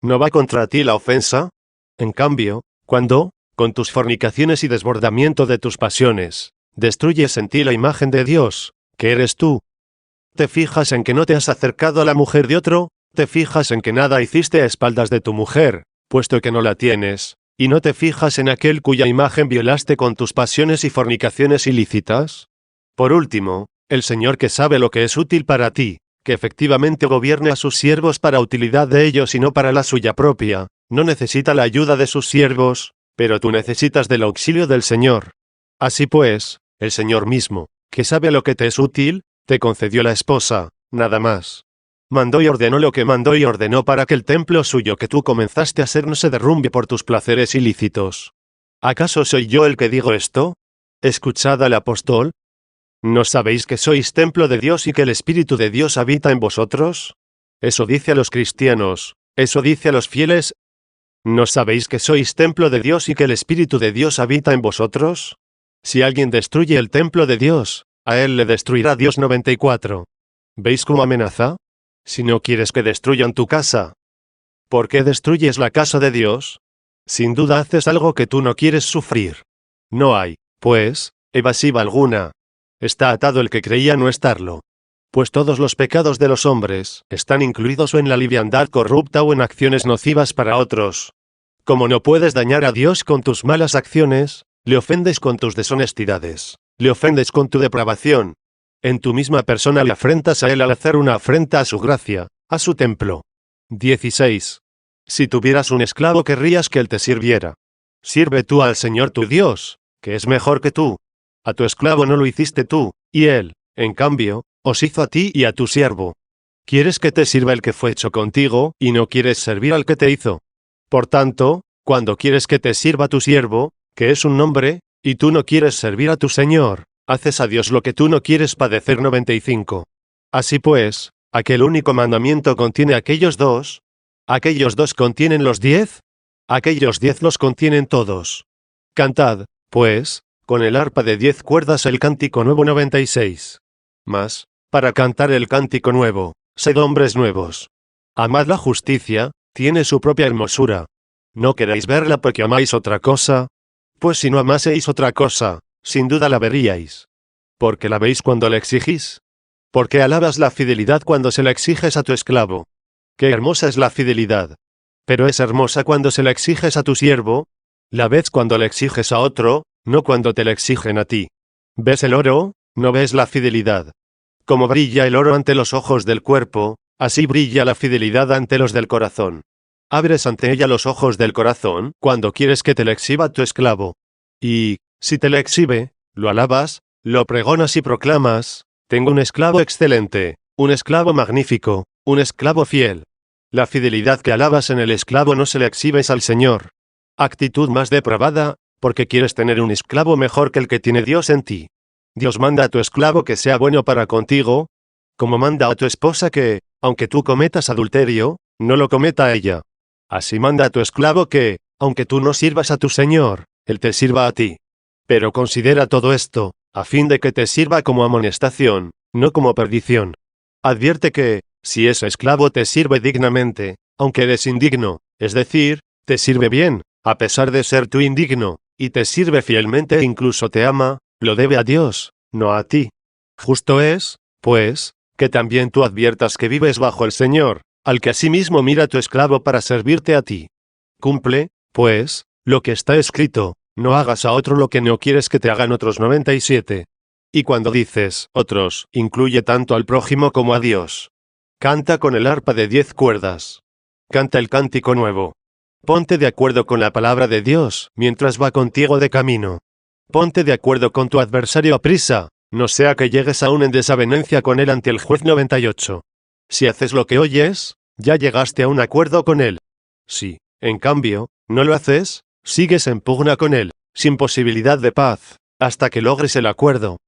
[SPEAKER 1] ¿no va contra ti la ofensa? En cambio, cuando, con tus fornicaciones y desbordamiento de tus pasiones, destruyes en ti la imagen de Dios, que eres tú, te fijas en que no te has acercado a la mujer de otro, te fijas en que nada hiciste a espaldas de tu mujer, puesto que no la tienes, y no te fijas en aquel cuya imagen violaste con tus pasiones y fornicaciones ilícitas. Por último, el Señor que sabe lo que es útil para ti, que efectivamente gobierne a sus siervos para utilidad de ellos y no para la suya propia, no necesita la ayuda de sus siervos, pero tú necesitas del auxilio del Señor. Así pues, el Señor mismo, que sabe lo que te es útil, te concedió la esposa, nada más. Mandó y ordenó lo que mandó y ordenó para que el templo suyo que tú comenzaste a ser no se derrumbe por tus placeres ilícitos. ¿Acaso soy yo el que digo esto? Escuchad al apóstol. ¿No sabéis que sois templo de Dios y que el Espíritu de Dios habita en vosotros? Eso dice a los cristianos, eso dice a los fieles. ¿No sabéis que sois templo de Dios y que el Espíritu de Dios habita en vosotros? Si alguien destruye el templo de Dios, a él le destruirá Dios. 94. ¿Veis cómo amenaza? Si no quieres que destruyan tu casa, ¿por qué destruyes la casa de Dios? Sin duda haces algo que tú no quieres sufrir. No hay, pues, evasiva alguna. Está atado el que creía no estarlo. Pues todos los pecados de los hombres están incluidos o en la liviandad corrupta o en acciones nocivas para otros. Como no puedes dañar a Dios con tus malas acciones, le ofendes con tus deshonestidades, le ofendes con tu depravación. En tu misma persona le afrentas a él al hacer una afrenta a su gracia, a su templo. 16. Si tuvieras un esclavo querrías que él te sirviera. Sirve tú al Señor tu Dios, que es mejor que tú. A tu esclavo no lo hiciste tú, y él, en cambio, os hizo a ti y a tu siervo. ¿Quieres que te sirva el que fue hecho contigo, y no quieres servir al que te hizo? Por tanto, cuando quieres que te sirva tu siervo, que es un hombre, y tú no quieres servir a tu Señor, haces a Dios lo que tú no quieres padecer. 95. Así pues, ¿aquel único mandamiento contiene aquellos dos? ¿Aquellos dos contienen los 10? Aquellos 10 los contienen todos. Cantad, pues, con el arpa de 10 cuerdas el cántico nuevo. 96. Mas, para cantar el cántico nuevo, sed hombres nuevos. Amad la justicia, tiene su propia hermosura. ¿No queréis verla porque amáis otra cosa? Pues si no amaseis otra cosa, sin duda la veríais. ¿Por qué la veis cuando la exigís? ¿Por qué alabas la fidelidad cuando se la exiges a tu esclavo? ¡Qué hermosa es la fidelidad! Pero es hermosa cuando se la exiges a tu siervo. La ves cuando la exiges a otro, no cuando te la exigen a ti. ¿Ves el oro? No ves la fidelidad. Como brilla el oro ante los ojos del cuerpo, así brilla la fidelidad ante los del corazón. Abres ante ella los ojos del corazón cuando quieres que te la exhiba tu esclavo. Y, si te la exhibe, lo alabas, lo pregonas y proclamas: tengo un esclavo excelente, un esclavo magnífico, un esclavo fiel. La fidelidad que alabas en el esclavo no se le exhibes al Señor. Actitud más depravada, porque quieres tener un esclavo mejor que el que tiene Dios en ti. Dios manda a tu esclavo que sea bueno para contigo, como manda a tu esposa que, aunque tú cometas adulterio, no lo cometa ella. Así manda a tu esclavo que, aunque tú no sirvas a tu Señor, él te sirva a ti. Pero considera todo esto, a fin de que te sirva como amonestación, no como perdición. Advierte que, si ese esclavo te sirve dignamente, aunque eres indigno, es decir, te sirve bien, a pesar de ser tú indigno, y te sirve fielmente e incluso te ama, lo debe a Dios, no a ti. Justo es, pues, que también tú adviertas que vives bajo el Señor, al que asimismo mira tu esclavo para servirte a ti. Cumple, pues, lo que está escrito: no hagas a otro lo que no quieres que te hagan otros. 97. Y cuando dices otros, incluye tanto al prójimo como a Dios. Canta con el arpa de 10 cuerdas. Canta el cántico nuevo. Ponte de acuerdo con la palabra de Dios mientras va contigo de camino. Ponte de acuerdo con tu adversario a prisa, no sea que llegues aún en desavenencia con él ante el juez 98. Si haces lo que oyes, ya llegaste a un acuerdo con él. Si, en cambio, no lo haces, sigues en pugna con él, sin posibilidad de paz, hasta que logres el acuerdo.